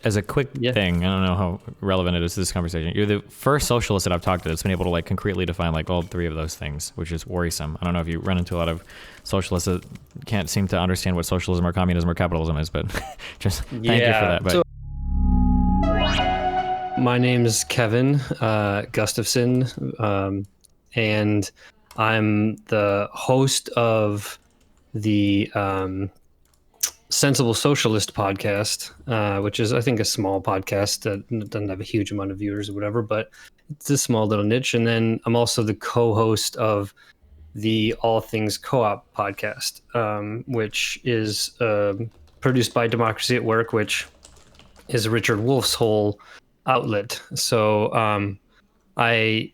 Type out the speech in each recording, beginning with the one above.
as a quick thing, I don't know how relevant it is to this conversation. You're the first socialist that I've talked to that's been able to like concretely define like all three of those things, which is worrisome. I don't know if you run into a lot of socialists that can't seem to understand what socialism or communism or capitalism is, but just thank you for that. But my name is Kevin Gustafson, and I'm the host of the Sensible Socialist podcast, which is, I think, a small podcast that doesn't have a huge amount of viewers or whatever, but it's a small little niche. And then I'm also the co-host of the All Things Co-op podcast, which is produced by Democracy at Work, which is Richard Wolff's whole outlet. So I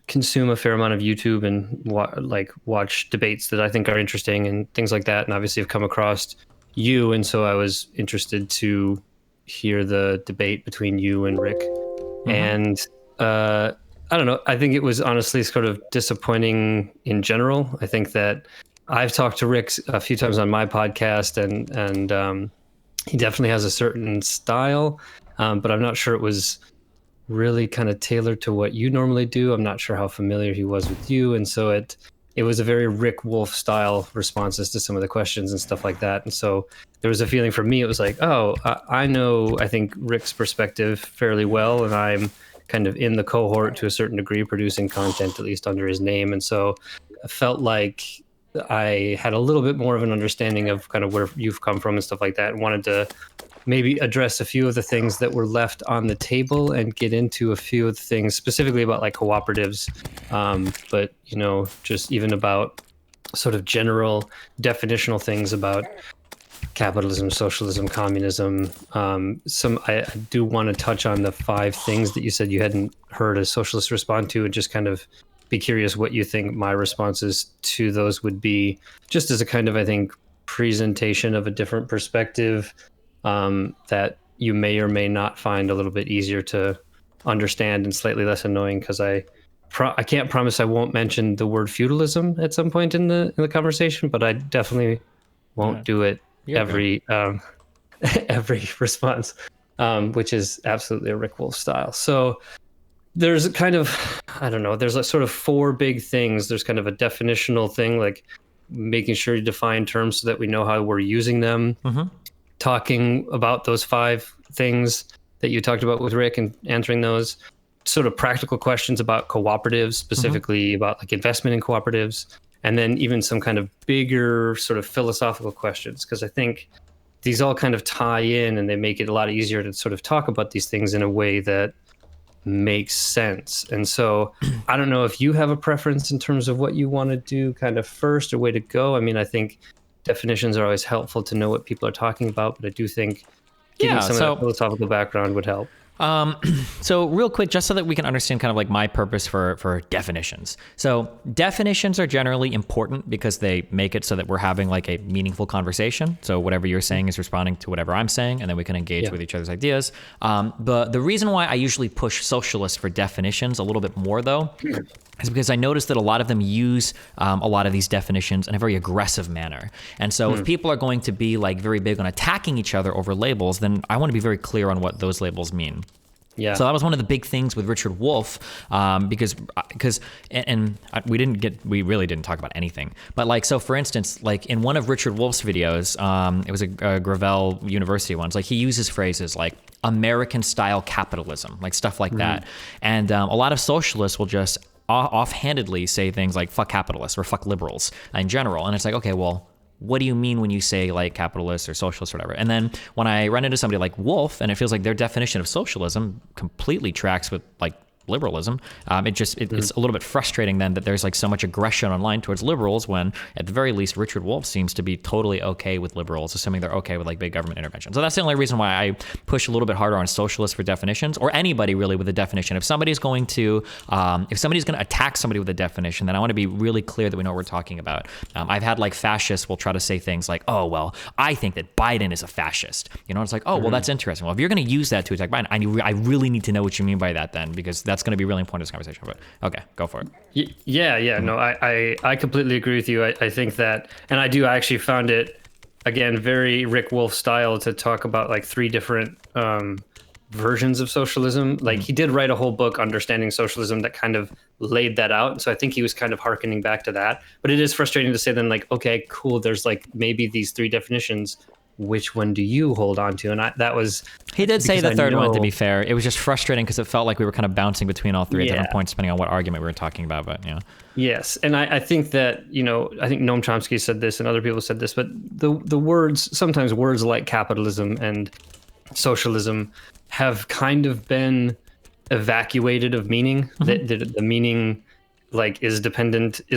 consume a fair amount of YouTube and watch debates that I think are interesting and things like that. And obviously I've come across you. And so I was interested to hear the debate between you and Rick. Mm-hmm. And I don't know. I think it was honestly sort of disappointing in general. I think that I've talked to Rick a few times on my podcast and he definitely has a certain style, but I'm not sure it was really kind of tailored to what you normally do. I'm not sure how familiar he was with you. And so it was a very Rick Wolff style responses to some of the questions and stuff like that. And so there was a feeling for me, it was like, oh, I know, I think Rick's perspective fairly well. And I'm kind of in the cohort to a certain degree, producing content, at least under his name. And so I felt like I had a little bit more of an understanding of kind of where you've come from and stuff like that, and wanted to maybe address a few of the things that were left on the table and get into a few of the things specifically about like cooperatives, but just even about sort of general definitional things about capitalism, socialism, communism. I do want to touch on the 5 things that you said you hadn't heard a socialist respond to, and just kind of be curious what you think my responses to those would be, just as a kind of, I think, presentation of a different perspective that you may or may not find a little bit easier to understand and slightly less annoying, because I can't promise I won't mention the word feudalism at some point in the conversation, but I definitely won't do it every response, which is absolutely a Rick Wolff style. So there's kind of, I don't know, there's like sort of 4 big things. There's kind of a definitional thing, like making sure you define terms so that we know how we're using them. Mm-hmm. Talking about those 5 things that you talked about with Rick and answering those sort of practical questions about cooperatives, specifically about like investment in cooperatives, and then even some kind of bigger sort of philosophical questions, because I think these all kind of tie in and they make it a lot easier to sort of talk about these things in a way that makes sense. And so I don't know if you have a preference in terms of what you want to do kind of first or way to go. I mean, I think definitions are always helpful to know what people are talking about, but I do think giving some of that philosophical background would help. So real quick, just so that we can understand kind of like my purpose for definitions. So definitions are generally important because they make it so that we're having like a meaningful conversation. So whatever you're saying is responding to whatever I'm saying, and then we can engage with each other's ideas. But the reason why I usually push socialists for definitions a little bit more though, is because I noticed that a lot of them use a lot of these definitions in a very aggressive manner. And so if people are going to be like very big on attacking each other over labels, then I want to be very clear on what those labels mean. Yeah. So that was one of the big things with Richard Wolff, because we really didn't talk about anything. But like, so for instance, like in one of Richard Wolff's videos, it was a Gravel University one. Like he uses phrases like American style capitalism, like stuff like that. And a lot of socialists will just offhandedly say things like fuck capitalists or fuck liberals in general. And it's like, okay, well, what do you mean when you say like capitalist or socialist or whatever? And then when I run into somebody like Wolff, and it feels like their definition of socialism completely tracks with like liberalism, it's a little bit frustrating then that there's like so much aggression online towards liberals when at the very least Richard Wolff seems to be totally okay with liberals, assuming they're okay with like big government intervention. So that's the only reason why I push a little bit harder on socialists for definitions, or anybody really with a definition. If somebody's going to attack somebody with a definition, then I want to be really clear that we know what we're talking about. I've had like fascists will try to say things like, oh, well, I think that Biden is a fascist. It's like, oh, well, that's interesting. Well, if you're going to use that to attack Biden, I really need to know what you mean by that then, because that's going to be really important in this conversation. But okay, go for it. Yeah. No, I completely agree with you. I think that, and I actually found it again, very Rick Wolff style to talk about like three different versions of socialism. Like he did write a whole book, Understanding Socialism, that kind of laid that out. And so I think he was kind of hearkening back to that. But it is frustrating to say then like, okay, cool, there's like maybe these three definitions. Which one do you hold on to? And that was... He did say the third one, to be fair. It was just frustrating because it felt like we were kind of bouncing between all three at different points, depending on what argument we were talking about. But yeah. Yes. And I think that, I think Noam Chomsky said this and other people said this, but the words, sometimes words like capitalism and socialism have kind of been evacuated of meaning. The meaning like is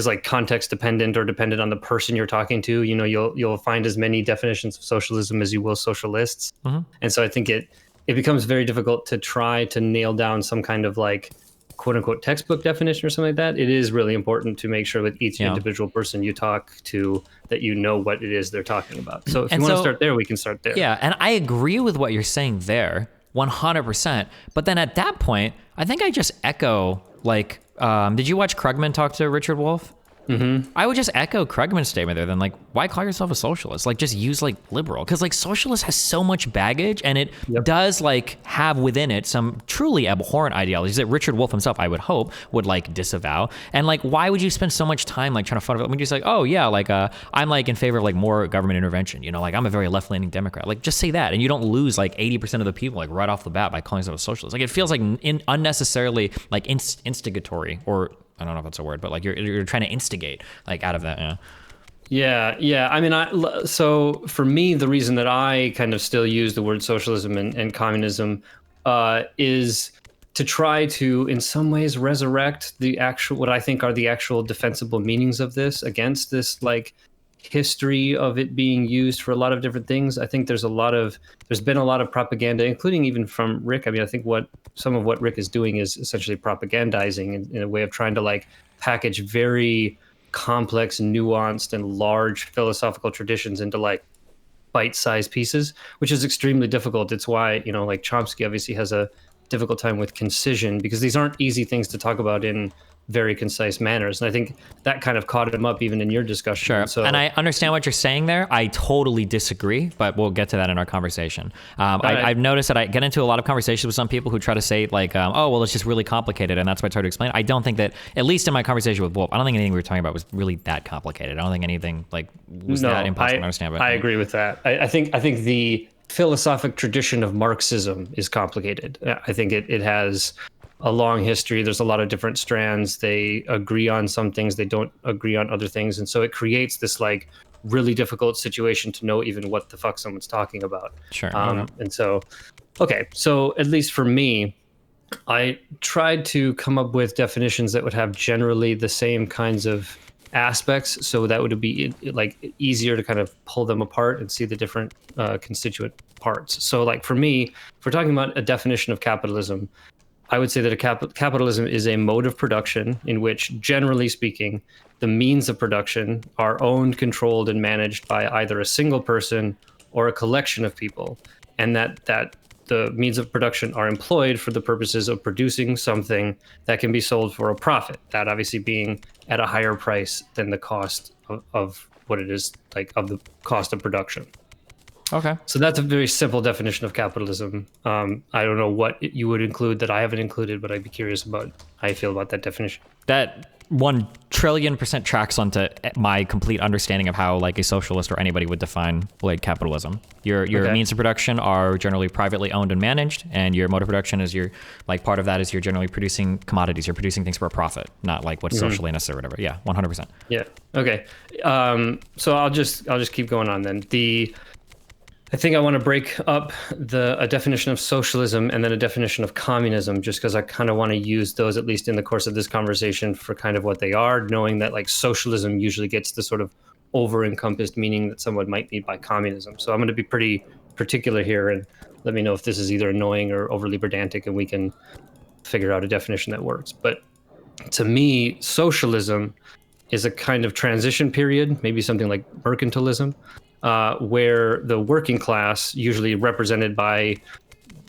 like context dependent or dependent on the person you're talking to. You'll find as many definitions of socialism as you will socialists. And so I think it becomes very difficult to try to nail down some kind of like quote unquote textbook definition or something like that. It is really important to make sure with each individual person you talk to that you know what it is they're talking about. So if you want to start there, we can start there. Yeah, and I agree with what you're saying there 100%. But then at that point, I think I just echo like, did you watch Krugman talk to Richard Wolff? I would just echo Krugman's statement there. Then, like, why call yourself a socialist? Like, just use like liberal, because like socialist has so much baggage, and it does like have within it some truly abhorrent ideologies that Richard Wolff himself, I would hope, would like disavow. And like, why would you spend so much time like trying to find it when you're just like, oh yeah, like I'm like in favor of like more government intervention. Like I'm a very left-leaning Democrat. Like just say that, and you don't lose like 80% of the people like right off the bat by calling yourself a socialist. Like it feels like unnecessarily like instigatory, or I don't know if that's a word, but like you're trying to instigate like out of that. Yeah. I mean, so for me, the reason that I kind of still use the word socialism and communism is to try to, in some ways, resurrect what I think are the actual defensible meanings of this against this like history of it being used for a lot of different things. I think there's been a lot of propaganda, including even from Rick. I mean, I think some of what Rick is doing is essentially propagandizing in a way of trying to like package very complex, nuanced, and large philosophical traditions into like bite-sized pieces, which is extremely difficult. It's why, like Chomsky obviously has a difficult time with concision, because these aren't easy things to talk about in very concise manners. And I think that kind of caught him up even in your discussion. Sure. So, and I understand what you're saying there. I totally disagree, but we'll get to that in our conversation. I've noticed that I get into a lot of conversations with some people who try to say like, oh, well, it's just really complicated. And that's why I try to explain. I don't think that, at least in my conversation with Wolff, I don't think anything we were talking about was really that complicated. I don't think anything like was that impossible to understand. But I agree with that. I think the philosophic tradition of Marxism is complicated. I think it has a long history. There's a lot of different strands. They agree on some things, they don't agree on other things. And so it creates this like really difficult situation to know even what the fuck someone's talking about. Sure. And so, okay. So at least for me, I tried to come up with definitions that would have generally the same kinds of aspects. So that would be like easier to kind of pull them apart and see the different constituent parts. So like for me, if we're talking about a definition of capitalism, I would say that capitalism is a mode of production in which, generally speaking, the means of production are owned, controlled, and managed by either a single person or a collection of people, and that the means of production are employed for the purposes of producing something that can be sold for a profit, that obviously being at a higher price than the cost of what it is, like of the cost of production. Okay. So that's a very simple definition of capitalism. I don't know what you would include that I haven't included, but I'd be curious about how you feel about that definition. That 1,000,000,000% tracks onto my complete understanding of how like a socialist or anybody would define like capitalism. Your means of production are generally privately owned and managed, and your mode of production is part of that is you're generally producing commodities. You're producing things for a profit, not like what's socially necessary or whatever. Yeah, 100%. Yeah. Okay. So I'll just keep going on then. I think I want to break up a definition of socialism and then a definition of communism, just because I kind of want to use those, at least in the course of this conversation, for kind of what they are, knowing that like socialism usually gets the sort of over-encompassed meaning that someone might need by communism. So I'm going to be pretty particular here, and let me know if this is either annoying or overly pedantic, and we can figure out a definition that works. But to me, socialism is a kind of transition period, maybe something like mercantilism, where the working class, usually represented by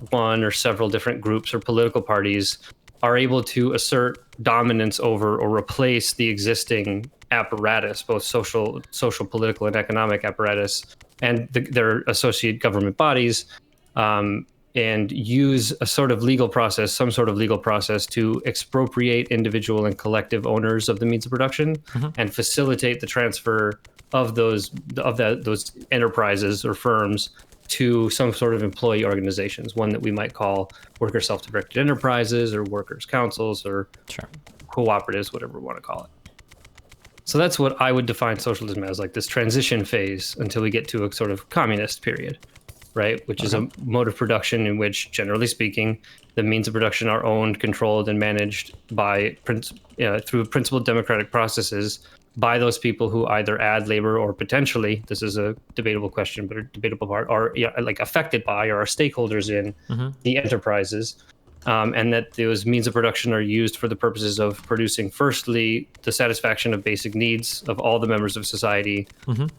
one or several different groups or political parties, are able to assert dominance over or replace the existing apparatus, both social, political, and economic apparatus, and their associate government bodies, and use a sort of legal process, some sort of legal process, to expropriate individual and collective owners of the means of production, and facilitate the transfer of those enterprises or firms to some sort of employee organizations, one that we might call worker self-directed enterprises or workers' councils or cooperatives, whatever we want to call it. So that's what I would define socialism as, like this transition phase until we get to a sort of communist period, right? Which is a mode of production in which, generally speaking, the means of production are owned, controlled, and managed by through principled democratic processes by those people who either add labor or potentially, this is a debatable question, but a debatable part, are like affected by or are stakeholders in the enterprises. And that those means of production are used for the purposes of producing, firstly, the satisfaction of basic needs of all the members of society,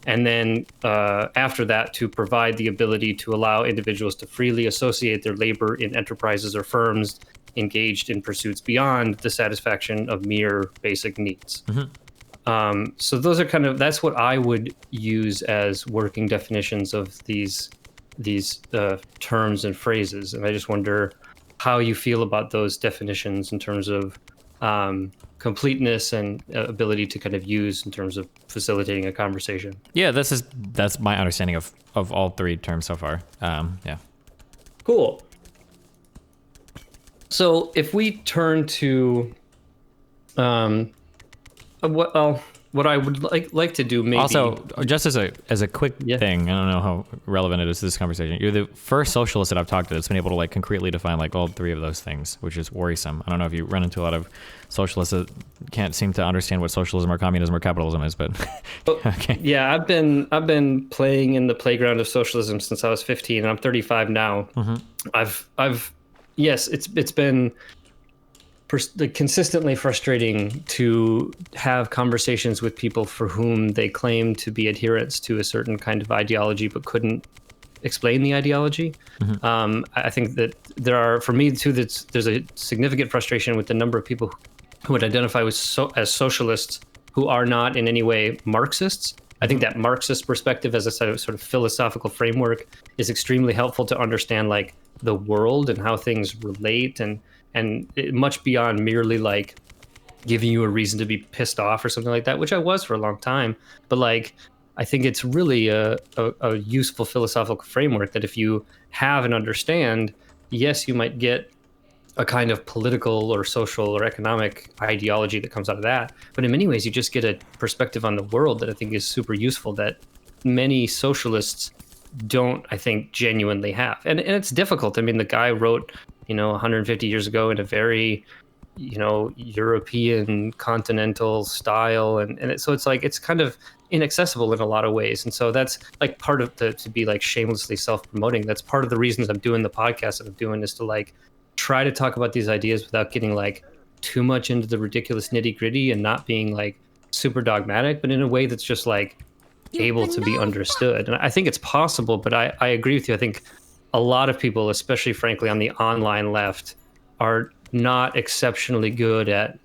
and then after that, to provide the ability to allow individuals to freely associate their labor in enterprises or firms engaged in pursuits beyond the satisfaction of mere basic needs. So those are that's what I would use as working definitions of these terms and phrases. And I just wonder how you feel about those definitions in terms of completeness and ability to kind of use in terms of facilitating a conversation. Yeah, that's my understanding of all three terms so far. Yeah. Cool. So if we turn to what I would like to do, maybe also just as a quick thing, I don't know how relevant it is to this conversation. You're the first socialist that I've talked to that's been able to like concretely define like all three of those things, which is worrisome. I don't know if you run into a lot of socialists that can't seem to understand what socialism or communism or capitalism is, but okay. Yeah, I've been playing in the playground of socialism since I was 15, and I'm 35 now. It's been consistently frustrating to have conversations with people for whom they claim to be adherents to a certain kind of ideology but couldn't explain the ideology. I think that for me too, there's a significant frustration with the number of people who would identify as socialists who are not in any way Marxists. I think that Marxist perspective as a sort of philosophical framework is extremely helpful to understand like the world and how things relate, and much beyond merely like giving you a reason to be pissed off or something like that, which I was for a long time. But like, I think it's really a useful philosophical framework that if you have and understand, yes, you might get a kind of political or social or economic ideology that comes out of that. But in many ways, you just get a perspective on the world that I think is super useful that many socialists don't, I think, genuinely have. And it's difficult. I mean, the guy wrote 150 years ago in a very, European continental style. So it's like, it's kind of inaccessible in a lot of ways. And so that's like part of to be like shamelessly self-promoting. That's part of the reasons I'm doing the podcast that I'm doing, is to like try to talk about these ideas without getting like too much into the ridiculous nitty gritty and not being like super dogmatic, but in a way that's just like able to be understood. And I think it's possible, but I agree with you. I think a lot of people, especially frankly on the online left, are not exceptionally good at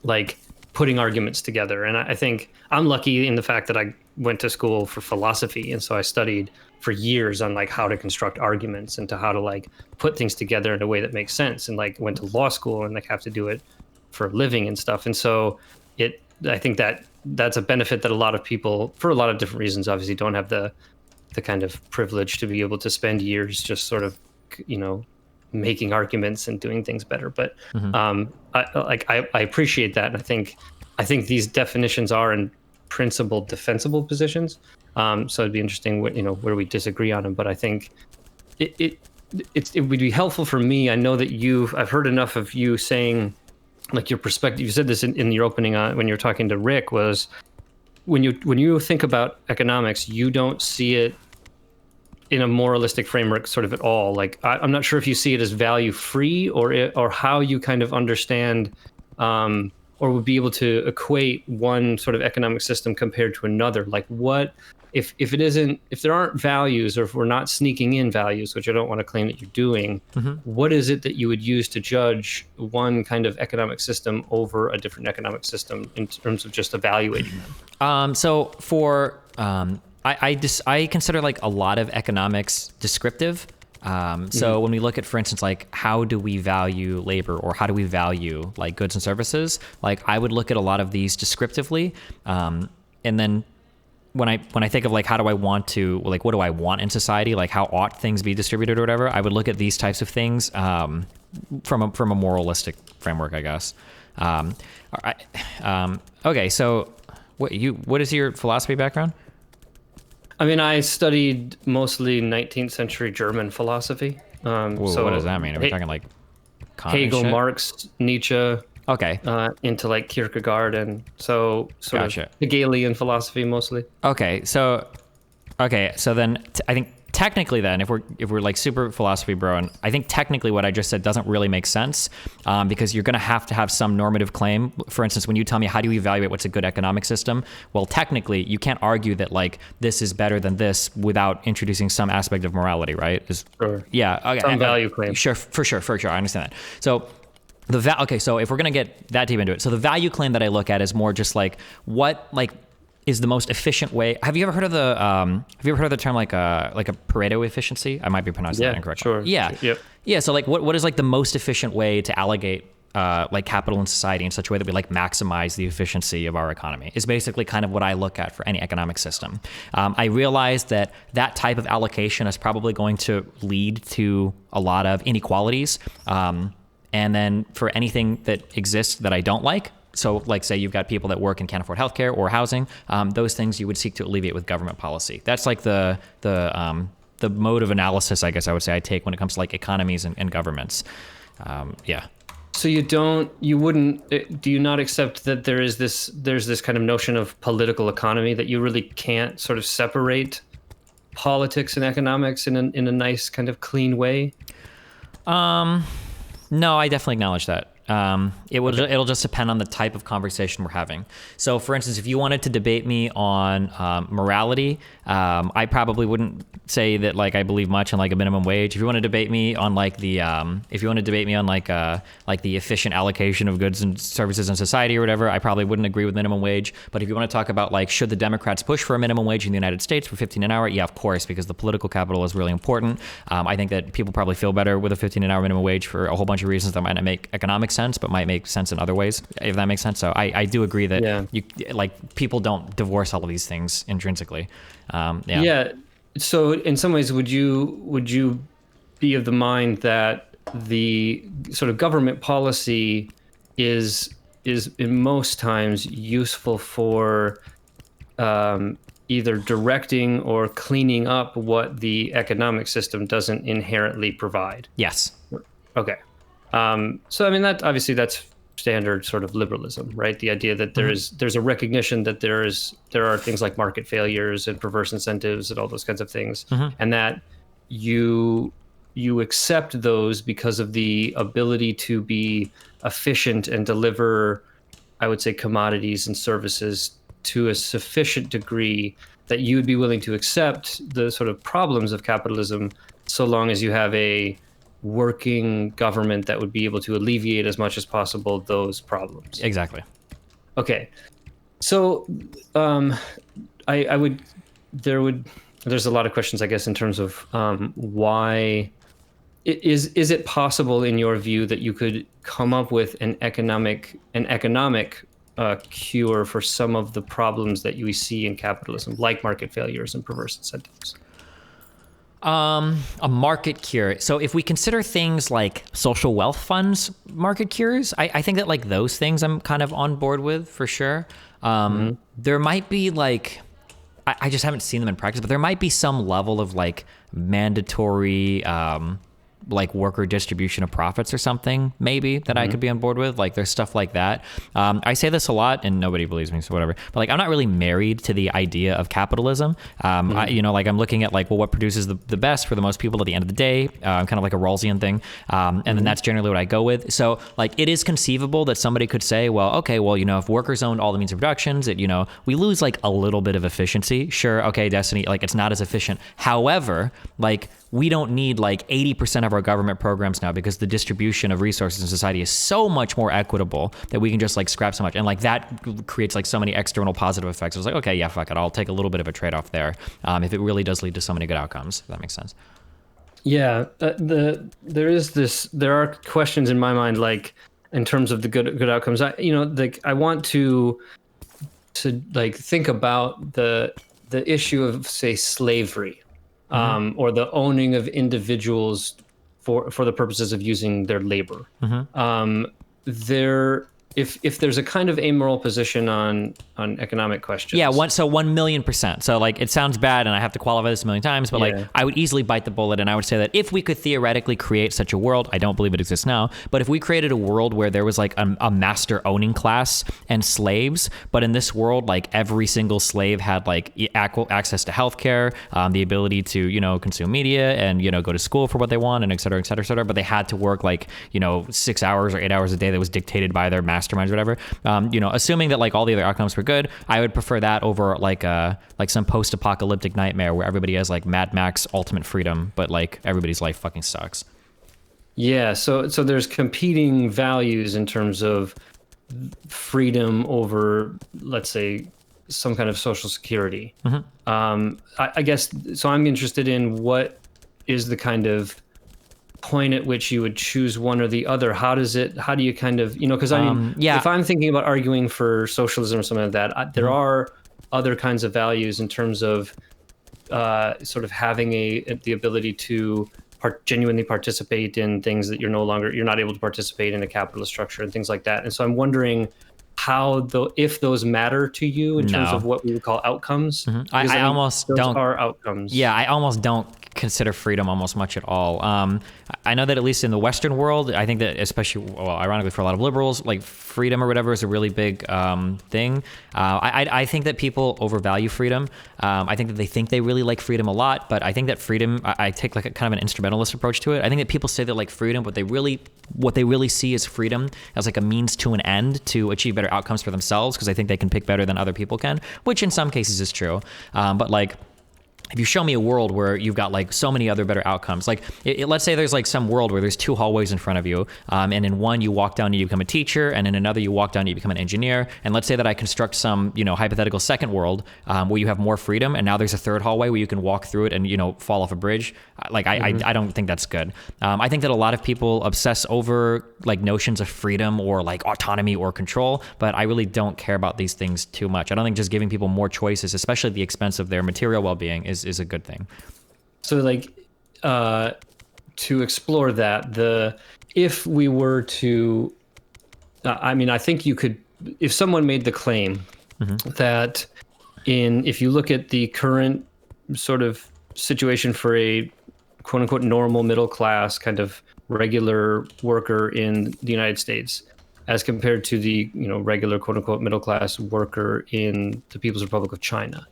like putting arguments together. And I think I'm lucky in the fact that I went to school for philosophy, and so I studied for years on like how to construct arguments and to how to like put things together in a way that makes sense, and like went to law school and like have to do it for a living and stuff. And so I think that's a benefit that a lot of people, for a lot of different reasons, obviously don't have the kind of privilege to be able to spend years just sort of, making arguments and doing things better. But I appreciate that. And I think these definitions are in principle defensible positions. So it'd be interesting where we disagree on them. But I think it would be helpful for me. I know that I've heard enough of you saying like your perspective. You said this in your opening when you were talking to Rick, was when you think about economics, you don't see it in a moralistic framework sort of at all. Like I'm not sure if you see it as value free or how you kind of understand or would be able to equate one sort of economic system compared to another. Like what if there aren't values, or if we're not sneaking in values, which I don't want to claim that you're doing, what is it that you would use to judge one kind of economic system over a different economic system in terms of just evaluating them? I consider like a lot of economics descriptive. So when we look at, for instance, like how do we value labor, or how do we value like goods and services, like I would look at a lot of these descriptively. And then when I think of like how do I want to, like what do I want in society, like how ought things be distributed or whatever, I would look at these types of things from a moralistic framework, I guess. Okay, so what is your philosophy background? I mean, I studied mostly 19th century German philosophy. So what does that mean? Are we talking like Hegel, Marx, Nietzsche? Okay. Into like Kierkegaard, and so sort of Hegelian philosophy mostly. Okay, so then I think technically then, if we're like super philosophy bro, and I think technically what I just said doesn't really make sense, because you're going to have some normative claim. For instance, when you tell me how do you evaluate what's a good economic system, well, technically you can't argue that like this is better than this without introducing some aspect of morality, right? Sure. Yeah. Okay. Some value claim. Sure, for sure. I understand that. So so if we're going to get that deep into it, so the value claim that I look at is more just like what like is the most efficient way. Have you ever heard of the term like a Pareto efficiency? I might be pronouncing that incorrectly. Sure. Yeah. Yep. Yeah. So like what is like the most efficient way to allocate like capital in society in such a way that we like maximize the efficiency of our economy is basically kind of what I look at for any economic system. I realize that type of allocation is probably going to lead to a lot of inequalities. And then for anything that exists that I don't like, so like say you've got people that work and can't afford healthcare or housing, those things you would seek to alleviate with government policy. That's like the mode of analysis, I guess I would say I take when it comes to like economies and governments. Yeah. So do you not accept that there's this kind of notion of political economy, that you really can't sort of separate politics and economics in a nice kind of clean way? No, I definitely acknowledge that. It'll just depend on the type of conversation we're having. So, for instance, if you wanted to debate me on morality, I probably wouldn't say that like I believe much in like a minimum wage. If you want to debate me on like the efficient allocation of goods and services in society or whatever, I probably wouldn't agree with minimum wage. But if you want to talk about like should the Democrats push for a minimum wage in the United States for 15 an hour, yeah, of course, because the political capital is really important. I think that people probably feel better with a 15 an hour minimum wage for a whole bunch of reasons that might not make economic sense, but might make sense in other ways, if that makes sense. So I do agree that you like people don't divorce all of these things intrinsically. Yeah. So in some ways, would you be of the mind that the sort of government policy is in most times useful for either directing or cleaning up what the economic system doesn't inherently provide? Yes. Okay. So I mean that's standard sort of liberalism, right? The idea that there's a recognition that there are things like market failures and perverse incentives and all those kinds of things, and that you accept those because of the ability to be efficient and deliver, I would say, commodities and services to a sufficient degree that you would be willing to accept the sort of problems of capitalism, so long as you have a working government that would be able to alleviate as much as possible those problems. Exactly. Okay. So there's a lot of questions, I guess, in terms of why is it possible in your view that you could come up with an economic cure for some of the problems that we see in capitalism, like market failures and perverse incentives? A market cure. So if we consider things like social wealth funds market cures, I think that like those things I'm kind of on board with for sure. There might be like, I just haven't seen them in practice, but there might be some level of like mandatory like worker distribution of profits or something, maybe, that I could be on board with. Like there's stuff like that. I say this a lot and nobody believes me, so whatever. But like I'm not really married to the idea of capitalism. Like I'm looking at like, well, what produces the best for the most people at the end of the day, kind of like a Rawlsian thing. And then that's generally what I go with. So like it is conceivable that somebody could say, well, okay, well, if workers owned all the means of productions, we lose like a little bit of efficiency. Sure. Okay. Destiny, like it's not as efficient. However, like we don't need like 80% of our government programs now because the distribution of resources in society is so much more equitable that we can just like scrap so much. And like that creates like so many external positive effects. It was like, okay, yeah, fuck it. I'll take a little bit of a trade-off there if it really does lead to so many good outcomes. If that makes sense. Yeah. There are questions in my mind, like in terms of the good outcomes. I want to like think about the issue of, say, slavery. Or the owning of individuals for the purposes of using their labor. If there's a kind of amoral position on economic questions. Yeah, 1,000,000%. So like it sounds bad and I have to qualify this a million times, but like I would easily bite the bullet and I would say that if we could theoretically create such a world, I don't believe it exists now, but if we created a world where there was like a master owning class and slaves, but in this world, like every single slave had like access to healthcare, the ability to, consume media and, go to school for what they want and et cetera, et cetera, et cetera, but they had to work like, 6 hours or 8 hours a day that was dictated by their masterminds, whatever. Assuming that like all the other outcomes were good, I would prefer that over like some post-apocalyptic nightmare where everybody has like Mad Max ultimate freedom, but like everybody's life fucking sucks. Yeah, so there's competing values in terms of freedom over, let's say, some kind of social security. I guess so. I'm interested in what is the kind of point at which you would choose one or the other. How do you kind of, because if I'm thinking about arguing for socialism or something like that, there are other kinds of values in terms of sort of having the ability to genuinely participate in things that you're not able to participate in a capitalist structure and things like that. And so I'm wondering if those matter to you in terms of what we would call outcomes. I almost don't. Are outcomes. Yeah, I almost don't consider freedom almost much at all. I know that at least in the Western world, I think that especially, ironically for a lot of liberals, like freedom or whatever is a really big thing. I think that people overvalue freedom. I think that they think they really like freedom a lot, but I think that freedom, I take like a kind of an instrumentalist approach to it. I think that people say they like freedom, but what they really see is freedom as like a means to an end to achieve better outcomes for themselves, because I think they can pick better than other people can, which in some cases is true. But like, if you show me a world where you've got like so many other better outcomes, like let's say there's like some world where there's two hallways in front of you, and in one you walk down and you become a teacher, and in another you walk down and you become an engineer. And let's say that I construct some, hypothetical second world where you have more freedom, and now there's a third hallway where you can walk through it and fall off a bridge. Like I don't think that's good. I think that a lot of people obsess over like notions of freedom or like autonomy or control, but I really don't care about these things too much. I don't think just giving people more choices, especially at the expense of their material well-being, is a good thing. So like to explore that, if we were to, I think you could, if someone made the claim that if you look at the current sort of situation for a quote unquote normal middle class kind of regular worker in the United States as compared to the regular quote unquote middle class worker in the People's Republic of China,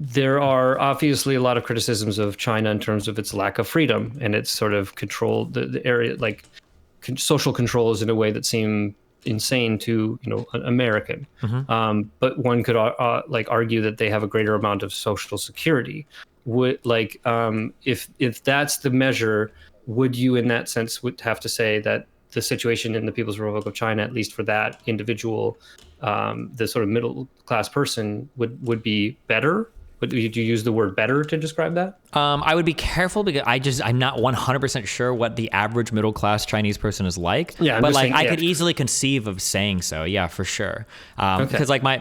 there are obviously a lot of criticisms of China in terms of its lack of freedom and its sort of control, the area, like social controls in a way that seem insane to an American. But one could argue that they have a greater amount of social security. If that's the measure, would you in that sense would have to say that the situation in the People's Republic of China, at least for that individual, the sort of middle class person, would be better? But did you use the word better to describe that? I would be careful because I'm not 100% sure what the average middle class Chinese person is like. Yeah, but like I could easily conceive of saying so. Yeah, for sure. Because like my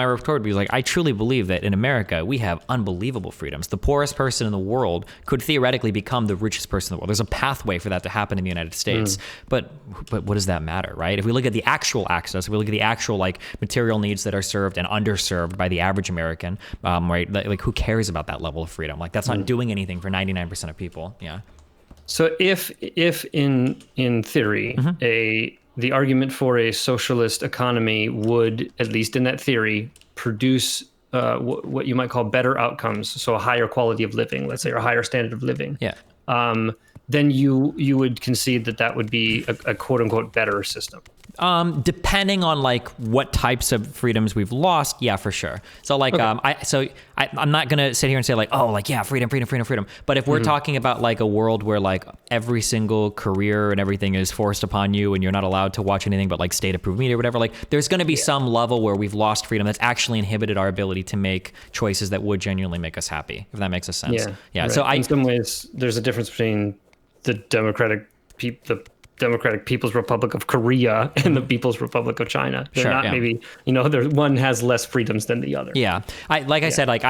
retort would be like, I truly believe that in America we have unbelievable freedoms. The poorest person in the world could theoretically become the richest person in the world. There's a pathway for that to happen in the United States. But what does that matter, right? If we look at the actual access, if we look at the actual like material needs that are served and underserved by the average American, right? Like who cares about that level of freedom? Like that's not not doing anything for 99% of people. Yeah. So if in theory the argument for a socialist economy would, at least in that theory, produce what you might call better outcomes, so a higher quality of living, let's say, or a higher standard of living. Yeah. Then you would concede that would be a quote unquote better system. Depending on like what types of freedoms we've lost, yeah, for sure. So like, I'm not gonna sit here and say like, oh, like yeah, freedom. But if we're talking about like a world where like every single career and everything is forced upon you, and you're not allowed to watch anything but like state-approved media or whatever, like there's going to be some level where we've lost freedom that's actually inhibited our ability to make choices that would genuinely make us happy. If that makes a sense. Yeah. Right. So in some ways, there's a difference between the Democratic People's Republic of Korea and the People's Republic of China. They're not maybe, one has less freedoms than the other. Yeah. I said, like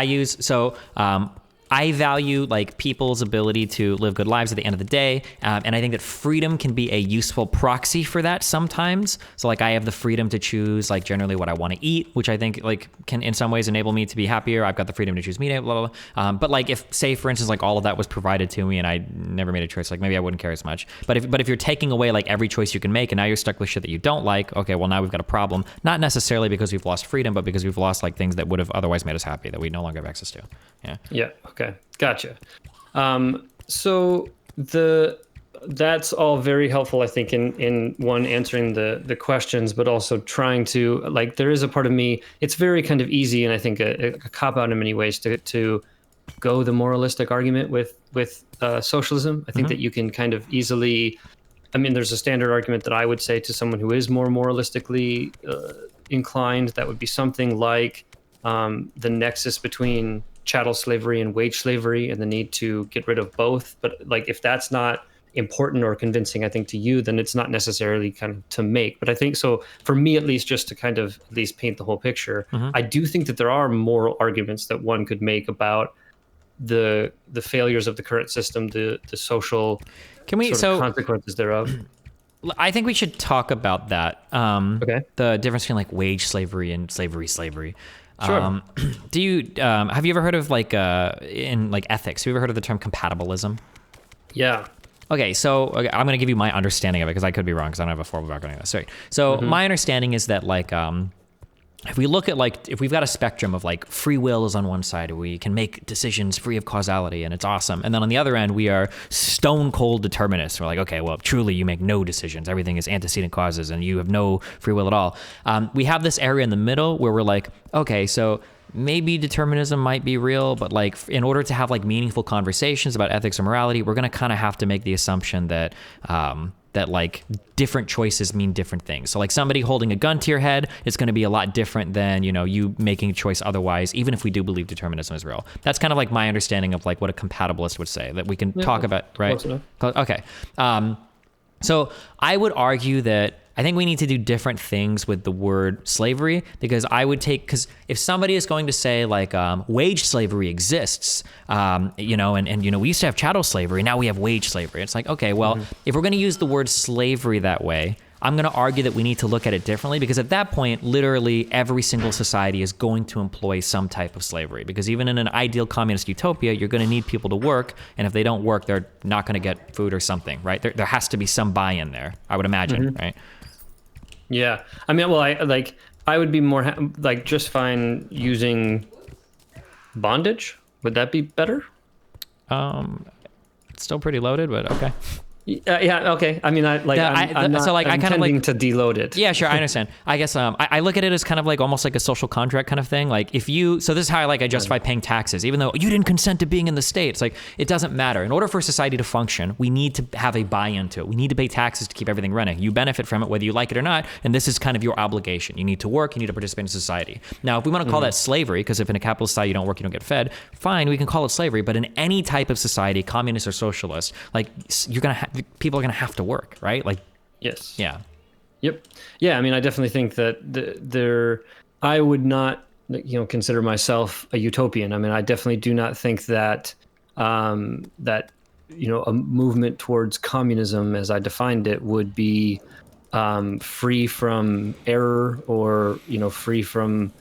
I value like people's ability to live good lives at the end of the day. And I think that freedom can be a useful proxy for that sometimes. So like I have the freedom to choose like generally what I want to eat, which I think like can in some ways enable me to be happier. I've got the freedom to choose media, blah, blah, blah. But like if, say, for instance, like all of that was provided to me and I never made a choice, like maybe I wouldn't care as much. But if you're taking away like every choice you can make and now you're stuck with shit that you don't like, okay, well now we've got a problem. Not necessarily because we've lost freedom, but because we've lost like things that would have otherwise made us happy that we no longer have access to. Yeah. Yeah. Okay. Gotcha. So that's all very helpful, I think, in one, answering the questions, but also trying to, like, there is a part of me, it's very kind of easy, and I think a cop-out in many ways to go the moralistic argument with socialism. I think that you can kind of easily, I mean, there's a standard argument that I would say to someone who is more moralistically inclined, that would be something like the nexus between chattel slavery and wage slavery and the need to get rid of both. But like, if that's not important or convincing, I think, to you, then it's not necessarily kind of to make. But I think so for me, at least, just to kind of at least paint the whole picture, I do think that there are moral arguments that one could make about the failures of the current system, the social consequences thereof. I think we should talk about that. Okay. The difference between like wage slavery and slavery. Sure. Do you have you ever heard of like in like ethics? Have you ever heard of the term compatibilism? Yeah. Okay, so I'm going to give you my understanding of it because I could be wrong because I don't have a formal background on this. Right. So my understanding is that like if we look at like, if we've got a spectrum of like free will is on one side, we can make decisions free of causality and it's awesome. And then on the other end, we are stone cold determinists. We're like, okay, well, truly you make no decisions. Everything is antecedent causes and you have no free will at all. We have this area in the middle where we're like, okay, so maybe determinism might be real, but like in order to have like meaningful conversations about ethics or morality, we're going to kind of have to make the assumption that, that like different choices mean different things. So like somebody holding a gun to your head is going to be a lot different than, you making a choice otherwise, even if we do believe determinism is real. That's kind of like my understanding of like what a compatibilist would say that we can talk about, right? Okay. So I would argue that I think we need to do different things with the word slavery, because because if somebody is going to say like wage slavery exists, and we used to have chattel slavery, now we have wage slavery. It's like, okay, well, if we're going to use the word slavery that way, I'm going to argue that we need to look at it differently, because at that point, literally every single society is going to employ some type of slavery, because even in an ideal communist utopia, you're going to need people to work. And if they don't work, they're not going to get food or something, right? There has to be some buy-in there, I would imagine, right? Yeah. I mean, well, I would be more just fine using bondage. Would that be better? It's still pretty loaded, but okay. Yeah. Okay. I mean, I'm not intending to deload it. Yeah, sure. I understand. I guess I look at it as kind of like almost like a social contract kind of thing. Like so this is how I justify paying taxes, even though you didn't consent to being in the state. It's like, it doesn't matter. In order for society to function, we need to have a buy-in to it. We need to pay taxes to keep everything running. You benefit from it whether you like it or not, and this is kind of your obligation. You need to work. You need to participate in society. Now, if we want to call that slavery, because if in a capitalist society you don't work, you don't get fed, fine, we can call it slavery. But in any type of society, communist or socialist, like people are gonna have to work, right? Like, yes. Yeah. Yep. Yeah. I mean, I definitely think that I would not, consider myself a utopian. I mean, I definitely do not think that, a movement towards communism, as I defined it, would be free from error or, free from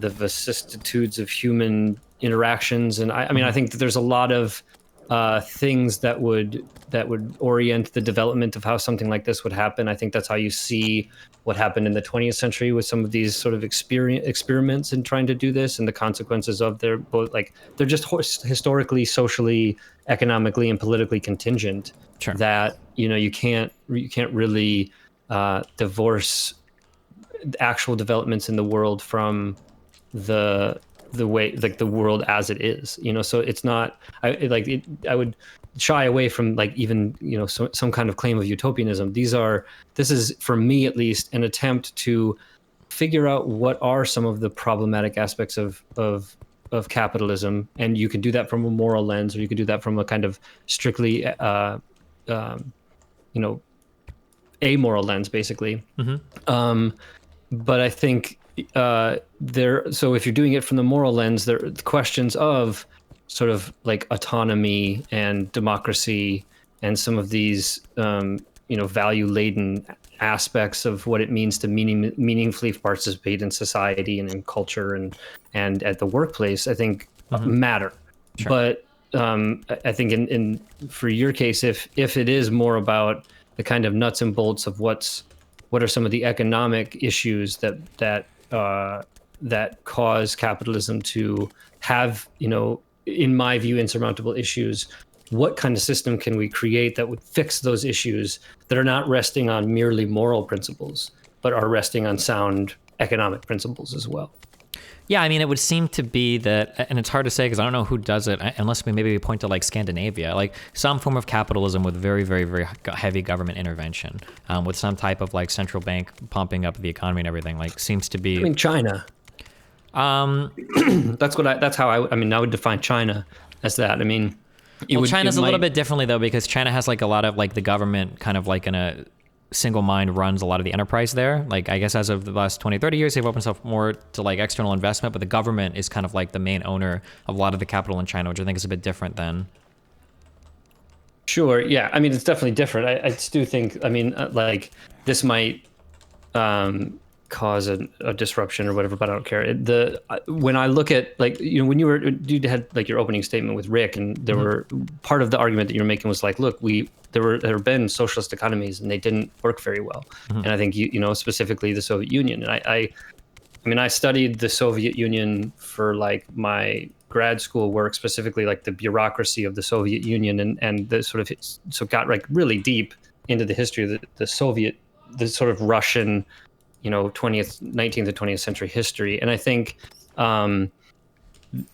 the vicissitudes of human interactions. And I mean, I think that there's a lot of things that would orient the development of how something like this would happen. I think that's how you see what happened in the 20th century with some of these sort of experiments in trying to do this, and the consequences of their both, like, they're just historically, socially, economically, and politically contingent. Sure. That, you know, you can't really divorce actual developments in the world from the way, like, the world as it is, you know. So it's not, I would shy away from, like, even, you know, some kind of claim of utopianism. This is, for me at least, an attempt to figure out what are some of the problematic aspects of capitalism, and you can do that from a moral lens, or you could do that from a kind of strictly you know, amoral lens, basically. But I think so if you're doing it from the moral lens, there are questions of sort of like autonomy and democracy and some of these you know, value laden aspects of what it means to meaningfully participate in society and in culture and at the workplace, I think matter. Sure. But I think in for your case, if it is more about the kind of nuts and bolts of what are some of the economic issues that cause capitalism to have, you know, in my view, insurmountable issues, what kind of system can we create that would fix those issues that are not resting on merely moral principles, but are resting on sound economic principles as well? Yeah, I mean, it would seem to be that, and it's hard to say because I don't know who does it, unless we point to like Scandinavia, like some form of capitalism with very, very, very heavy government intervention, with some type of like central bank pumping up the economy and everything, like seems to be. I mean, China. That's how I mean, I would define China as that. I mean, China's a little bit differently though, because China has like a lot of like the government kind of like in a single mind runs a lot of the enterprise there. Like, I guess as of the last 20, 30 years, they've opened stuff more to like external investment, but the government is kind of like the main owner of a lot of the capital in China, which I think is a bit different than. Sure. Yeah. I mean, it's definitely different. I do think, I mean, like, this might cause a disruption or whatever, but I don't care. When I look at, like, you know, when you had like your opening statement with Rick, and there were part of the argument that you're making was like, look, there have been socialist economies and they didn't work very well. And I think you know, specifically the Soviet Union. And I mean, I studied the Soviet Union for like my grad school work, specifically like the bureaucracy of the Soviet Union, and the sort of, so got like really deep into the history of the sort of Russian, you know, 19th to 20th century history. And I think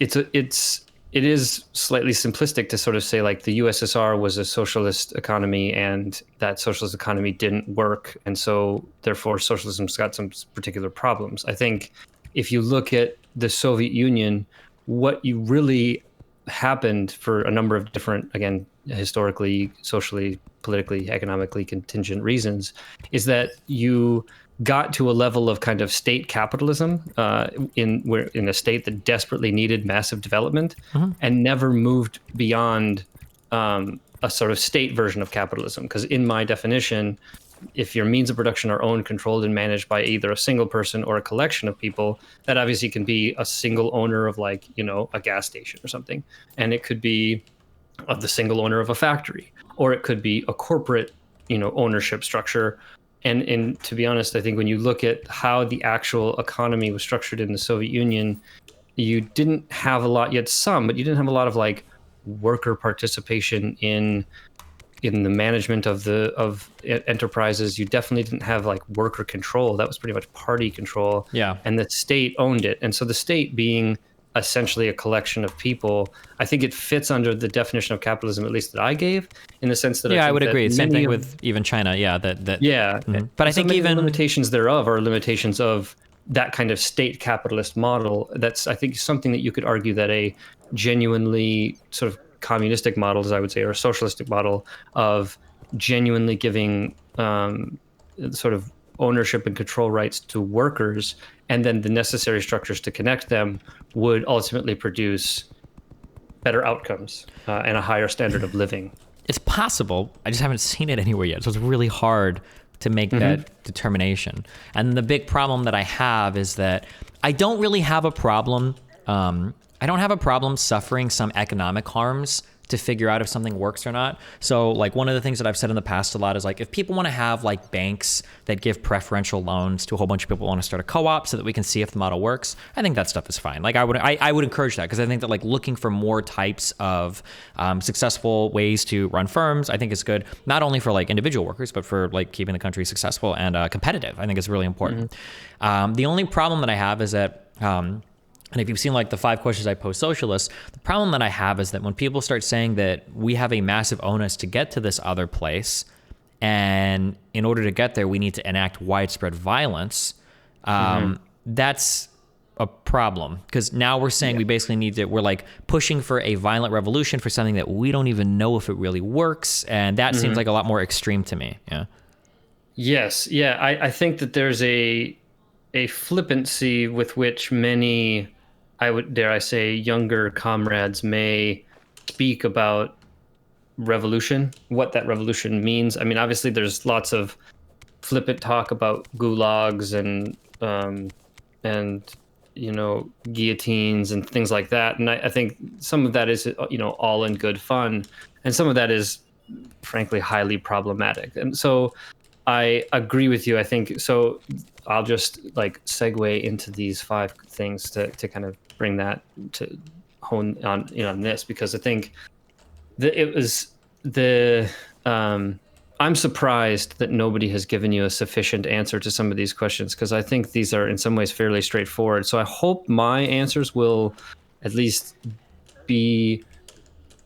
it is slightly simplistic to sort of say like the USSR was a socialist economy and that socialist economy didn't work, and so therefore socialism's got some particular problems. I think if you look at the Soviet Union, what you really happened for a number of different, again, historically, socially, politically, economically contingent reasons, is that you got to a level of kind of state capitalism in a state that desperately needed massive development, and never moved beyond a sort of state version of capitalism. Because in my definition, if your means of production are owned, controlled, and managed by either a single person or a collection of people, that obviously can be a single owner of, like, you know, a gas station or something, and it could be of the single owner of a factory, or it could be a corporate, you know, ownership structure. And to be honest, I think when you look at how the actual economy was structured in the Soviet Union, you didn't have a lot, yet some, but you didn't have a lot of like worker participation in the management of enterprises. You definitely didn't have like worker control. That was pretty much party control. Yeah. And the state owned it. And so the state being essentially a collection of people, I think it fits under the definition of capitalism, at least that I gave, in the sense that I would agree. Same thing with even China. Yeah, that. Yeah, but I think even limitations thereof are limitations of that kind of state capitalist model. That's, I think, something that you could argue that a genuinely sort of communistic model, as I would say, or a socialistic model of genuinely giving sort of ownership and control rights to workers, and then the necessary structures to connect them, would ultimately produce better outcomes and a higher standard of living. It's possible. I just haven't seen it anywhere yet. So it's really hard to make that determination. And the big problem that I have is that I don't really have a problem I don't have a problem suffering some economic harms to figure out if something works or not. So like one of the things that I've said in the past a lot is like, if people want to have like banks that give preferential loans to a whole bunch of people who want to start a co-op so that we can see if the model works, I think that stuff is fine. Like I would encourage that, because I think that like looking for more types of successful ways to run firms, I think is good, not only for like individual workers, but for like keeping the country successful and competitive. I think it's really important. The only problem that I have is that, and if you've seen like the 5 questions I pose Socialist, the problem that I have is that when people start saying that we have a massive onus to get to this other place, and in order to get there, we need to enact widespread violence, that's a problem. Because now we're saying we basically need to, we're like pushing for a violent revolution for something that we don't even know if it really works. And that seems like a lot more extreme to me. Yeah. Yes. Yeah. I think that there's a flippancy with which many, I would dare I say, younger comrades may speak about revolution, what that revolution means. I mean, obviously, there's lots of flippant talk about gulags and guillotines and things like that. And I think some of that is all in good fun, and some of that is frankly highly problematic. And so I agree with you. I think so. I'll just like segue into these 5 things to kind of bring that to hone on on this, because I think I'm surprised that nobody has given you a sufficient answer to some of these questions, because I think these are in some ways fairly straightforward. So I hope my answers will at least be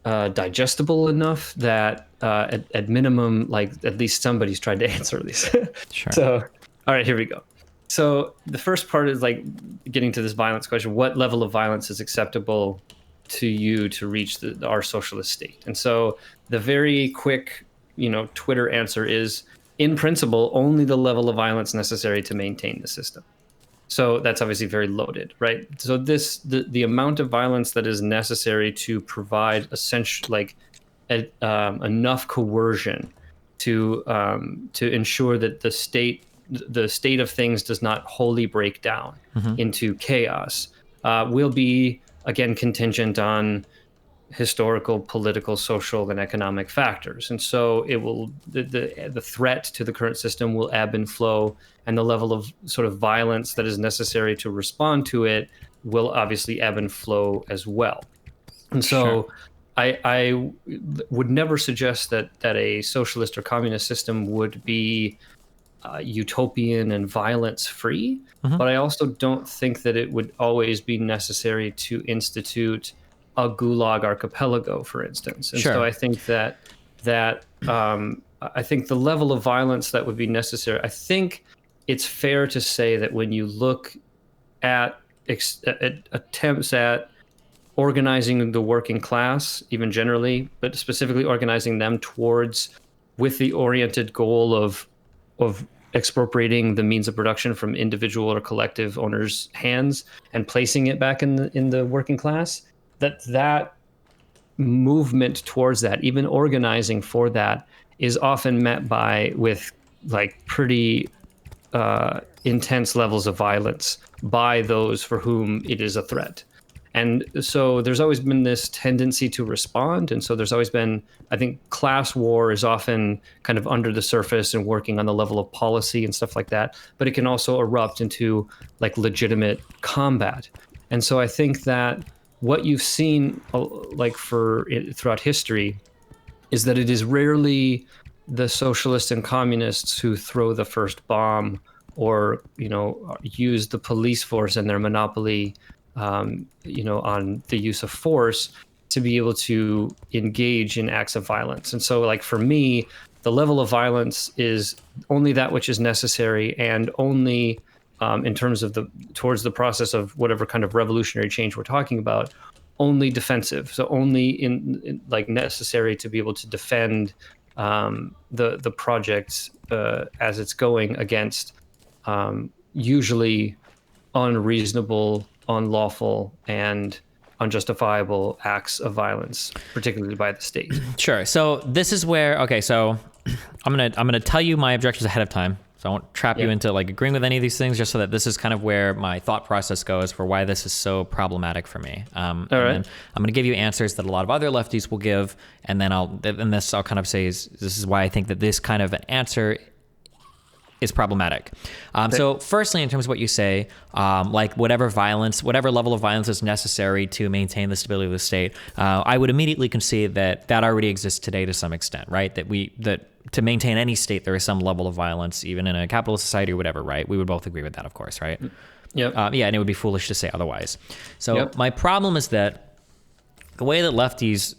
digestible enough that at minimum, like at least somebody's tried to answer these. Sure. So, all right, here we go. So the first part is like getting to this violence question. What level of violence is acceptable to you to reach our socialist state? And so the very quick, Twitter answer is, in principle, only the level of violence necessary to maintain the system. So that's obviously very loaded, right? So the amount of violence that is necessary to provide enough coercion to ensure that the state of things does not wholly break down into chaos, will be, again, contingent on historical, political, social, and economic factors. And so it will, the threat to the current system will ebb and flow, and the level of sort of violence that is necessary to respond to it will obviously ebb and flow as well. And so I would never suggest that a socialist or communist system would be utopian and violence free, but I also don't think that it would always be necessary to institute a gulag archipelago, for instance. And so I think that I think the level of violence that would be necessary, I think it's fair to say that when you look at attempts at organizing the working class, even generally, but specifically organizing them with the oriented goal of expropriating the means of production from individual or collective owners' hands and placing it back in the working class, that movement towards that, even organizing for that, is often met with like pretty intense levels of violence by those for whom it is a threat. And so there's always been this tendency to respond. And so there's always been, I think, class war is often kind of under the surface and working on the level of policy and stuff like that. But it can also erupt into like legitimate combat. And so I think that what you've seen throughout history is that it is rarely the socialists and communists who throw the first bomb or, use the police force and their monopoly on the use of force to be able to engage in acts of violence. And so like for me, the level of violence is only that which is necessary, and only in terms of towards the process of whatever kind of revolutionary change we're talking about, only defensive. So only in like necessary to be able to defend the project as it's going against usually unreasonable, unlawful, and unjustifiable acts of violence, particularly by the state. Sure. So this is where, so I'm gonna tell you my objectives ahead of time, So I won't trap you into like agreeing with any of these things, just so that this is kind of where my thought process goes for why this is so problematic for me. Then I'm going to give you answers that a lot of other lefties will give, and then I'll kind of say this is why I think that this kind of an answer is problematic. So firstly, in terms of what you say, like whatever level of violence is necessary to maintain the stability of the state, I would immediately concede that already exists today to some extent, right? That to maintain any state, there is some level of violence, even in a capitalist society or whatever, right? We would both agree with that, of course, right? Yep. And it would be foolish to say otherwise. So my problem is that the way that lefties,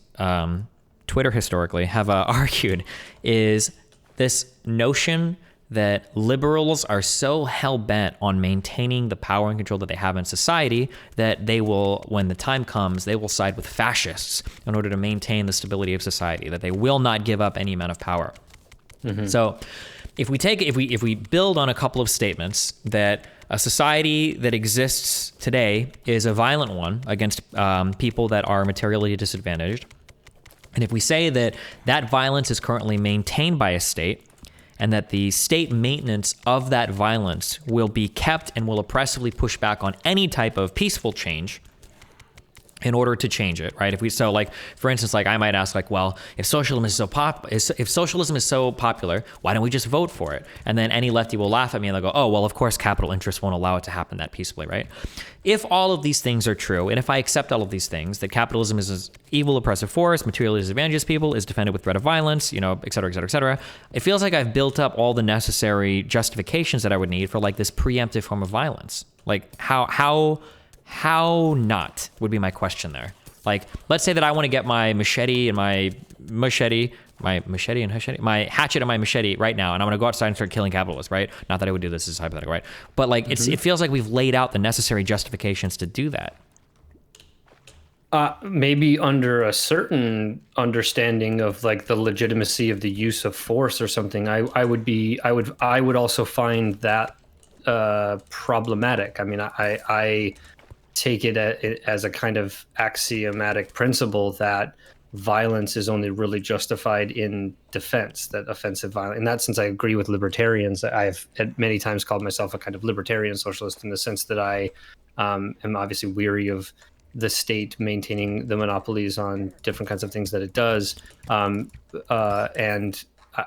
Twitter historically, have argued is this notion that liberals are so hell-bent on maintaining the power and control that they have in society that they will, when the time comes, they will side with fascists in order to maintain the stability of society, that they will not give up any amount of power. So if we build on a couple of statements that a society that exists today is a violent one against people that are materially disadvantaged, and if we say that violence is currently maintained by a state, and that the state maintenance of that violence will be kept and will oppressively push back on any type of peaceful change in order to change it, right? For instance, I might ask, well, if socialism is so popular, why don't we just vote for it? And then any lefty will laugh at me and they'll go, oh, well, of course, capital interests won't allow it to happen that peacefully, right? If all of these things are true, and if I accept all of these things, that capitalism is an evil, oppressive force, materially disadvantages people, is defended with threat of violence, et cetera, et cetera, et cetera, it feels like I've built up all the necessary justifications that I would need for this preemptive form of violence. How not would be my question there. Let's say that I want to get my hatchet and my machete right now, and I want to go outside and start killing capitalists, right? Not that I would do this, as hypothetical, right? But it feels like we've laid out the necessary justifications to do that. Maybe under a certain understanding of the legitimacy of the use of force or something, I would also find that problematic. I mean, I take it as a kind of axiomatic principle that violence is only really justified in defense, that offensive violence. In that sense, I agree with libertarians. I've at many times called myself a kind of libertarian socialist in the sense that I am obviously weary of the state maintaining the monopolies on different kinds of things that it does. And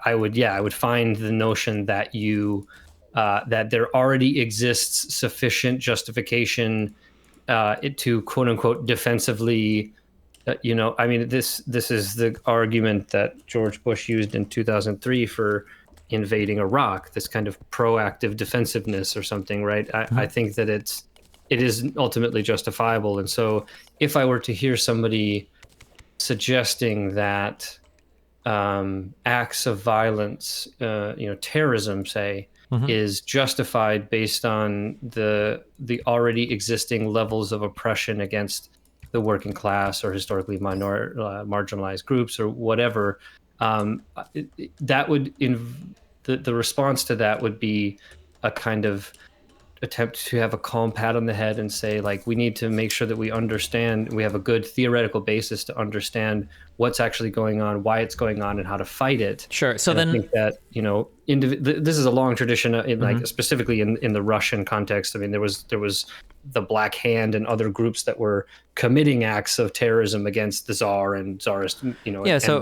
I would find the notion that that there already exists sufficient justification to quote unquote defensively, I mean, this is the argument that George Bush used in 2003 for invading Iraq, this kind of proactive defensiveness or something, right? I think that it is ultimately justifiable. And so if I were to hear somebody suggesting that acts of violence, terrorism, say, is justified based on the already existing levels of oppression against the working class or historically marginalized groups or whatever, that would the response to that would be a kind of attempt to have a calm pat on the head and say, we need to make sure that we have a good theoretical basis to understand what's actually going on, why it's going on, and how to fight it. Sure. So and then I think that, this is a long tradition specifically in the Russian context. I mean, there was the Black Hand and other groups that were committing acts of terrorism against the Tsar and Tsarist, and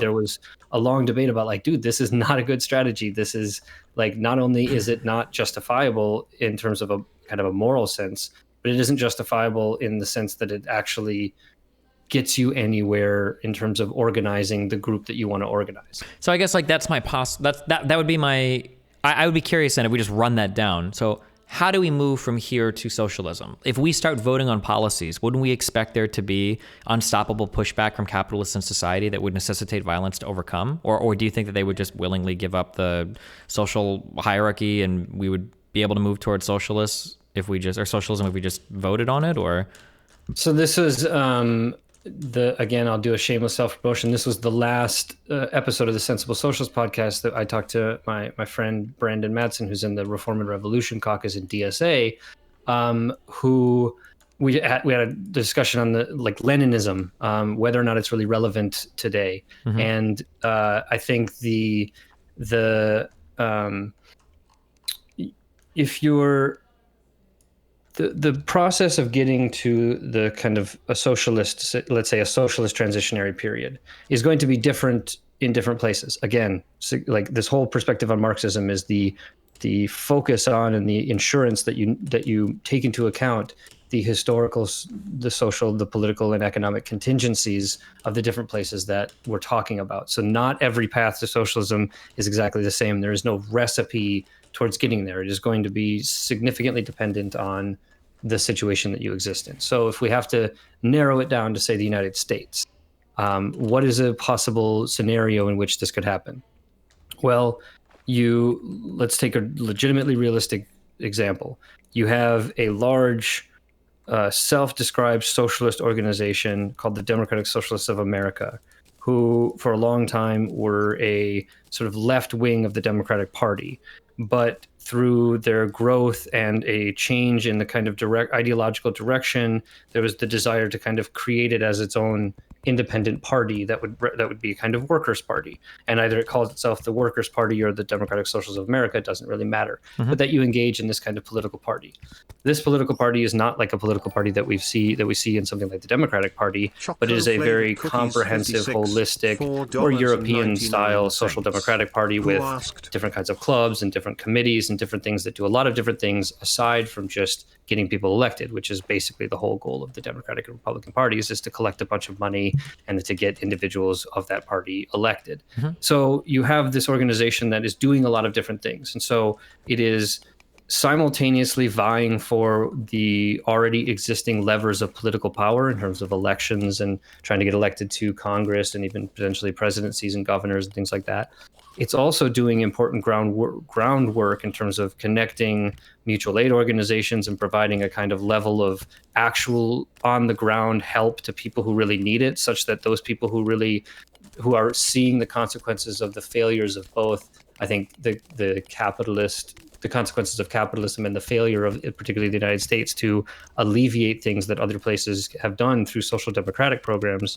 there was a long debate about dude, this is not a good strategy. This is not only is it not justifiable in terms of a kind of a moral sense, but it isn't justifiable in the sense that it actually gets you anywhere in terms of organizing the group that you want to organize. So I guess that's my that would be my, I would be curious then if we just run that down. So how do we move from here to socialism? If we start voting on policies, wouldn't we expect there to be unstoppable pushback from capitalists in society that would necessitate violence to overcome? Or do you think that they would just willingly give up the social hierarchy and we would be able to move towards socialism if we just voted on it? Or so this is again, I'll do a shameless self-promotion. This was the last episode of the Sensible Socialist podcast that I talked to my friend Brandon Madsen, who's in the Reform and Revolution Caucus in DSA, who we had a discussion on the Leninism, whether or not it's really relevant today. And I think the if you're the process of getting to the kind of a socialist, let's say a socialist transitionary period, is going to be different in different places. Again, like this whole perspective on Marxism is the focus on and the insurance that you take into account the historical, the social, the political, and economic contingencies of the different places that we're talking about. So not every path to socialism is exactly the same. There is no recipe towards getting there. It is going to be significantly dependent on the situation that you exist in. So if we have to narrow it down to, say, the United States, what is a possible scenario in which this could happen? Well, let's take a legitimately realistic example. You have a large self-described socialist organization called the Democratic Socialists of America, who for a long time were a sort of left wing of the Democratic Party. But through their growth and a change in the kind of direct ideological direction, there was the desire to kind of create it as its own independent party that would be a kind of workers' party. And either it calls itself the Workers' Party or the Democratic Socialists of America, it doesn't really matter. But that you engage in this kind of political party. This political party is not like a political party that we see in something like the Democratic Party, but it is a very comprehensive, holistic, more European-style social democratic party with different kinds of clubs and different committees and different things that do a lot of different things aside from just getting people elected, which is basically the whole goal of the Democratic and Republican parties, is to collect a bunch of money and to get individuals of that party elected. So you have this organization that is doing a lot of different things. And so it is simultaneously vying for the already existing levers of political power in terms of elections and trying to get elected to Congress and even potentially presidencies and governors and things like that. It's also doing important groundwork in terms of connecting mutual aid organizations and providing a kind of level of actual on the ground help to people who really need it, such that those people who are seeing the consequences of the failures of both, I think, the consequences of capitalism and the failure of particularly the United States to alleviate things that other places have done through social democratic programs.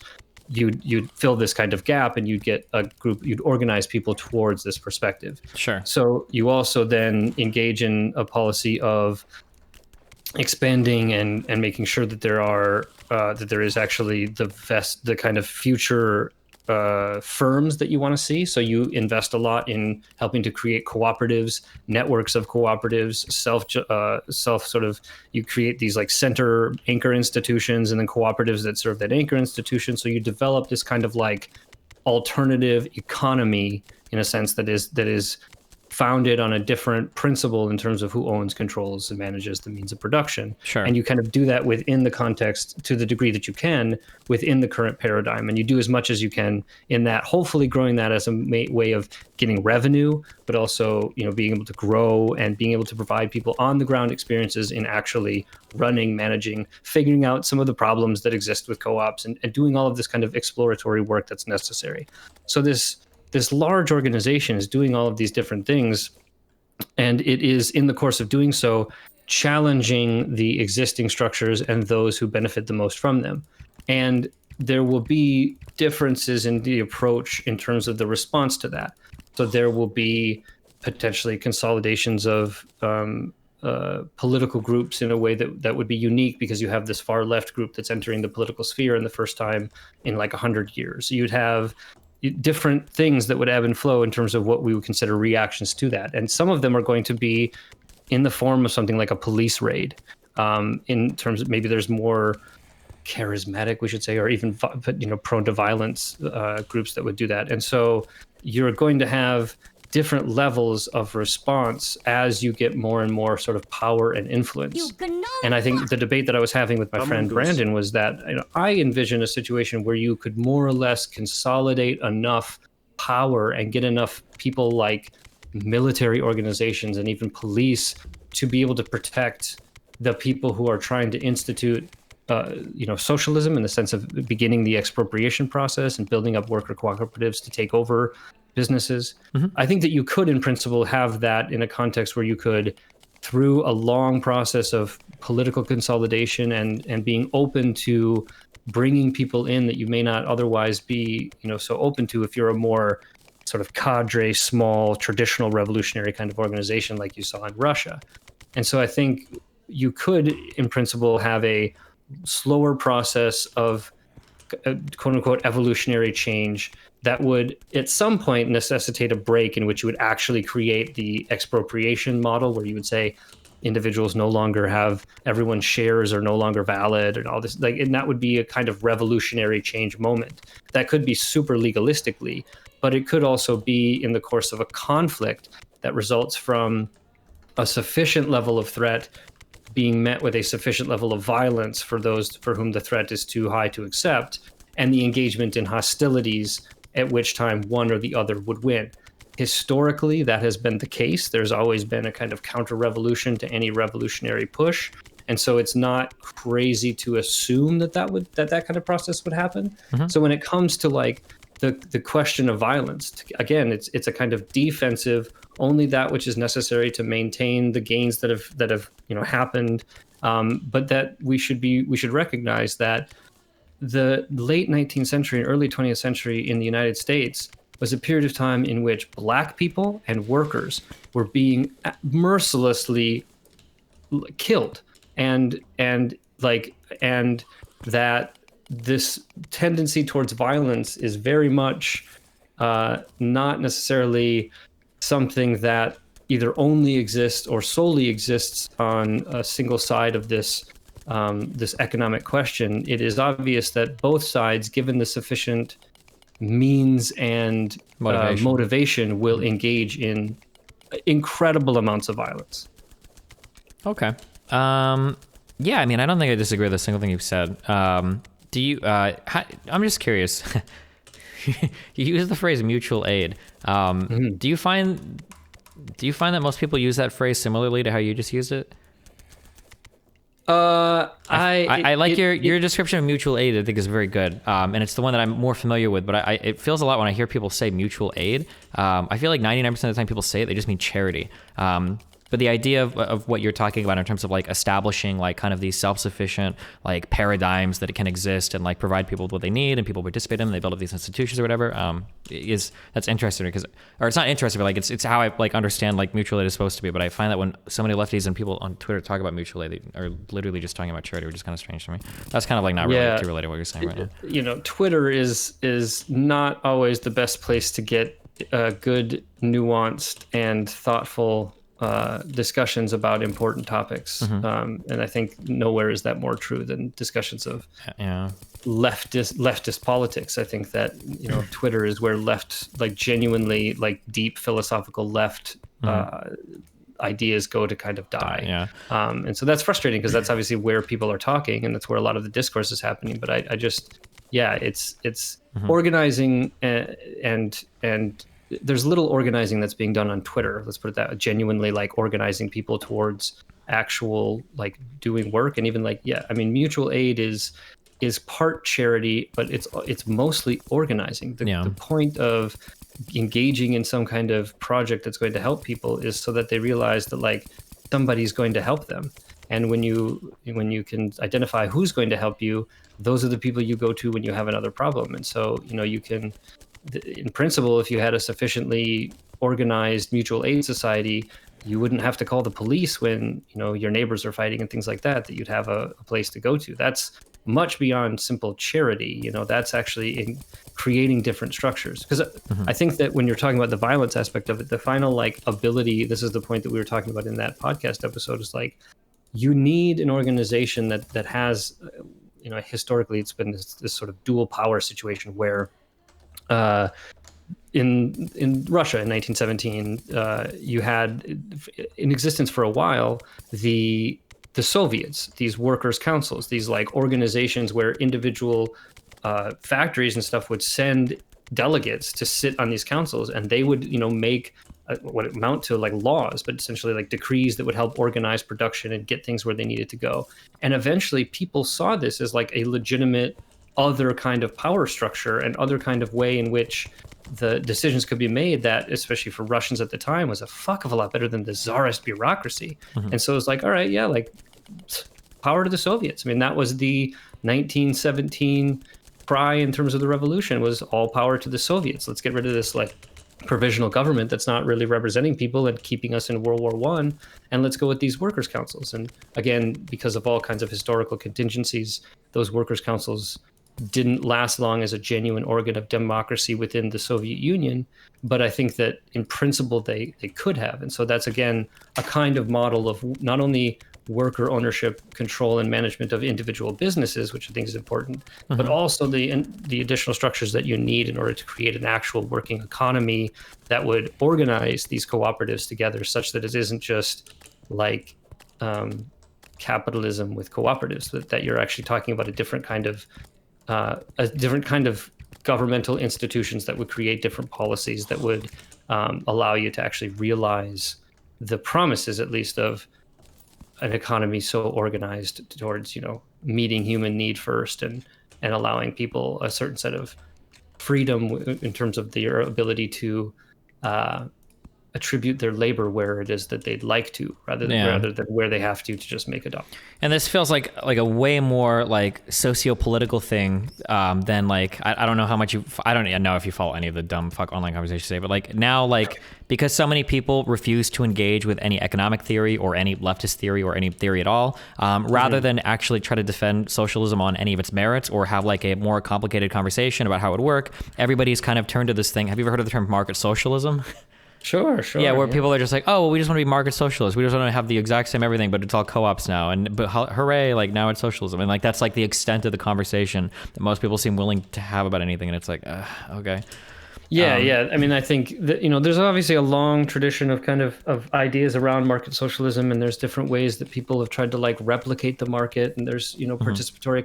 You'd fill this kind of gap and you'd get a group, you'd organize people towards this perspective. Sure. So you also then engage in a policy of expanding and making sure that there is actually the kind of future firms that you want to see. So you invest a lot in helping to create cooperatives, networks of cooperatives, you create these like center anchor institutions and then cooperatives that serve that anchor institution. So you develop this kind of like alternative economy in a sense that is founded on a different principle in terms of who owns, controls, and manages the means of production. Sure. And you kind of do that within the context to the degree that you can within the current paradigm. And you do as much as you can in that, hopefully growing that as a way of getting revenue, but also, being able to grow and being able to provide people on the ground experiences in actually running, managing, figuring out some of the problems that exist with co-ops and doing all of this kind of exploratory work that's necessary. So this large organization is doing all of these different things, and it is in the course of doing so challenging the existing structures and those who benefit the most from them. And there will be differences in the approach in terms of the response to that. So there will be potentially consolidations of political groups in a way that would be unique, because you have this far left group that's entering the political sphere in the first time in like 100 years. You'd have different things that would ebb and flow in terms of what we would consider reactions to that. And some of them are going to be in the form of something like a police raid, in terms of maybe there's more charismatic, we should say, or even prone to violence groups that would do that. And so you're going to have different levels of response as you get more and more sort of power and influence. And I think the debate that I was having with my friend Brandon was that I envision a situation where you could more or less consolidate enough power and get enough people like military organizations and even police to be able to protect the people who are trying to institute socialism, in the sense of beginning the expropriation process and building up worker cooperatives to take over businesses. I think that you could, in principle, have that in a context where you could, through a long process of political consolidation and being open to bringing people in that you may not otherwise be, so open to if you're a more sort of cadre, small, traditional revolutionary kind of organization like you saw in Russia. And so I think you could, in principle, have a slower process of quote unquote evolutionary change that would at some point necessitate a break in which you would actually create the expropriation model, where you would say individuals no longer have, everyone's shares are no longer valid and all this, like, and that would be a kind of revolutionary change moment that could be super legalistically, but it could also be in the course of a conflict that results from a sufficient level of threat being met with a sufficient level of violence for those for whom the threat is too high to accept, and the engagement in hostilities, at which time one or the other would win. Historically, that has been the case. There's always been a kind of counter-revolution to any revolutionary push. And so it's not crazy to assume that that kind of process would happen. Mm-hmm. So when it comes to like the question of violence, again, it's a kind of defensive, only that which is necessary to maintain the gains that have happened. But that we should recognize that the late 19th century and early 20th century in the United States was a period of time in which Black people and workers were being mercilessly killed, and that this tendency towards violence is very much not necessarily something that either only exists or solely exists on a single side of this economic question. It is obvious that both sides, given the sufficient means and motivation, will engage in incredible amounts of violence. Okay. Yeah, I mean, I don't think I disagree with a single thing you've said. Do you? I'm just curious. You use the phrase mutual aid. Mm-hmm. Do you find that most people use that phrase similarly to how you just used it? I like your description of mutual aid. I think is very good, and it's the one that I'm more familiar with. But it feels a lot when I hear people say mutual aid. I feel like 99% of the time people say it, they just mean charity. But the idea of what you're talking about in terms of like establishing like kind of these self-sufficient like paradigms that it can exist and like provide people with what they need and people participate in them, they build up these institutions or whatever, that's interesting because, or it's not interesting, but like it's how I like understand like mutual aid is supposed to be. But I find that when so many lefties and people on Twitter talk about mutual aid, they are literally just talking about charity, which is kind of strange to me. That's kind of like not really too related to what you're saying right now. Twitter is not always the best place to get good, nuanced, and thoughtful discussions about important topics. Mm-hmm. And I think nowhere is that more true than discussions of leftist politics. I think that Twitter is where left, like genuinely like deep philosophical left ideas go to kind of die. And so that's frustrating because that's obviously where people are talking and that's where a lot of the discourse is happening. But I just it's mm-hmm. organizing and there's little organizing that's being done on Twitter. Let's put it that way. Genuinely like organizing people towards actual like doing work. And even like, mutual aid is part charity, but it's mostly organizing. The point of engaging in some kind of project that's going to help people is so that they realize that like somebody's going to help them. And when you can identify who's going to help you, those are the people you go to when you have another problem. And so, you can, in principle, if you had a sufficiently organized mutual aid society, you wouldn't have to call the police when your neighbors are fighting and things like that you'd have a place to go to. That's much beyond simple charity. That's actually in creating different structures. Because mm-hmm. I think that when you're talking about the violence aspect of it, the final like ability, this is the point that we were talking about in that podcast episode, is like you need an organization that has, historically it's been this sort of dual power situation where in Russia in 1917, you had in existence for a while the Soviets, these workers' councils, these like organizations where individual factories and stuff would send delegates to sit on these councils, and they would make what it amount to like laws, but essentially like decrees that would help organize production and get things where they needed to go. And eventually, people saw this as like a legitimate other kind of power structure and other kind of way in which the decisions could be made that, especially for Russians at the time, was a fuck of a lot better than the czarist bureaucracy. Mm-hmm. And so it was like, all right, like power to the Soviets. I mean, that was the 1917 cry in terms of the revolution, was all power to the Soviets. Let's get rid of this like provisional government that's not really representing people and keeping us in World War I, and let's go with these workers' councils. And again, because of all kinds of historical contingencies, those workers' councils didn't last long as a genuine organ of democracy within the Soviet Union, but I think that in principle they could have. And so that's, again, a kind of model of not only worker ownership, control, and management of individual businesses, which I think is important, but also the additional structures that you need in order to create an actual working economy that would organize these cooperatives together, such that it isn't just like capitalism with cooperatives, that you're actually talking about a different kind of governmental institutions that would create different policies that would allow you to actually realize the promises, at least, of an economy so organized towards, meeting human need first and allowing people a certain set of freedom in terms of their ability to attribute their labor where it is that they'd like to, rather than where they have to just make a dollar. And this feels like a way more like socio-political thing than like, I don't know how much I don't even know if you follow any of the dumb fuck online conversations today, but like now, like, because so many people refuse to engage with any economic theory or any leftist theory or any theory at all, rather than actually try to defend socialism on any of its merits or have like a more complicated conversation about how it would work, everybody's kind of turned to this thing. Have you ever heard of the term market socialism? Sure. Yeah, where people are just like, oh, well, we just want to be market socialists. We just want to have the exact same everything, but it's all co-ops now. But hooray, like now it's socialism. And like that's like the extent of the conversation that most people seem willing to have about anything. And it's like, okay. Yeah. I mean, I think that, there's obviously a long tradition of kind of ideas around market socialism, and there's different ways that people have tried to like replicate the market. And there's, participatory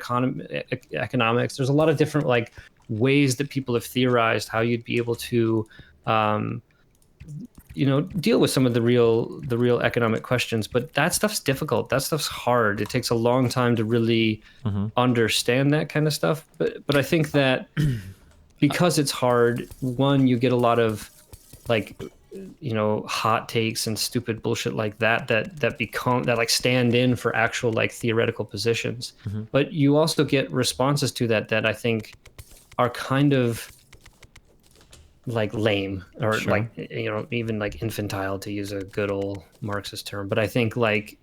economics. There's a lot of different like ways that people have theorized how you'd be able to, deal with some of the real economic questions, but that stuff's difficult. That stuff's hard. It takes a long time to really understand that kind of stuff. But I think that because it's hard, one, you get a lot of like, hot takes and stupid bullshit like that like stand in for actual like theoretical positions. But you also get responses to that I think are kind of like lame or like, even like infantile, to use a good old Marxist term. But I think like,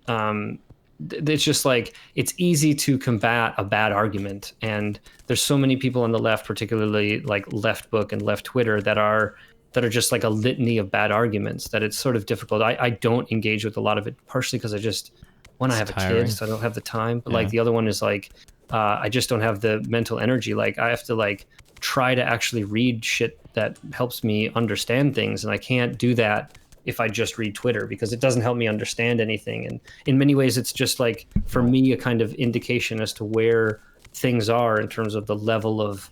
it's just like, it's easy to combat a bad argument. And there's so many people on the left, particularly like left book and left Twitter, that are just like a litany of bad arguments, that it's sort of difficult. I don't engage with a lot of it, partially because I just, one, I have a kid, so I don't have the time. But like the other one is like, I just don't have the mental energy. Like I have to like try to actually read shit that helps me understand things, and I can't do that if I just read Twitter, because it doesn't help me understand anything. And in many ways, it's just like, for me, a kind of indication as to where things are in terms of the level of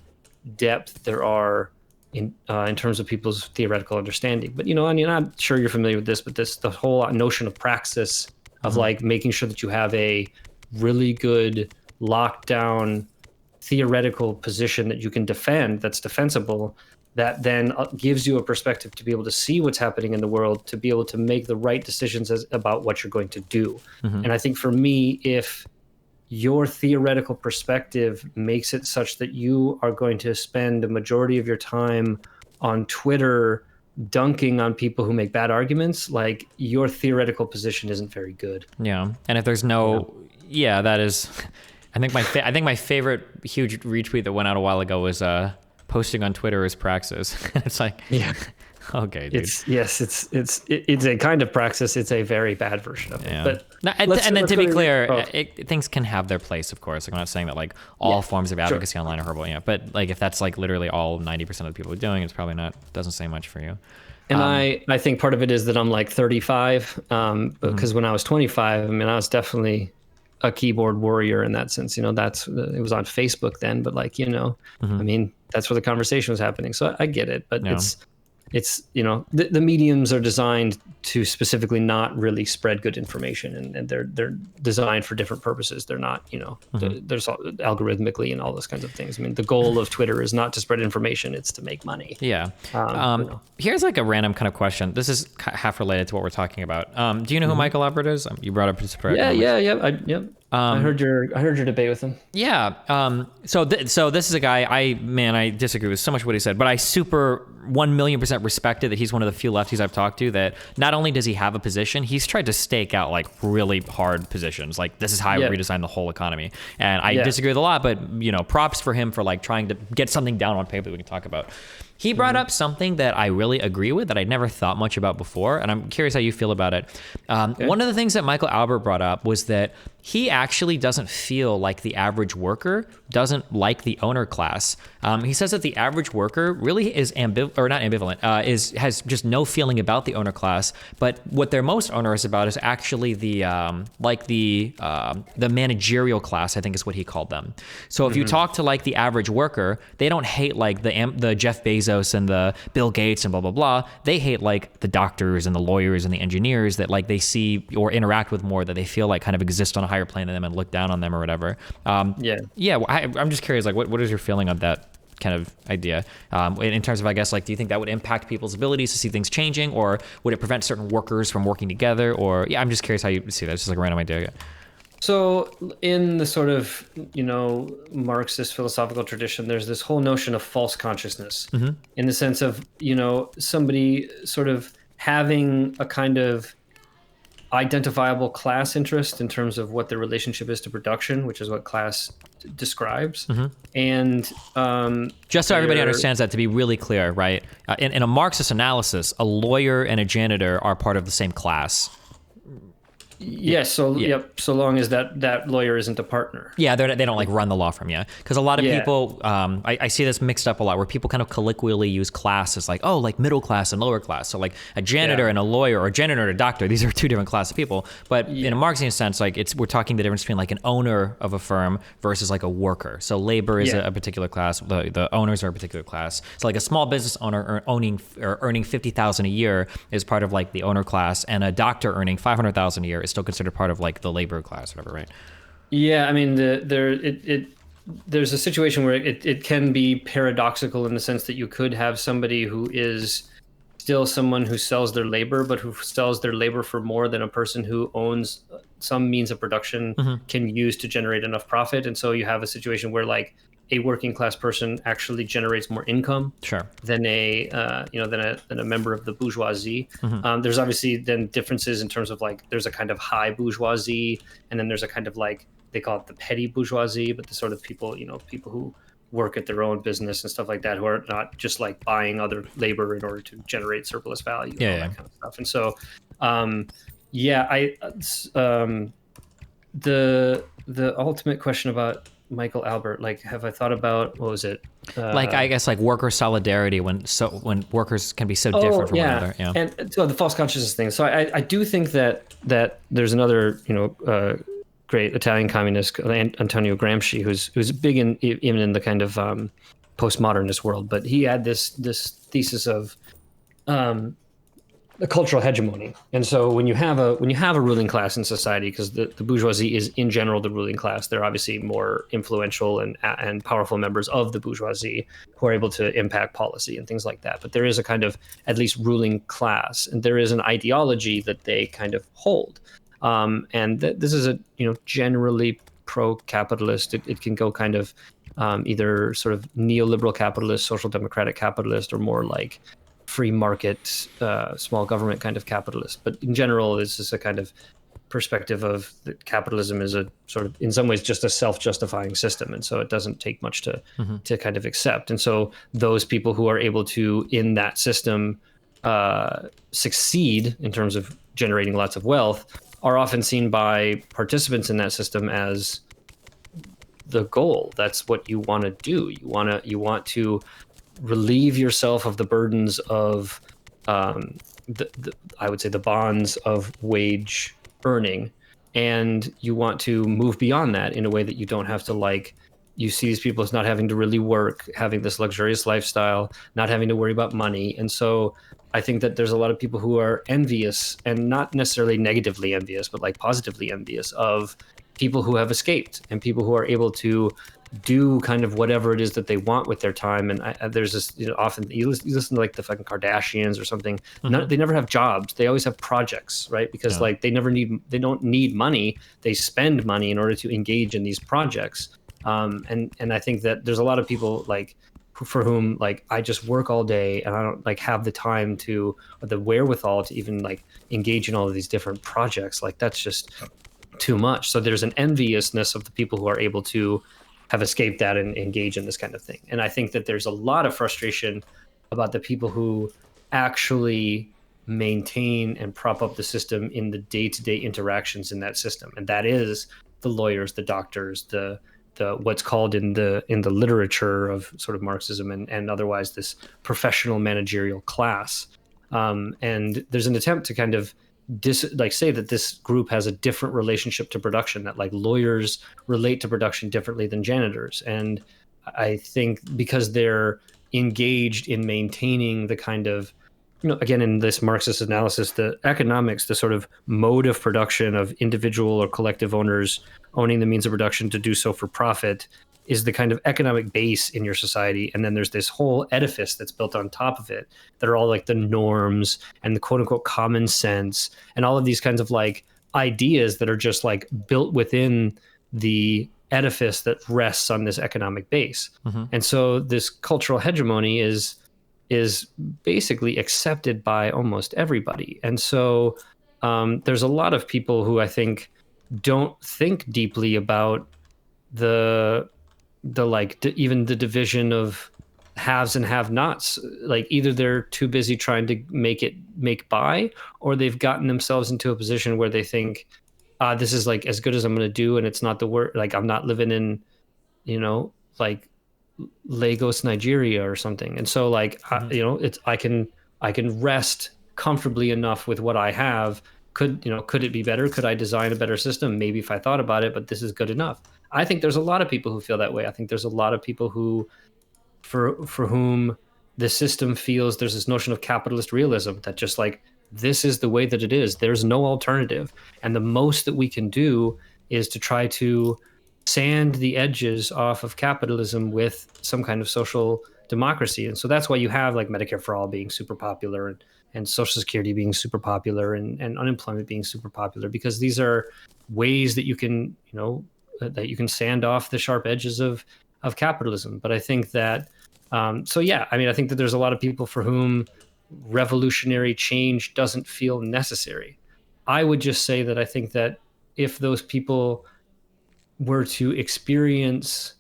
depth there are in terms of people's theoretical understanding. But I'm sure you're familiar with this, but the whole notion of praxis of like making sure that you have a really good lockdown theoretical position that you can defend, that's defensible, that then gives you a perspective to be able to see what's happening in the world, to be able to make the right decisions about what you're going to do. And I think for me, if your theoretical perspective makes it such that you are going to spend the majority of your time on Twitter dunking on people who make bad arguments, like your theoretical position isn't very good. Yeah. And if there's that is, I think my favorite huge retweet that went out a while ago was posting on Twitter is praxis. It's like, okay, dude. It's a kind of praxis. It's a very bad version of it. But and then to be clear, things can have their place, of course. Like, I'm not saying that like all forms of advocacy online are horrible. Yeah, but like if that's like literally all 90% of the people are doing, it's probably doesn't say much for you. And I think part of it is that I'm like 35, because when I was 25, I mean, I was definitely a keyboard warrior in that sense. It was on Facebook then, but like, I mean, that's where the conversation was happening. So I get it, but it's the mediums are designed to specifically not really spread good information, and they're designed for different purposes. They're not, there's algorithmically and all those kinds of things. I mean, the goal of Twitter is not to spread information, it's to make money. Yeah. Here's like a random kind of question. This is half related to what we're talking about. Do you know who Michael Albert is? You brought up his Yeah. I heard your debate with him. Yeah. So this is a guy I disagree with so much what he said, but I super 1,000,000% respected that he's one of the few lefties I've talked to that not only does he have a position, he's tried to stake out like really hard positions. Like this is how I redesign the whole economy. And I disagree with a lot, but props for him for like trying to get something down on paper that we can talk about. He brought up something that I really agree with that I'd never thought much about before, and I'm curious how you feel about it. One of the things that Michael Albert brought up was that he actually doesn't feel like the average worker doesn't like the owner class. He says that the average worker really is has just no feeling about the owner class, but what they're most onerous about is actually the managerial class, I think is what he called them. So if you talk to like the average worker, they don't hate like the Jeff Bezos and the Bill Gates and blah, blah, blah. They hate like the doctors and the lawyers and the engineers that like they see or interact with more, that they feel like kind of exist on a higher plane than them and look down on them or whatever. I'm just curious, like what is your feeling on that kind of idea in terms of, I guess, like, do you think that would impact people's abilities to see things changing, or would it prevent certain workers from working together? Or I'm just curious how you see that. It's just like a random idea. So in the sort of, Marxist philosophical tradition, there's this whole notion of false consciousness in the sense of, somebody sort of having a kind of identifiable class interest in terms of what their relationship is to production, which is what class describes. And just so everybody understands that, to be really clear, right? In a Marxist analysis, a lawyer and a janitor are part of the same class. Yes. So long as that lawyer isn't a partner. Yeah, they don't like run the law firm. Yeah, because a lot of people, I see this mixed up a lot, where people kind of colloquially use class as like, oh, like middle class and lower class. So like a janitor and a lawyer, or a janitor and a doctor, these are two different classes of people. But in a Marxian sense, like we're talking the difference between like an owner of a firm versus like a worker. So labor is a particular class. The owners are a particular class. So like a small business owner earning $50,000 a year is part of like the owner class, and a doctor earning $500,000 a year is still considered part of like the labor class, whatever, right? Yeah, I mean, there's a situation where it can be paradoxical in the sense that you could have somebody who is still someone who sells their labor, but who sells their labor for more than a person who owns some means of production can use to generate enough profit. And so you have a situation where like a working class person actually generates more income than a member of the bourgeoisie. There's obviously then differences in terms of like there's a kind of high bourgeoisie, and then there's a kind of like they call it the petty bourgeoisie, but the sort of people who work at their own business and stuff like that, who are not just like buying other labor in order to generate surplus value and all that kind of stuff. And so the ultimate question about Michael Albert, like, have I thought about, what was it? Like, I guess like worker solidarity when workers can be so different from one another. Yeah. And so the false consciousness thing. So I do think that there's another, great Italian communist, Antonio Gramsci, who's big even in the kind of postmodernist world, but he had this thesis of the cultural hegemony. And so when you have a ruling class in society, because the bourgeoisie is in general the ruling class, they're obviously more influential and powerful members of the bourgeoisie who are able to impact policy and things like that. But there is a kind of at least ruling class, and there is an ideology that they kind of hold. And this is a generally pro-capitalist. It can go kind of either sort of neoliberal capitalist, social democratic capitalist, or more like free market, small government kind of capitalist. But in general, this is a kind of perspective of that capitalism is a sort of, in some ways, just a self-justifying system. And so it doesn't take much to kind of accept. And so those people who are able to, in that system, succeed in terms of generating lots of wealth are often seen by participants in that system as the goal. That's what you want to do. You want to relieve yourself of the burdens of I would say the bonds of wage earning, and you want to move beyond that in a way that you don't have to, like, you see these people as not having to really work, having this luxurious lifestyle, not having to worry about money. And so I think that there's a lot of people who are envious, and not necessarily negatively envious, but like positively envious of people who have escaped and people who are able to do kind of whatever it is that they want with their time. And there's this, often you listen to like the fucking Kardashians or something. They never have jobs. They always have projects, right? Because like they don't need money. They spend money in order to engage in these projects. And I think that there's a lot of people like for whom like I just work all day and I don't like have the time to or the wherewithal to even like engage in all of these different projects. Like that's just too much. So there's an enviousness of the people who are able to have escaped that and engage in this kind of thing. And I think that there's a lot of frustration about the people who actually maintain and prop up the system in the day-to-day interactions in that system. And that is the lawyers, the doctors, the what's called in the literature of sort of Marxism and otherwise this professional managerial class. And there's an attempt to kind of say that this group has a different relationship to production, that like lawyers relate to production differently than janitors. And I think because they're engaged in maintaining the kind of, again, in this Marxist analysis, the economics, the sort of mode of production of individual or collective owners owning the means of production to do so for profit is the kind of economic base in your society. And then there's this whole edifice that's built on top of it that are all like the norms and the quote unquote common sense and all of these kinds of like ideas that are just like built within the edifice that rests on this economic base. And so this cultural hegemony is basically accepted by almost everybody. And so there's a lot of people who I think don't think deeply about even the division of haves and have-nots. Like either they're too busy trying to make by, or they've gotten themselves into a position where they think, this is like as good as I'm going to do, and it's not the word. Like I'm not living in, like Lagos, Nigeria, or something. And so like I can rest comfortably enough with what I have. Could it be better? Could I design a better system? Maybe if I thought about it, but this is good enough. I think there's a lot of people who feel that way. I think there's a lot of people who, for whom the system feels there's this notion of capitalist realism that just like, this is the way that it is. There's no alternative. And the most that we can do is to try to sand the edges off of capitalism with some kind of social democracy. And so that's why you have like Medicare for all being super popular and Social Security being super popular and unemployment being super popular, because these are ways that you can, sand off the sharp edges of capitalism. But I think that, I think that there's a lot of people for whom revolutionary change doesn't feel necessary. I would just say that I think that if those people were to experience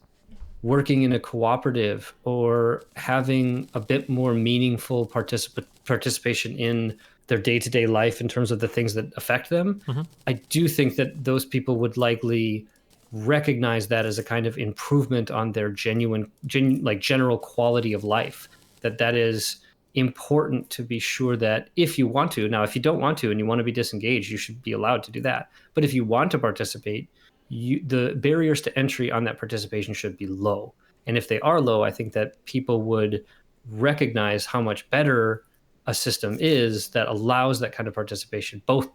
working in a cooperative or having a bit more meaningful participation in their day-to-day life in terms of the things that affect them, I do think that those people would likely recognize that as a kind of improvement on their general quality of life, that is important to be sure that if you want to. Now, if you don't want to and you want to be disengaged, you should be allowed to do that. But if you want to participate, the barriers to entry on that participation should be low. And if they are low, I think that people would recognize how much better a system is that allows that kind of participation, both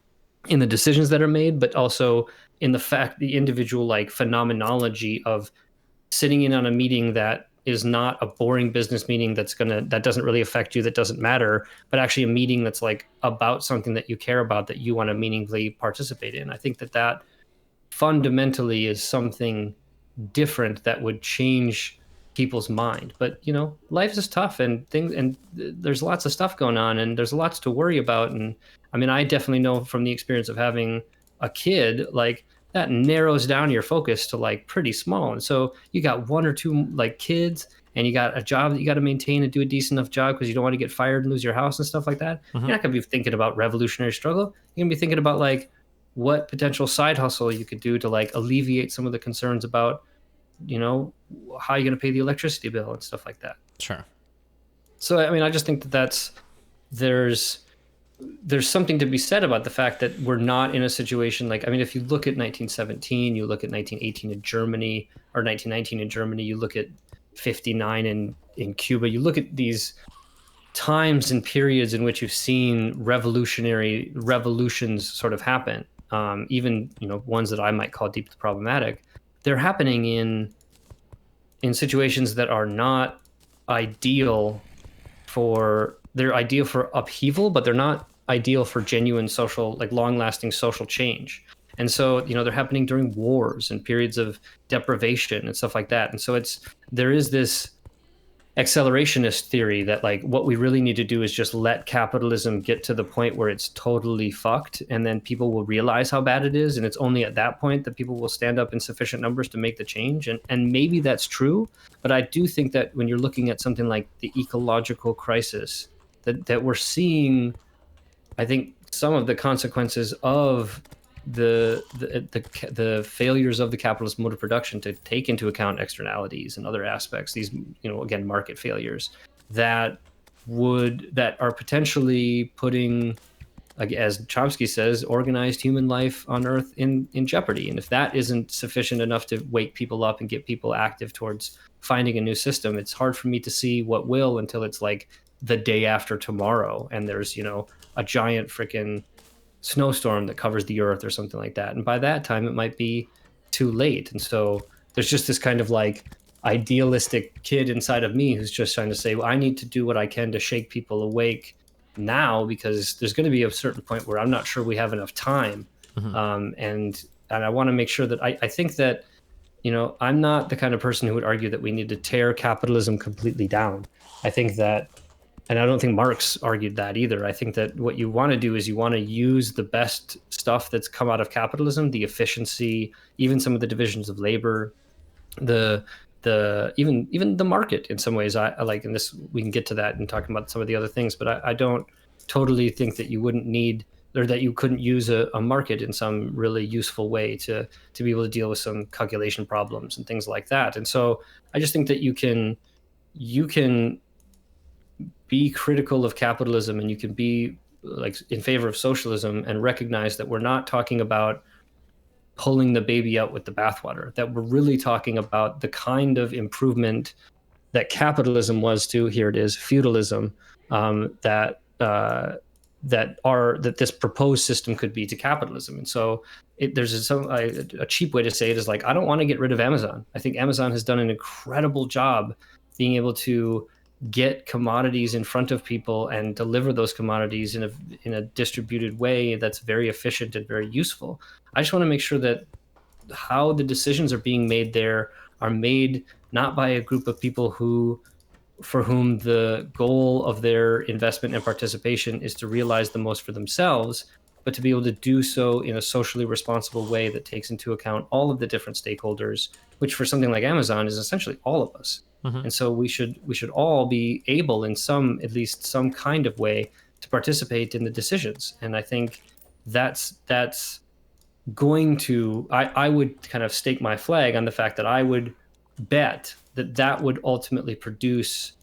in the decisions that are made, but also in the individual like phenomenology of sitting in on a meeting that is not a boring business meeting that doesn't really affect you, that doesn't matter, but actually a meeting that's like about something that you care about, that you want to meaningfully participate in. I think that fundamentally is something different that would change people's mind. But life is tough and there's lots of stuff going on and there's lots to worry about. And I mean, I definitely know from the experience of having a kid, like that narrows down your focus to like pretty small. And so you got one or two like kids and you got a job that you got to maintain and do a decent enough job because you don't want to get fired and lose your house and stuff like that. You're not going to be thinking about revolutionary struggle. You're going to be thinking about like what potential side hustle you could do to like alleviate some of the concerns about, how you're going to pay the electricity bill and stuff like that. Sure. So, I mean, I just think that there's something to be said about the fact that we're not in a situation like, I mean, if you look at 1917, you look at 1918 in Germany, or 1919 in Germany, you look at 59 in Cuba, you look at these times and periods in which you've seen revolutions sort of happen, even, ones that I might call deeply problematic. They're happening in in situations that are not ideal they're ideal for upheaval, but they're not ideal for genuine social, like long-lasting social change. And so, they're happening during wars and periods of deprivation and stuff like that. And so there is this accelerationist theory that like what we really need to do is just let capitalism get to the point where it's totally fucked, and then people will realize how bad it is, and it's only at that point that people will stand up in sufficient numbers to make the change. And maybe that's true, but I do think that when you're looking at something like the ecological crisis that we're seeing, I think some of the consequences of the failures of the capitalist mode of production to take into account externalities and other aspects, these, again, market failures that are potentially putting, like, as Chomsky says, organized human life on Earth in jeopardy. And if that isn't sufficient enough to wake people up and get people active towards finding a new system, it's hard for me to see what will, until it's like the day after tomorrow and there's, a giant freaking snowstorm that covers the earth or something like that. And by that time, it might be too late. And so there's just this kind of like idealistic kid inside of me who's just trying to say, well, I need to do what I can to shake people awake now, because there's going to be a certain point where I'm not sure we have enough time. And I want to make sure that I think that, I'm not the kind of person who would argue that we need to tear capitalism completely down. I think that, and I don't think Marx argued that either. I think that what you want to do is you want to use the best stuff that's come out of capitalism, the efficiency, even some of the divisions of labor, even the market in some ways. I like, and this, we can get to that and talking about some of the other things, but I don't totally think that you wouldn't need, or that you couldn't use a market in some really useful way to be able to deal with some calculation problems and things like that. And so I just think that you can be critical of capitalism, and you can be like in favor of socialism, and recognize that we're not talking about pulling the baby out with the bathwater, that we're really talking about the kind of improvement that capitalism was to, here it is, feudalism, that this proposed system could be to capitalism. And so there's a cheap way to say it is like, I don't want to get rid of Amazon. I think Amazon has done an incredible job being able to get commodities in front of people and deliver those commodities in a distributed way that's very efficient and very useful. I just want to make sure that how the decisions are being made there are made not by a group of people for whom the goal of their investment and participation is to realize the most for themselves, but to be able to do so in a socially responsible way that takes into account all of the different stakeholders, which for something like Amazon is essentially all of us. And so we should all be able, in at least some kind of way, to participate in the decisions. And I think that's going to, I would kind of stake my flag on the fact that I would bet that would ultimately produce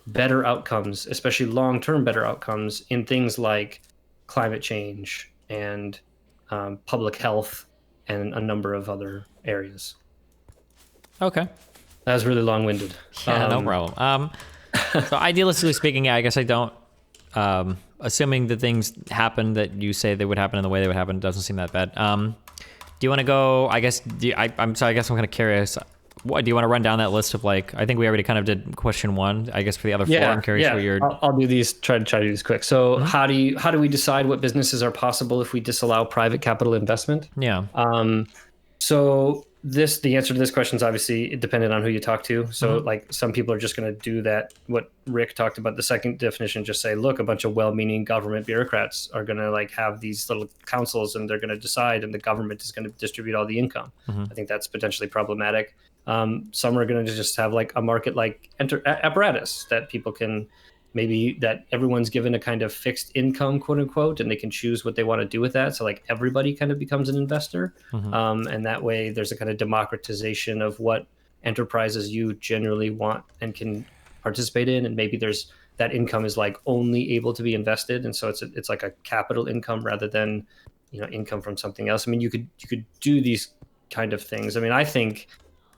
better outcomes, especially long-term better outcomes, in things like climate change and public health and a number of other areas. Okay. That was really long-winded. Yeah, no problem. So idealistically speaking, yeah, I guess I don't, assuming the things happen that you say they would happen in the way they would happen, doesn't seem that bad. Do you want to go, I guess, I'm sorry, I guess I'm kind of curious. What, do you want to run down that list of, like, I think we already kind of did question one, I guess for the other four, I'm curious where you're... I'll do these, try to do these quick. So how do we decide what businesses are possible if we disallow private capital investment? Yeah. So the answer to this question is obviously dependent on who you talk to. So like some people are just going to do that. What Rick talked about, the second definition, just say, look, a bunch of well-meaning government bureaucrats are going to like have these little councils and they're going to decide, and the government is going to distribute all the income. I think that's potentially problematic. Some are going to just have like a market like apparatus that people can, maybe that everyone's given a kind of fixed income, quote unquote, and they can choose what they want to do with that. So like everybody kind of becomes an investor. And that way there's a kind of democratization of what enterprises you generally want and can participate in. And maybe there's that income is like only able to be invested. And so it's like a capital income rather than, income from something else. I mean, you could do these kind of things. I mean, I think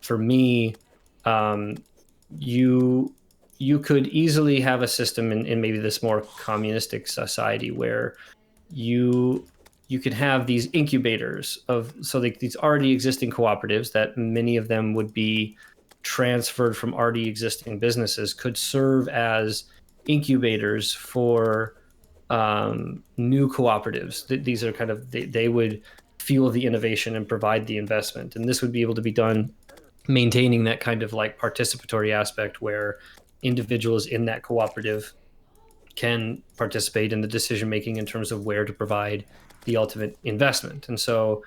for me, you could easily have a system in maybe this more communistic society where you could have these incubators of, so like these already existing cooperatives that many of them would be transferred from already existing businesses could serve as incubators for new cooperatives. These are kind of, they would fuel the innovation and provide the investment. And this would be able to be done maintaining that kind of like participatory aspect where individuals in that cooperative can participate in the decision making in terms of where to provide the ultimate investment. And so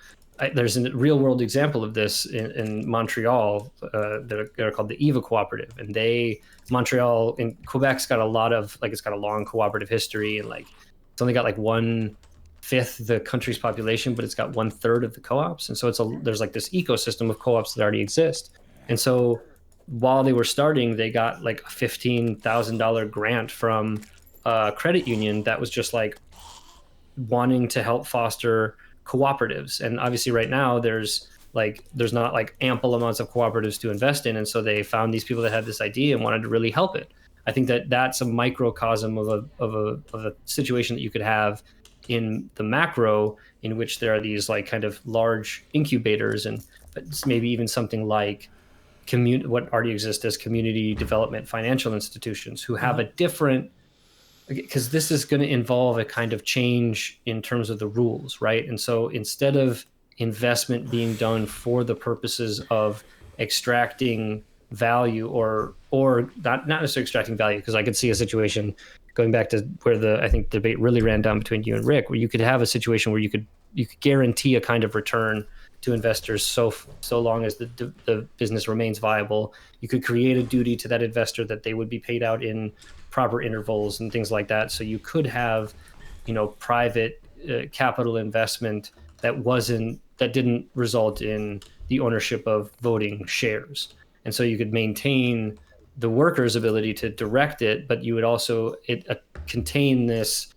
there's a real world example of this in Montreal that are called the EVA Cooperative. And Montreal in Quebec's got a lot of, like, it's got a long cooperative history, and like it's only got like 1/5 the country's population, but it's got 1/3 of the co-ops. And so there's like this ecosystem of co-ops that already exist. And so while they were starting, they got like a $15,000 grant from a credit union that was just like wanting to help foster cooperatives. And obviously right now there's not like ample amounts of cooperatives to invest in. And so they found these people that had this idea and wanted to really help it. I think that that's a microcosm of a situation that you could have in the macro, in which there are these like kind of large incubators, and maybe even something like what already exists as community development financial institutions, who have a different, because this is going to involve a kind of change in terms of the rules, right? And so instead of investment being done for the purposes of extracting value, or not necessarily extracting value, because I could see a situation going back to where I think debate really ran down between you and Rick, where you could have a situation where you could guarantee a kind of return to investors so long as the business remains viable. You could create a duty to that investor that they would be paid out in proper intervals and things like that. So you could have, private capital investment that didn't result in the ownership of voting shares. And so you could maintain the workers' ability to direct it, but you would also contain this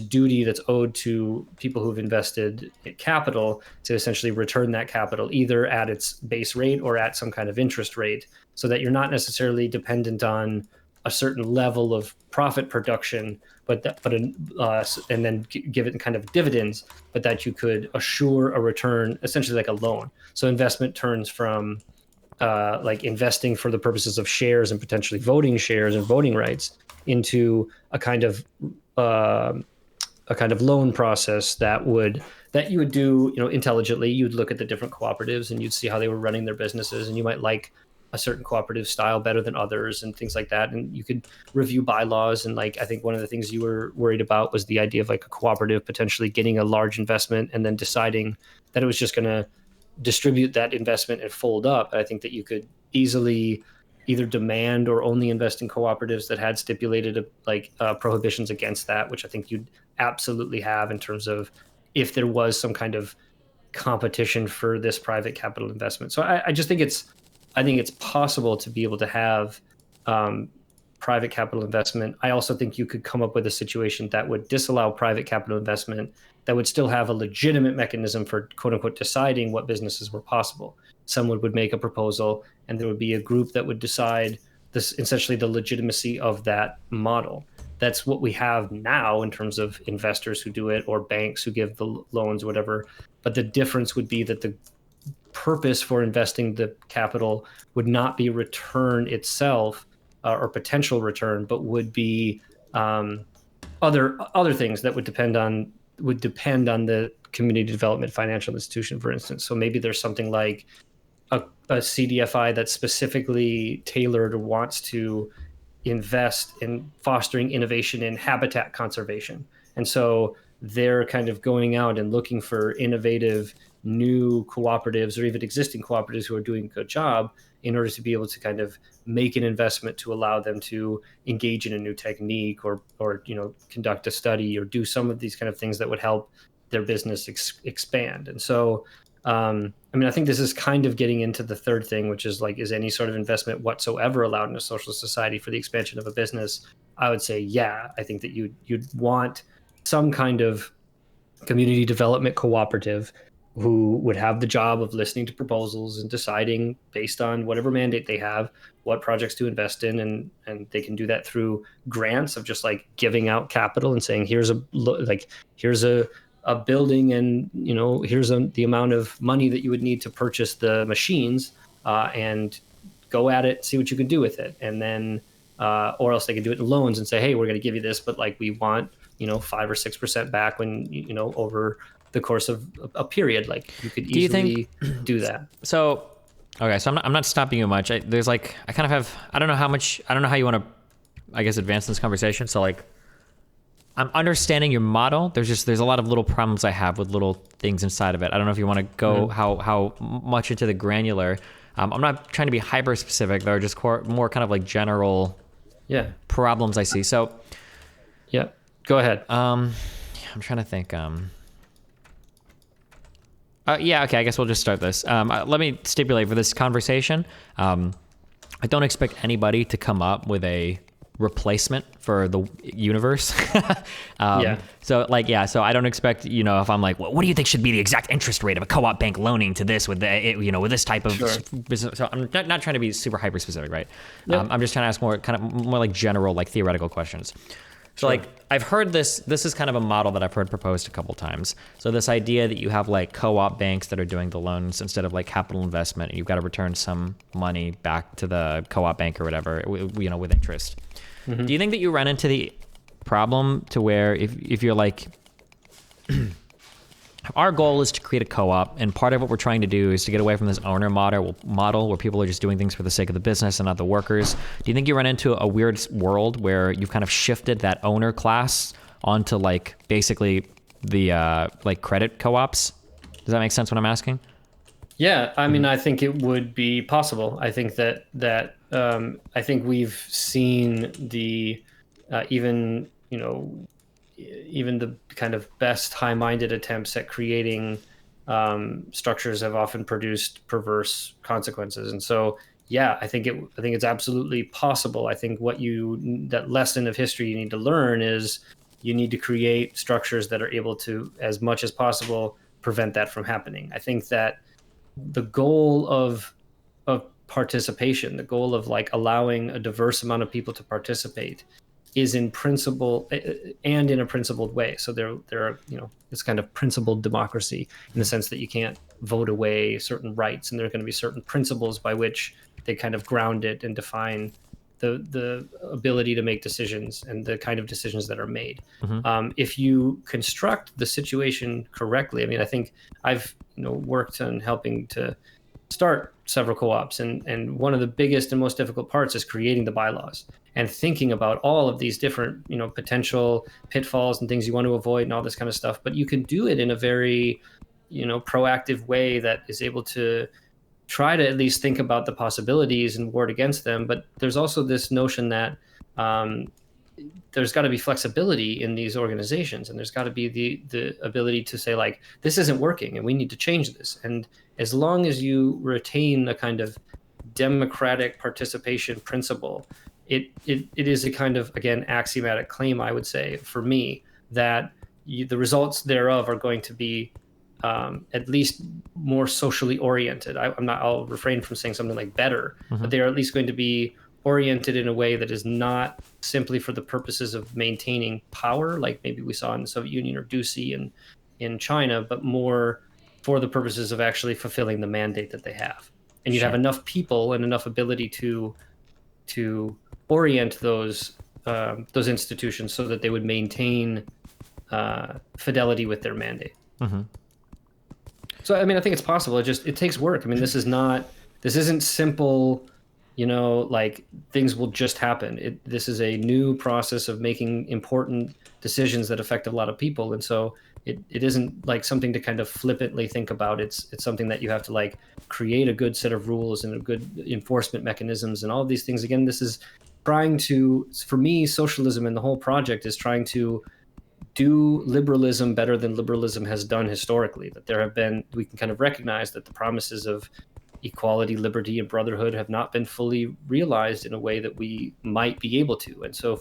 duty that's owed to people who've invested capital to essentially return that capital either at its base rate or at some kind of interest rate, so that you're not necessarily dependent on a certain level of profit production, and then give it kind of dividends, but that you could assure a return, essentially like a loan. So investment turns from like investing for the purposes of shares and potentially voting shares and voting rights into a kind of loan process that you would do, intelligently. You'd look at the different cooperatives and you'd see how they were running their businesses, and you might like a certain cooperative style better than others and things like that. And you could review bylaws. And like, I think one of the things you were worried about was the idea of like a cooperative potentially getting a large investment and then deciding that it was just going to distribute that investment and fold up. I think that you could easily either demand or only invest in cooperatives that had stipulated prohibitions against that, which I think you'd absolutely have in terms of if there was some kind of competition for this private capital investment. So I just think it's possible to be able to have private capital investment. I also think you could come up with a situation that would disallow private capital investment, that would still have a legitimate mechanism for quote unquote deciding what businesses were possible. Someone would make a proposal and there would be a group that would decide this, essentially the legitimacy of that model. That's what we have now in terms of investors who do it or banks who give the loans or whatever. But the difference would be that the purpose for investing the capital would not be return itself or potential return, but would be other things that would depend on the community development financial institution, for instance. So maybe there's something like a CDFI that's specifically tailored or wants to invest in fostering innovation in habitat conservation. And so they're kind of going out and looking for innovative new cooperatives or even existing cooperatives who are doing a good job in order to be able to kind of make an investment to allow them to engage in a new technique or conduct a study or do some of these kind of things that would help their business expand. And so I think this is kind of getting into the third thing, which is like, is any sort of investment whatsoever allowed in a socialist society for the expansion of a business? I would say, yeah. I think that you'd want some kind of community development cooperative who would have the job of listening to proposals and deciding based on whatever mandate they have what projects to invest in, and they can do that through grants of just like giving out capital and saying here's a building, and here's the amount of money that you would need to purchase the machines, and go at it, see what you can do with it. And then, or else they can do it in loans and say, hey, we're going to give you this, but like we want, 5 or 6% back when, over the course of a period. Like you could easily do that. So, okay, so I'm not stopping you much. I don't know how you want to, I guess, advance this conversation. So like, I'm understanding your model. There's a lot of little problems I have with little things inside of it. I don't know if you want to go how much into the granular. I'm not trying to be hyper specific. They're just more kind of like general problems I see. So yeah, go ahead. I'm trying to think. Yeah, okay, I guess we'll just start this. Let me stipulate for this conversation. I don't expect anybody to come up with a replacement for the universe. So I don't expect, if I'm like, well, what do you think should be the exact interest rate of a co-op bank loaning to this with with this type of business? So I'm not trying to be super hyper specific, right? Yep. I'm just trying to ask more like general, like theoretical questions. So like I've heard this is kind of a model that I've heard proposed a couple times. So this idea that you have like co-op banks that are doing the loans instead of like capital investment, and you've got to return some money back to the co-op bank or whatever, with interest. Mm-hmm. Do you think that you run into the problem to where if you're like, our goal is to create a co-op, and part of what we're trying to do is to get away from this owner model where people are just doing things for the sake of the business and not the workers. Do you think you run into a weird world where you've kind of shifted that owner class onto like basically the like credit co-ops? Does that make sense what I'm asking? Yeah, I mean, I think it would be possible. I think that I think we've seen the even the kind of best high-minded attempts at creating structures have often produced perverse consequences. And so, yeah, I think it's absolutely possible. I think that lesson of history you need to learn is you need to create structures that are able to, as much as possible, prevent that from happening. I think that the goal of participation, the goal of like allowing a diverse amount of people to participate, is in principle and in a principled way. So there are, it's kind of principled democracy in the sense that you can't vote away certain rights, and there are going to be certain principles by which they kind of ground it and define the ability to make decisions and the kind of decisions that are made. Mm-hmm. If you construct the situation correctly, I mean, I think I've worked on helping to start several co-ops, and one of the biggest and most difficult parts is creating the bylaws and thinking about all of these different potential pitfalls and things you want to avoid and all this kind of stuff. But you can do it in a very proactive way that is able to try to at least think about the possibilities and ward against them. But there's also this notion that there's got to be flexibility in these organizations, and there's got to be the ability to say, like, this isn't working and we need to change this. And as long as you retain a kind of democratic participation principle, it is a kind of, again, axiomatic claim, I would say, for me, that the results thereof are going to be at least more socially oriented. I'll refrain from saying something like better, mm-hmm. but they're at least going to be oriented in a way that is not simply for the purposes of maintaining power, like maybe we saw in the Soviet Union or Ducey in China, but more for the purposes of actually fulfilling the mandate that they have. And you'd have enough people and enough ability to orient those institutions so that they would maintain fidelity with their mandate. Mm-hmm. So, I mean, I think it's possible. It takes work. I mean, this isn't simple, like things will just happen. This is a new process of making important decisions that affect a lot of people. And so it isn't like something to kind of flippantly think about. It's something that you have to like create a good set of rules and a good enforcement mechanisms and all of these things. Again, this is trying to, for me, socialism and the whole project is trying to do liberalism better than liberalism has done historically. That we can kind of recognize that the promises of equality, liberty, and brotherhood have not been fully realized in a way that we might be able to. And so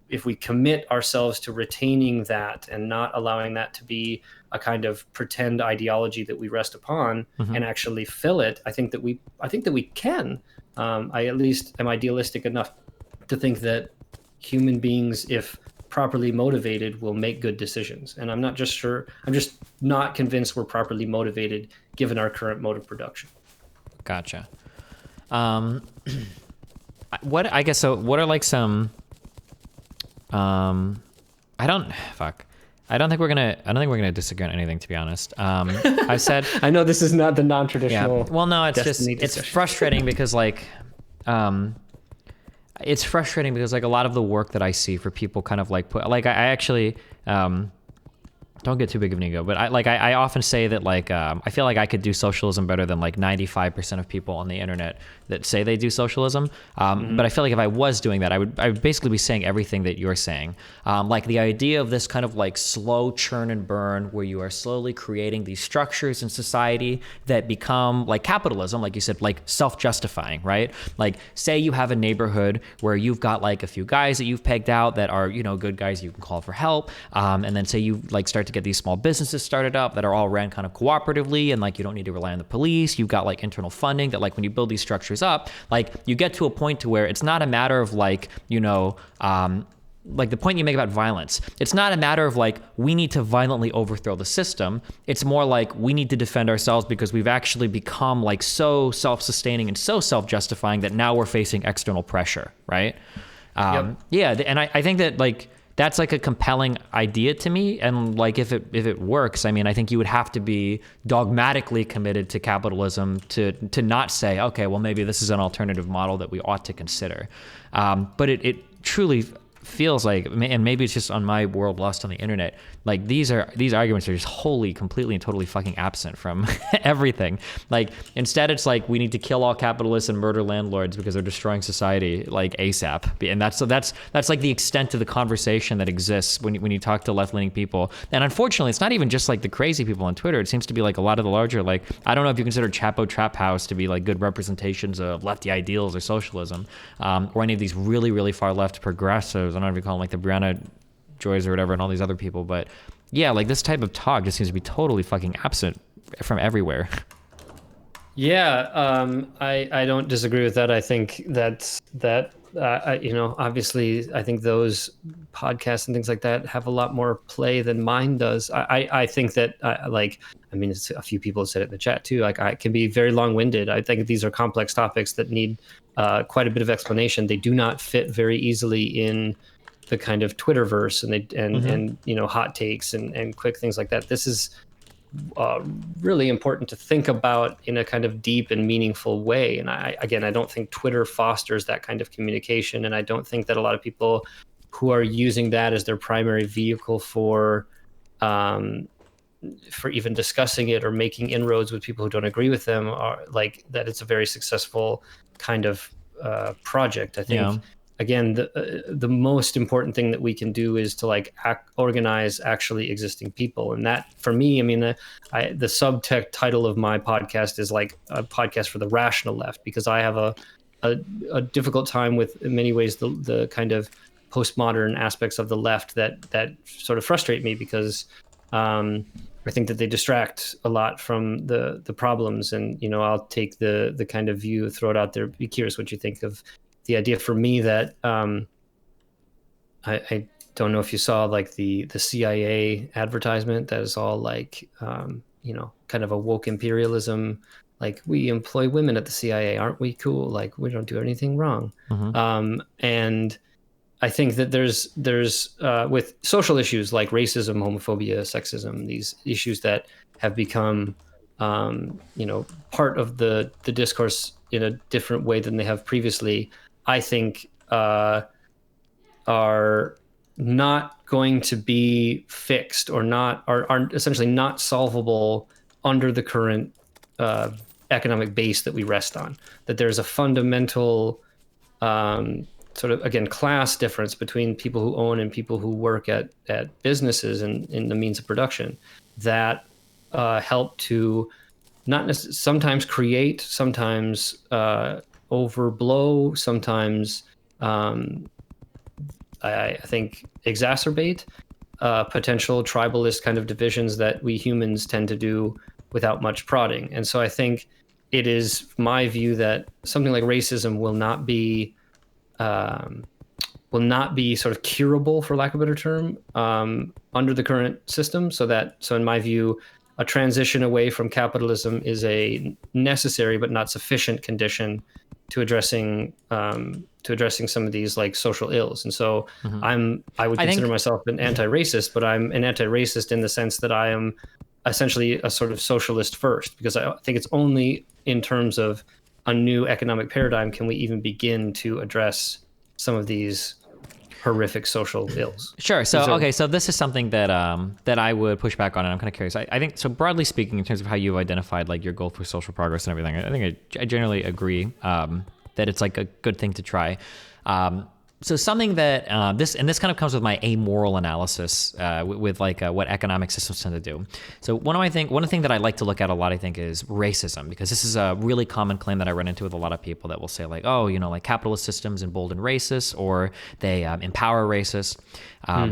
if we commit ourselves to retaining that and not allowing that to be a kind of pretend ideology that we rest upon, mm-hmm. and actually fill it, I think that we can. I at least am idealistic enough to think that human beings, if properly motivated, will make good decisions. And I'm just not convinced we're properly motivated given our current mode of production. Gotcha. What I guess so. What are like some? I don't think we're gonna disagree on anything, to be honest. I said I know this is not the non-traditional. yeah. Well, no, it's just Destiny it's discussion. frustrating because like, it's frustrating because like a lot of the work that I see for people kind of like put like I actually don't get too big of an ego, but I often say that like I feel like I could do socialism better than like 95% of people on the internet that say they do socialism. But I feel like if I was doing that, I would basically be saying everything that you're saying. Like the idea of this kind of like slow churn and burn, where you are slowly creating these structures in society that become like capitalism, like you said, like self-justifying, right? Like say you have a neighborhood where you've got like a few guys that you've pegged out that are, you know, good guys you can call for help. And then say you like start to get these small businesses started up that are all ran kind of cooperatively, and like you don't need to rely on the police. You've got like internal funding that like when you build these structures up, like you get to a point to where it's not a matter of like, you know, like the point you make about violence, it's not a matter of like we need to violently overthrow the system. It's more like we need to defend ourselves because we've actually become like so self-sustaining and so self-justifying that now we're facing external pressure, right? Yeah, and I think that like that's like a compelling idea to me, and like if it works, I mean, I think you would have to be dogmatically committed to capitalism to not say, okay, well maybe this is an alternative model that we ought to consider. But it truly feels like, and maybe it's just on my world lost on the internet, like these arguments are just wholly, completely and totally fucking absent from everything. Like instead it's like we need to kill all capitalists and murder landlords because they're destroying society like ASAP. And that's like the extent of the conversation that exists when you talk to left-leaning people. And unfortunately it's not even just like the crazy people on Twitter. It seems to be like a lot of the larger, like, I don't know if you consider Chapo Trap House to be like good representations of lefty ideals or socialism, or any of these really, really far left progressives. I don't know if you call them like the Brianna Joys or whatever, and all these other people, but yeah, like this type of talk just seems to be totally fucking absent from everywhere. Yeah, I don't disagree with that. I think that you know, obviously, I think those podcasts and things like that have a lot more play than mine does. I think that like, I mean, it's a few people have said it in the chat too. Like, I can be very long-winded. I think these are complex topics that need quite a bit of explanation. They do not fit very easily in the kind of Twitterverse and you know, hot takes and quick things like that. This is really important to think about in a kind of deep and meaningful way. And I don't think Twitter fosters that kind of communication. And I don't think that a lot of people who are using that as their primary vehicle for even discussing it or making inroads with people who don't agree with them are like that. It's a very successful kind of project. I think. Yeah. Again, the most important thing that we can do is to like organize actually existing people. And that, for me, I mean, the subtext title of my podcast is like a podcast for the rational left, because I have a difficult time with, in many ways, the kind of postmodern aspects of the left that sort of frustrate me, because I think that they distract a lot from the problems. And, you know, I'll take the kind of view, throw it out there, be curious what you think of the idea for me that I don't know if you saw like the CIA advertisement that is all like, you know, kind of a woke imperialism, like we employ women at the CIA, aren't we cool? Like we don't do anything wrong. And I think that there's with social issues like racism, homophobia, sexism, these issues that have become, you know, part of the discourse in a different way than they have previously, I think are not going to be fixed or are essentially not solvable under the current economic base that we rest on. That there's a fundamental sort of, again, class difference between people who own and people who work at businesses and in the means of production that help to not sometimes create, sometimes overblow, sometimes I think exacerbate potential tribalist kind of divisions that we humans tend to do without much prodding. And so I think it is my view that something like racism will not be sort of curable, for lack of a better term, under the current system. So in my view, a transition away from capitalism is a necessary but not sufficient condition to addressing some of these like social ills. And so I would I consider think myself an anti-racist, but I'm an anti-racist in the sense that I am essentially a sort of socialist first, because I think it's only in terms of a new economic paradigm can we even begin to address some of these horrific social ills. Sure. So, okay, so this is something that that I would push back on, and I'm kind of curious. I think, so broadly speaking, in terms of how you identified like your goal for social progress and everything, I think I generally agree that it's like a good thing to try. So something that this kind of comes with my amoral analysis with like what economic systems tend to do. So one of the things that I like to look at a lot, I think, is racism, because this is a really common claim that I run into with a lot of people that will say like, oh, like capitalist systems embolden racists, or they empower racists.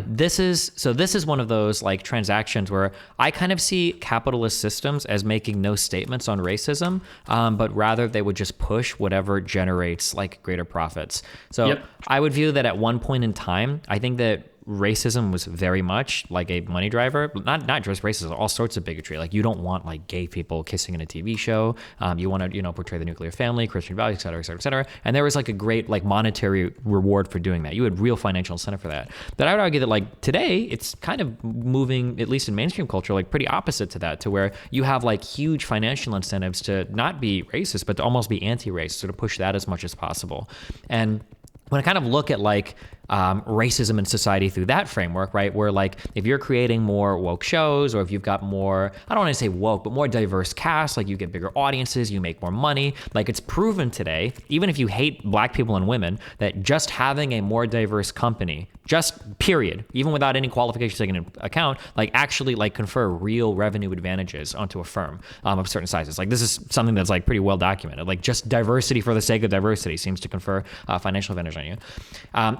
This is one of those like transactions where I kind of see capitalist systems as making no statements on racism, but rather they would just push whatever generates like greater profits. So I would view that at one point in time, I think that racism was very much like a money driver. Not just racism, all sorts of bigotry. Like you don't want like gay people kissing in a TV show. You want to portray the nuclear family, Christian values, et cetera, et cetera, et cetera. And there was like a great like monetary reward for doing that. You had real financial incentive for that. But I would argue that like today it's kind of moving, at least in mainstream culture, like pretty opposite to that, to where you have like huge financial incentives to not be racist, but to almost be anti-racist, so to push that as much as possible. And when I kind of look at like racism in society through that framework, right, where like if you're creating more woke shows, or if you've got more, I don't want to say woke, but more diverse casts, like you get bigger audiences, you make more money. Like it's proven today, even if you hate black people and women, that just having a more diverse company, just period, even without any qualifications taken into account, like actually like confer real revenue advantages onto a firm of certain sizes. Like this is something that's like pretty well documented. Like just diversity for the sake of diversity seems to confer financial advantage on you.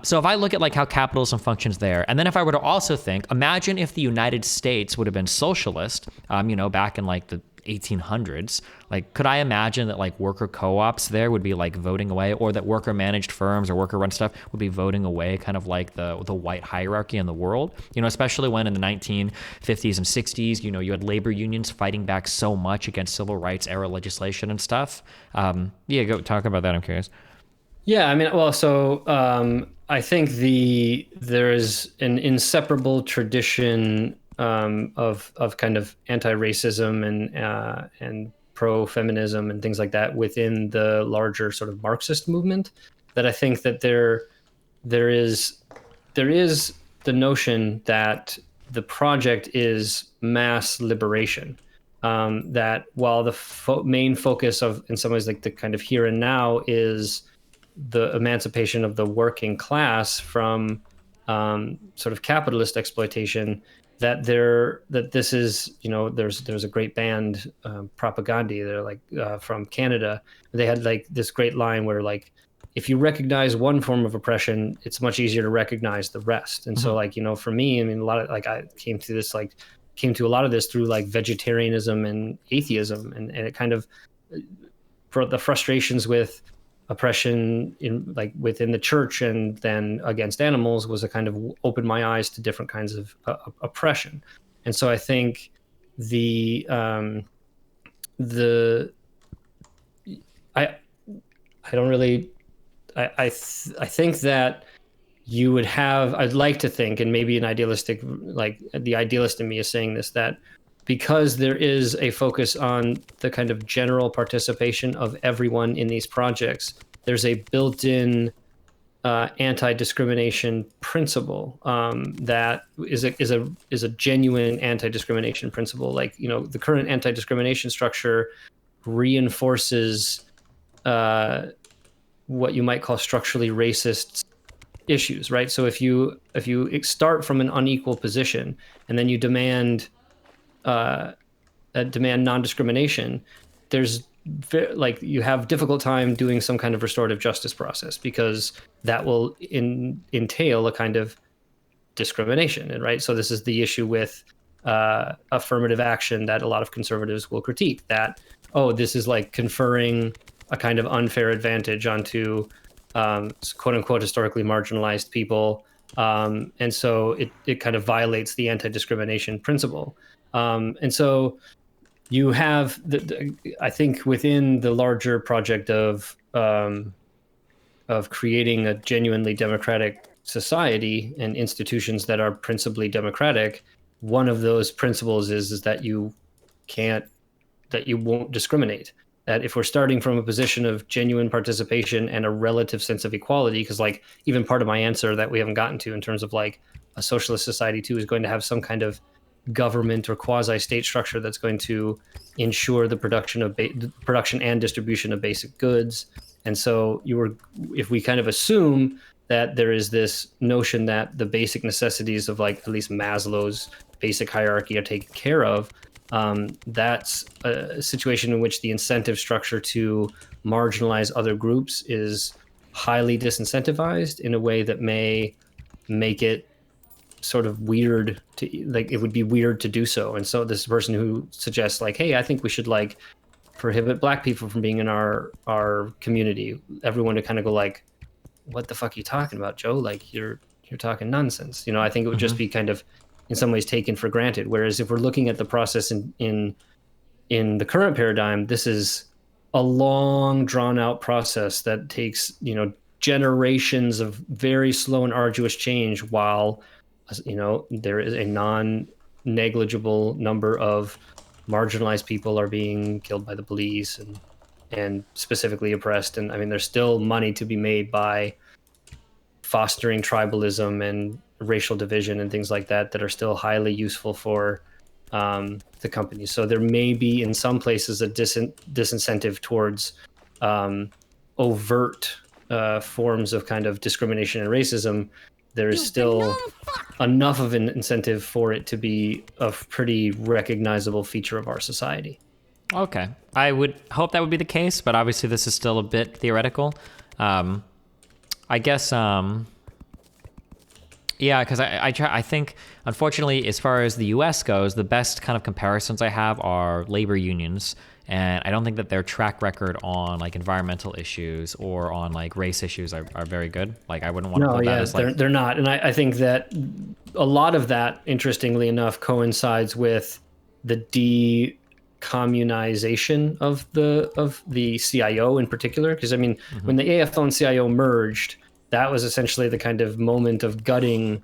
So if I look at like how capitalism functions there, and then if I were to also think, imagine if the United States would have been socialist, back in like the 1800s, like could I imagine that like worker co-ops there would be like voting away, or that worker managed firms or worker run stuff would be voting away kind of like the white hierarchy in the world, especially when in the 1950s and 60s, you had labor unions fighting back so much against civil rights era legislation and stuff. Go talk about that. I'm curious. Yeah, I mean, well, so I think there is an inseparable tradition of kind of anti-racism and pro-feminism and things like that within the larger sort of Marxist movement. That I think that there is the notion that the project is mass liberation. That while the main focus of, in some ways, like the kind of here and now is the emancipation of the working class from sort of capitalist exploitation, that this is, there's a great band, Propaganda, they're like from Canada. They had like this great line where like, if you recognize one form of oppression, it's much easier to recognize the rest. And so like, for me, I mean, a lot of like, I came to a lot of this through like vegetarianism and atheism, and it kind of, for the frustrations with oppression in like within the church and then against animals was a kind of opened my eyes to different kinds of oppression. And so I think I think that you would have, I'd like to think, and maybe an idealistic, like the idealist in me is saying this, that because there is a focus on the kind of general participation of everyone in these projects, there's a built-in anti-discrimination principle that is a genuine anti-discrimination principle. Like, the current anti-discrimination structure reinforces what you might call structurally racist issues, right? So if you start from an unequal position and then you demand non-discrimination, there's like you have difficult time doing some kind of restorative justice process, because that will entail a kind of discrimination, and right. So this is the issue with affirmative action that a lot of conservatives will critique, that this is like conferring a kind of unfair advantage onto quote unquote historically marginalized people, and so it kind of violates the anti-discrimination principle. And so you have I think within the larger project of creating a genuinely democratic society and institutions that are principally democratic, one of those principles is that you can't that you won't discriminate. That if we're starting from a position of genuine participation and a relative sense of equality, because like even part of my answer that we haven't gotten to in terms of like a socialist society too is going to have some kind of government or quasi-state structure that's going to ensure the production and distribution of basic goods. And so if we kind of assume that there is this notion that the basic necessities of like at least Maslow's basic hierarchy are taken care of, that's a situation in which the incentive structure to marginalize other groups is highly disincentivized in a way that may make it sort of weird to like it would be weird to do so. And so this person who suggests like, hey, I think we should like prohibit Black people from being in our community, everyone to kind of go like, what the fuck are you talking about, Joe? Like you're talking nonsense. I think it would just be kind of in some ways taken for granted. Whereas if we're looking at the process in the current paradigm, this is a long drawn out process that takes, generations of very slow and arduous change while, there is a non-negligible number of marginalized people are being killed by the police and specifically oppressed. And I mean, there's still money to be made by fostering tribalism and racial division and things like that are still highly useful for the companies. So there may be in some places a disincentive towards overt forms of kind of discrimination and racism. There is still enough of an incentive for it to be a pretty recognizable feature of our society. Okay. I would hope that would be the case, but obviously this is still a bit theoretical. I guess, yeah, because I think, unfortunately, as far as the U.S. goes, the best kind of comparisons I have are labor unions, and I don't think that their track record on like environmental issues or on like race issues are very good. Like I wouldn't want to hold that as like... they're not, and I think that a lot of that, interestingly enough, coincides with the decommunization of the CIO in particular. Because I mean, when the AFL and CIO merged, that was essentially the kind of moment of gutting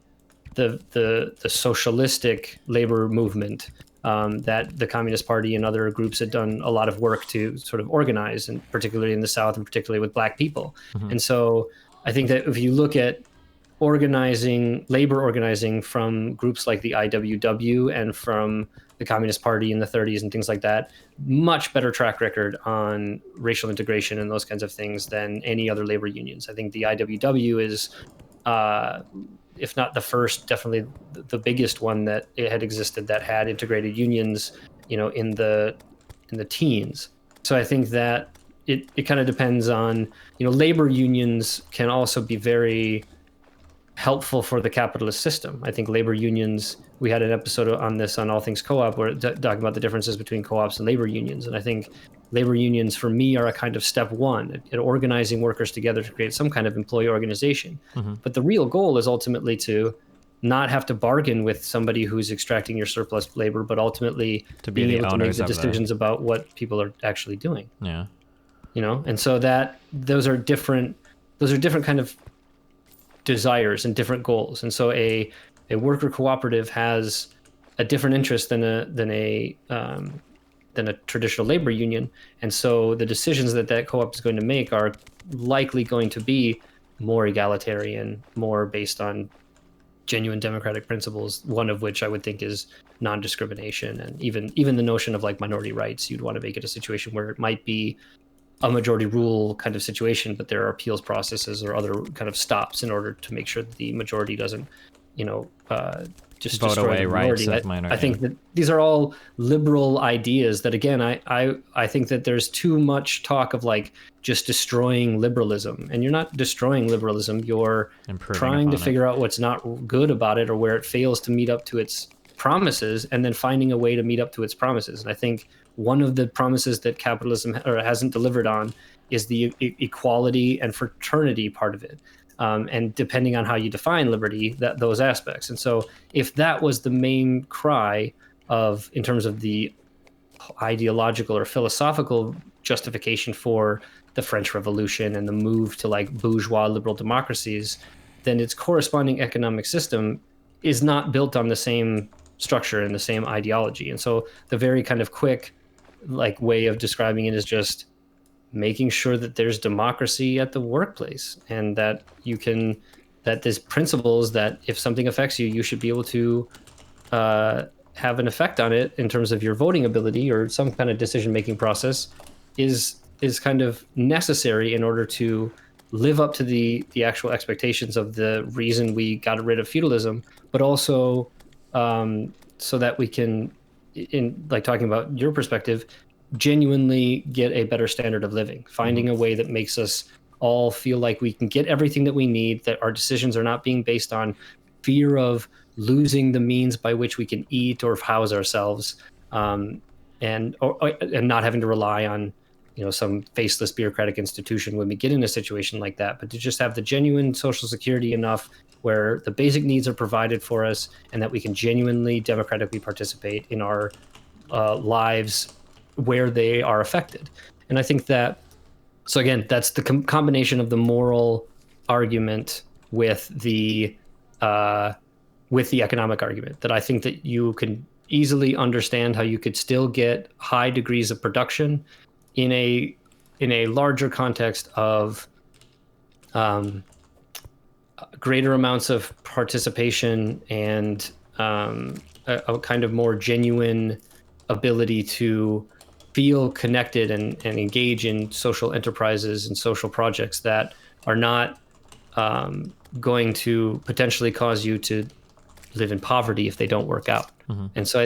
the socialistic labor movement that the Communist Party and other groups had done a lot of work to sort of organize, and particularly in the South, and particularly with Black people. And so I think that if you look at labor organizing from groups like the IWW and from the Communist Party in the 30s and things like that, much better track record on racial integration and those kinds of things than any other labor unions. I think the IWW is, if not the first, definitely the biggest one that it had existed that had integrated unions, in the teens. So I think that it kind of depends on, labor unions can also be very helpful for the capitalist system. I think labor unions, we had an episode on this on All Things Co-op where talking about the differences between co-ops and labor unions. And I think labor unions for me are a kind of step one at organizing workers together to create some kind of employee organization. But the real goal is ultimately to not have to bargain with somebody who's extracting your surplus labor, but ultimately to be able to make the decisions about what people are actually doing. Yeah. And so those are different kind of desires and different goals. And so a worker cooperative has a different interest than a traditional labor union. And so the decisions that co-op is going to make are likely going to be more egalitarian, more based on genuine democratic principles, one of which I would think is non-discrimination. And even the notion of like minority rights, you'd want to make it a situation where it might be a majority rule kind of situation, but there are appeals processes or other kind of stops in order to make sure that the majority doesn't, just vote destroy away the rights minority. of minority. I think that these are all liberal ideas that, again, I think that there's too much talk of like just destroying liberalism, and you're not destroying liberalism. You're trying to figure out what's not good about it or where it fails to meet up to its promises, and then finding a way to meet up to its promises. And I think one of the promises that capitalism hasn't delivered on is the equality and fraternity part of it. And depending on how you define liberty, those aspects. And so if that was the main cry in terms of the ideological or philosophical justification for the French Revolution and the move to like bourgeois liberal democracies, then its corresponding economic system is not built on the same structure and the same ideology. And so the very kind of quick like way of describing it is just making sure that there's democracy at the workplace, and that that there's principles that if something affects you, you should be able to have an effect on it in terms of your voting ability or some kind of decision-making process is kind of necessary in order to live up to the actual expectations of the reason we got rid of feudalism, but also so that we can, in like talking about your perspective, genuinely get a better standard of living, finding a way that makes us all feel like we can get everything that we need, that our decisions are not being based on fear of losing the means by which we can eat or house ourselves, and not having to rely on some faceless bureaucratic institution when we get in a situation like that, but to just have the genuine social security enough where the basic needs are provided for us and that we can genuinely democratically participate in our lives where they are affected. And I think that, so again, that's the combination of the moral argument with the economic argument, that I think that you can easily understand how you could still get high degrees of production in a larger context of greater amounts of participation and a kind of more genuine ability to feel connected and engage in social enterprises and social projects that are not going to potentially cause you to live in poverty if they don't work out. Mm-hmm. And so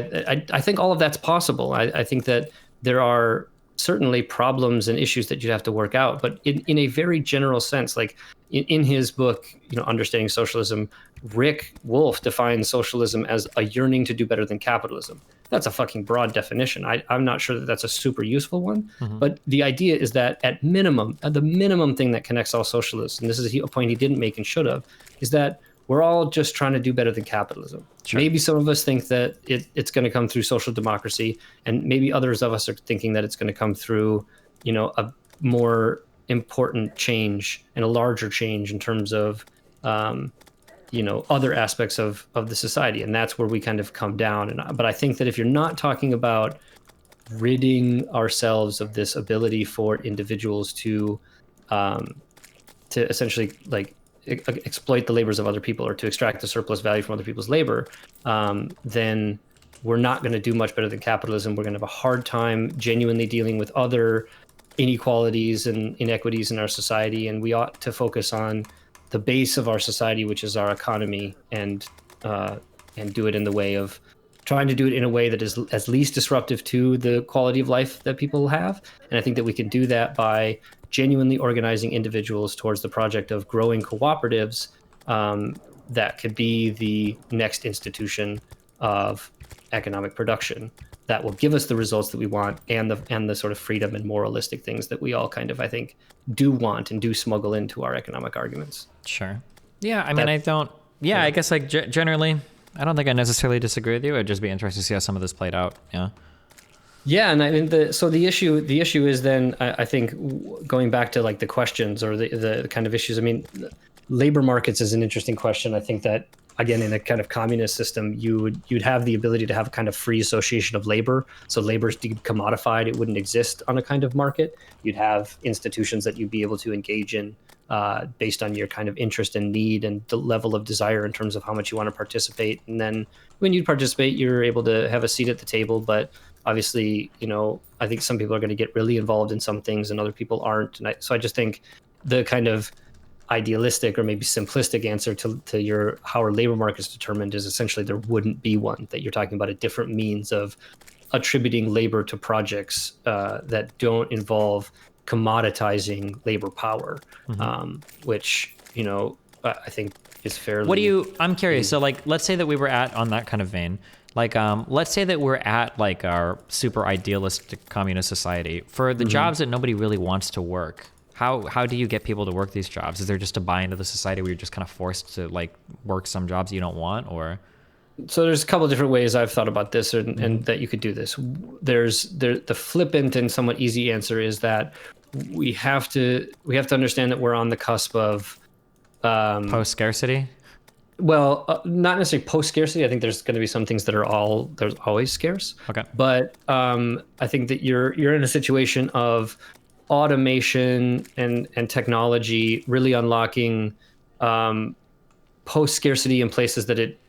I think all of that's possible. I think that there are certainly problems and issues that you'd have to work out, but in a very general sense, like in his book, Understanding Socialism, Rick Wolff defines socialism as a yearning to do better than capitalism. That's a fucking broad definition. I'm not sure that that's a super useful one, but the idea is that at the minimum thing that connects all socialists, and this is a point he didn't make and should have, is that we're all just trying to do better than capitalism. Sure. Maybe some of us think that it's going to come through social democracy, and maybe others of us are thinking that it's going to come through, a more important change and a larger change in terms of, other aspects of the society. And that's where we kind of come down. But I think that if you're not talking about ridding ourselves of this ability for individuals to essentially like exploit the labors of other people or to extract the surplus value from other people's labor, then we're not going to do much better than capitalism. We're going to have a hard time genuinely dealing with other inequalities and inequities in our society. And we ought to focus on the base of our society, which is our economy, and do it in the way of trying to do it in a way that is as least disruptive to the quality of life that people have. And I think that we can do that by genuinely organizing individuals towards the project of growing cooperatives that could be the next institution of economic production that will give us the results that we want and the sort of freedom and moralistic things that we all kind of, I think, do want and do smuggle into our economic arguments. Sure. Yeah, I mean, I guess like generally, I don't think I necessarily disagree with you. It'd just be interesting to see how some of this played out. Yeah. Yeah, and I mean, the issue is then, I think, going back to like the questions or the kind of issues. I mean, labor markets is an interesting question. I think that, again, in a kind of communist system, you'd have the ability to have a kind of free association of labor. So labor's decommodified; it wouldn't exist on a kind of market. You'd have institutions that you'd be able to engage in based on your kind of interest and need and the level of desire in terms of how much you want to participate. And then when you participate, you're able to have a seat at the table. But obviously, I think some people are going to get really involved in some things and other people aren't. And so I just think the kind of idealistic or maybe simplistic answer to your how are labor markets determined is essentially there wouldn't be one, that you're talking about a different means of attributing labor to projects that don't involve commoditizing labor power, which, I think is fairly... I'm curious. So like, let's say that we were on that kind of vein, like, let's say that we're at like our super idealistic communist society for the jobs that nobody really wants to work. How do you get people to work these jobs? Is there just a buy into the society where you're just kind of forced to like work some jobs you don't want, or? So there's a couple of different ways I've thought about this, and that you could do this. The flippant and somewhat easy answer is that we have to understand that we're on the cusp of Post scarcity. well, not necessarily post scarcity. I think there's going to be some things that there's always scarce. Okay. But I think that you're in a situation of automation and technology really unlocking post scarcity in places that it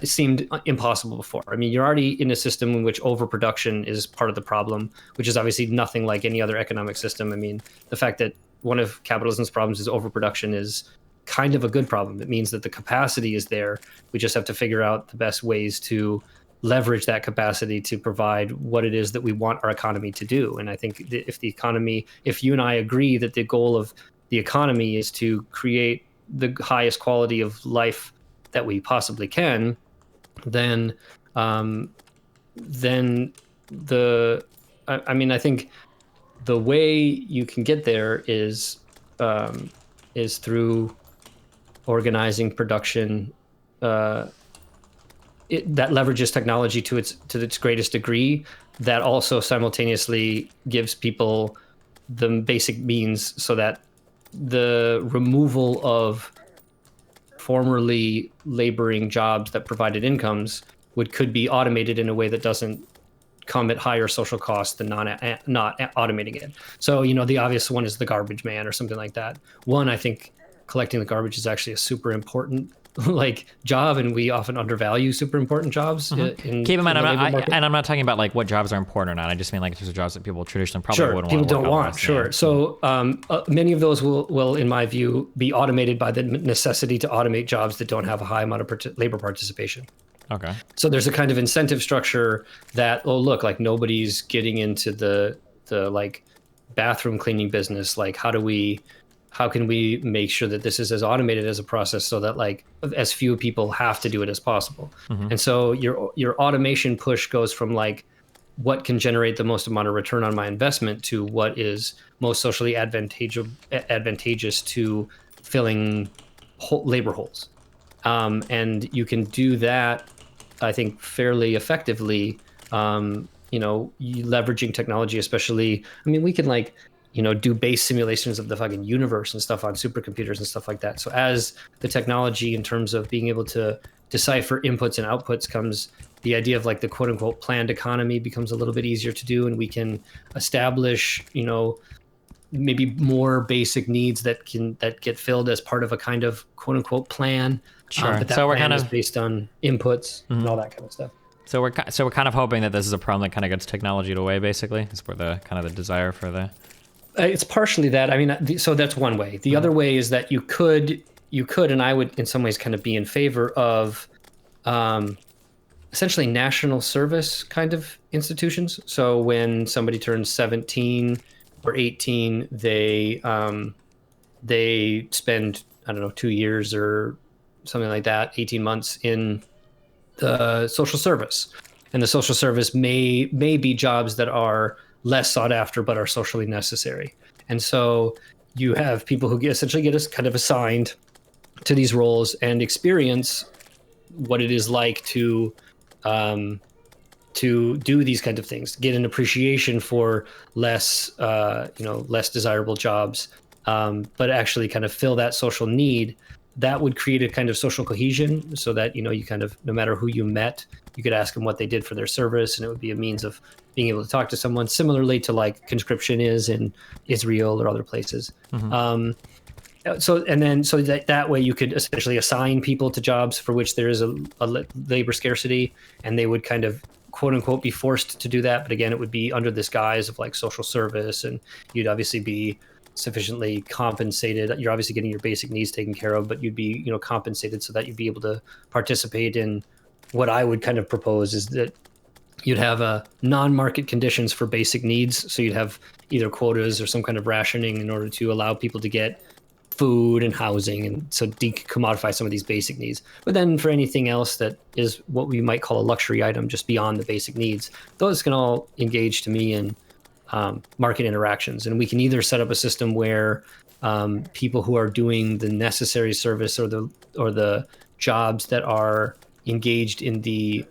seemed impossible before. I mean, you're already in a system in which overproduction is part of the problem, which is obviously nothing like any other economic system. I mean, the fact that one of capitalism's problems is overproduction is kind of a good problem. It means that the capacity is there. We just have to figure out the best ways to leverage that capacity to provide what it is that we want our economy to do. And I think that if you and I agree that the goal of the economy is to create the highest quality of life that we possibly can, then I think the way you can get there is through organizing production that leverages technology to its greatest degree, that also simultaneously gives people the basic means so that the removal of formerly laboring jobs that provided incomes could be automated in a way that doesn't come at higher social costs than not automating it. So, the obvious one is the garbage man or something like that. One, I think collecting the garbage is actually a super important job, and we often undervalue super important jobs. Keep in mind, I'm not talking about what jobs are important or not. I just mean these are jobs that people traditionally probably wouldn't want to work on. Sure. So many of those will, in my view, be automated by the necessity to automate jobs that don't have a high amount of labor participation. Okay. So there's a kind of incentive structure that, nobody's getting into the bathroom cleaning business. How can we make sure that this is as automated as a process so that as few people have to do it as possible? Mm-hmm. And so your automation push goes from what can generate the most amount of return on my investment to what is most socially advantageous to filling labor holes. And you can do that, I think, fairly effectively, leveraging technology, especially. I mean, we can do base simulations of the fucking universe and stuff on supercomputers and stuff like that. So as the technology in terms of being able to decipher inputs and outputs comes, the idea of the quote unquote planned economy becomes a little bit easier to do. And we can establish, maybe more basic needs that get filled as part of a kind of quote unquote plan. Sure. But that so we're plan kind is of based on inputs and all that kind of stuff. So we're kind of hoping that this is a problem that kind of gets technology away, basically. Is where the kind of the desire for the. It's partially that. I mean, so that's one way. The other way is that you could, and I would in some ways kind of be in favor of essentially national service kind of institutions. So when somebody turns 17 or 18, they spend, 2 years or something like that, 18 months in the social service. And the social service may be jobs that are less sought after, but are socially necessary. And so you have people who essentially get us kind of assigned to these roles and experience what it is like to do these kind of things, get an appreciation for less desirable jobs, but actually kind of fill that social need. That would create a kind of social cohesion so that, you kind of, no matter who you met, you could ask them what they did for their service, and it would be a means of being able to talk to someone, similarly to conscription is in Israel or other places. Mm-hmm. So that way you could essentially assign people to jobs for which there is a labor scarcity, and they would kind of quote unquote be forced to do that. But again, it would be under this guise of social service, and you'd obviously be sufficiently compensated. You're obviously getting your basic needs taken care of, but you'd be, compensated so that you'd be able to participate in what I would kind of propose is that you'd have non-market conditions for basic needs. So you'd have either quotas or some kind of rationing in order to allow people to get food and housing, and so decommodify some of these basic needs. But then for anything else that is what we might call a luxury item, just beyond the basic needs, those can all engage to me in market interactions. And we can either set up a system where people who are doing the necessary service or the jobs that are engaged in the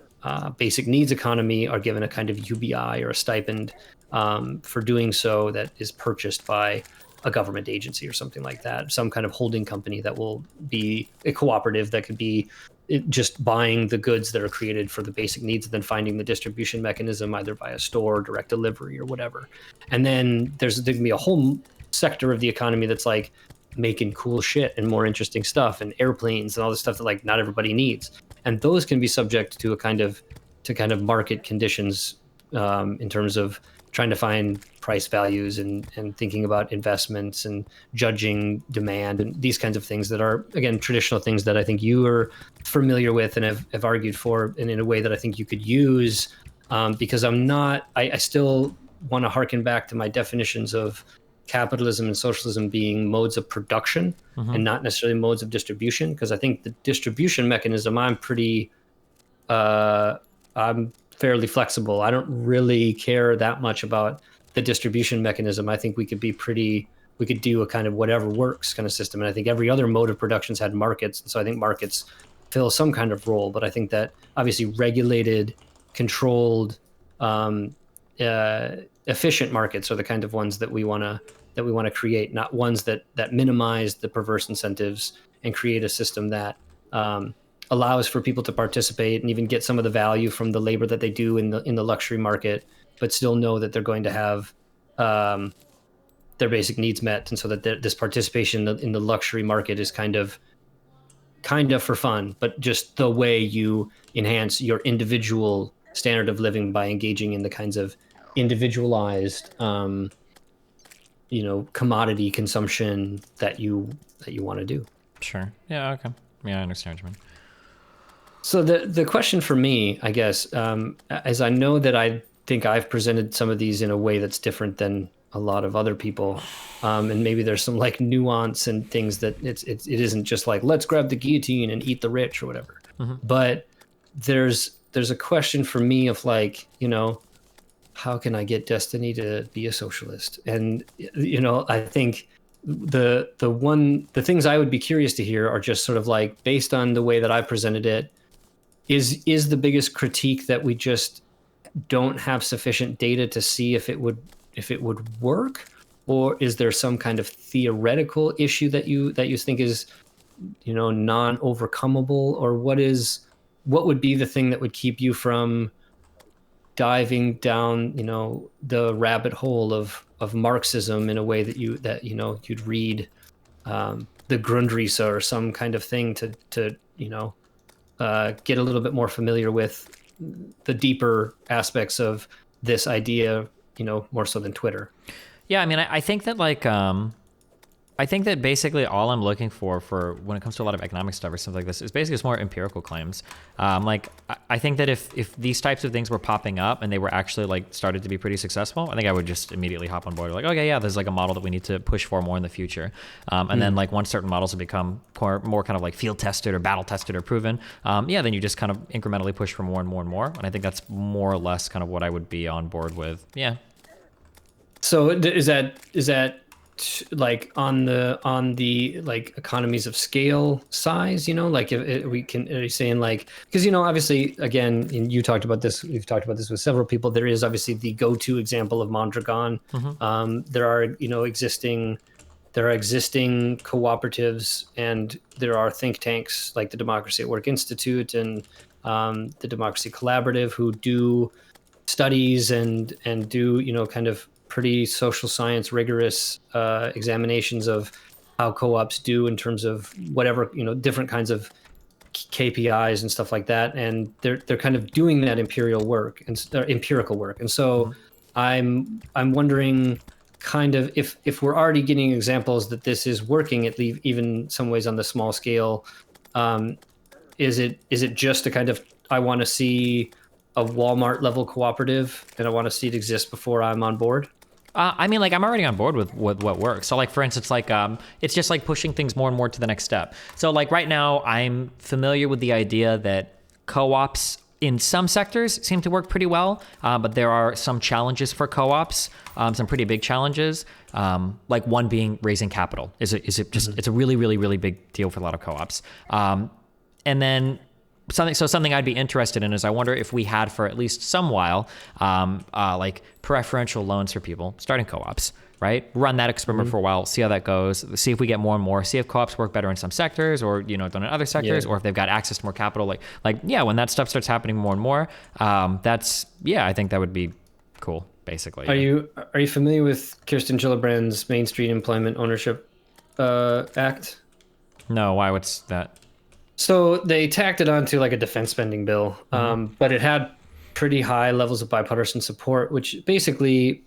basic needs economy are given a kind of UBI or a stipend for doing so that is purchased by a government agency or something like that, some kind of holding company that will be a cooperative that could be just buying the goods that are created for the basic needs and then finding the distribution mechanism either by a store, direct delivery, or whatever. And then there can be a whole sector of the economy that's like making cool shit and more interesting stuff and airplanes and all this stuff that like not everybody needs. And those can be subject to kind of market conditions in terms of trying to find price values and thinking about investments and judging demand and these kinds of things that are, again, traditional things that I think you are familiar with and have argued for, and in a way that I think you could use, because I still want to harken back to my definitions of capitalism and socialism being modes of production and not necessarily modes of distribution, because I think the distribution mechanism, I'm fairly flexible. I don't really care that much about the distribution mechanism. I think we could do a kind of whatever works kind of system. And I think every other mode of production's had markets. And so I think markets fill some kind of role, but I think that obviously regulated, controlled, efficient markets are the kind of ones that we want to create, not ones that minimize the perverse incentives and create a system that allows for people to participate and even get some of the value from the labor that they do in the luxury market, but still know that they're going to have their basic needs met, and so that this participation in the luxury market is kind of for fun, but just the way you enhance your individual standard of living by engaging in the kinds of individualized, commodity consumption that you want to do. Sure. Yeah. Okay. Yeah, I understand what you mean. So the question for me, I guess, as I know that I think I've presented some of these in a way that's different than a lot of other people, and maybe there's some like nuance and things that it isn't just like let's grab the guillotine and eat the rich or whatever. But there's a question for me of like, how can I get Destiny to be a socialist? And I think the things I would be curious to hear are just sort of like, based on the way that I presented it, is the biggest critique that we just don't have sufficient data to see if it would work, or is there some kind of theoretical issue that you think is non-overcomable, or what would be the thing that would keep you from diving down the rabbit hole of Marxism in a way that you'd read the Grundrisse or some kind of thing to get a little bit more familiar with the deeper aspects of this idea, more so than Twitter. Yeah, I mean, I think that I think that basically all I'm looking for when it comes to a lot of economic stuff or stuff like this is basically just more empirical claims. I think that if these types of things were popping up and they were actually like started to be pretty successful, I think I would just immediately hop on board. Like, okay, yeah, there's like a model that we need to push for more in the future. And then like once certain models have become more kind of like field tested or battle tested or proven, then you just kind of incrementally push for more and more and more. And I think that's more or less kind of what I would be on board with. Yeah. So is that like on the like economies of scale size, like if we can, are you saying like, because obviously again, and you talked about this, we've talked about this with several people, there is obviously the go-to example of Mondragon. There are existing cooperatives, and there are think tanks like the Democracy at Work Institute and the Democracy Collaborative who do studies and do kind of pretty social science rigorous examinations of how co-ops do in terms of whatever different kinds of KPIs and stuff like that, and they're kind of doing that empirical work, and so I'm wondering kind of if we're already getting examples that this is working, at least even some ways on the small scale, is it just a kind of, I want to see a Walmart level cooperative and I want to see it exist before I'm on board? I mean, like, I'm already on board with what works. So, like, for instance, like, it's just like pushing things more and more to the next step. So, like, right now, I'm familiar with the idea that co-ops in some sectors seem to work pretty well, but there are some challenges for co-ops, some pretty big challenges. Like one being raising capital. It's a really, really, really big deal for a lot of co-ops. And then something I'd be interested in is I wonder if we had for at least some while, like preferential loans for people starting co-ops, right? Run that experiment for a while, see how that goes, see if we get more and more, see if co-ops work better in some sectors or, you know, than in other sectors, or if they've got access to more capital. Yeah, when that stuff starts happening more and more, I think that would be cool, basically. Are you familiar with Kirsten Gillibrand's Main Street Employment Ownership Act? No, why? What's that? So they tacked it onto like a defense spending bill, but it had pretty high levels of bipartisan support, which basically,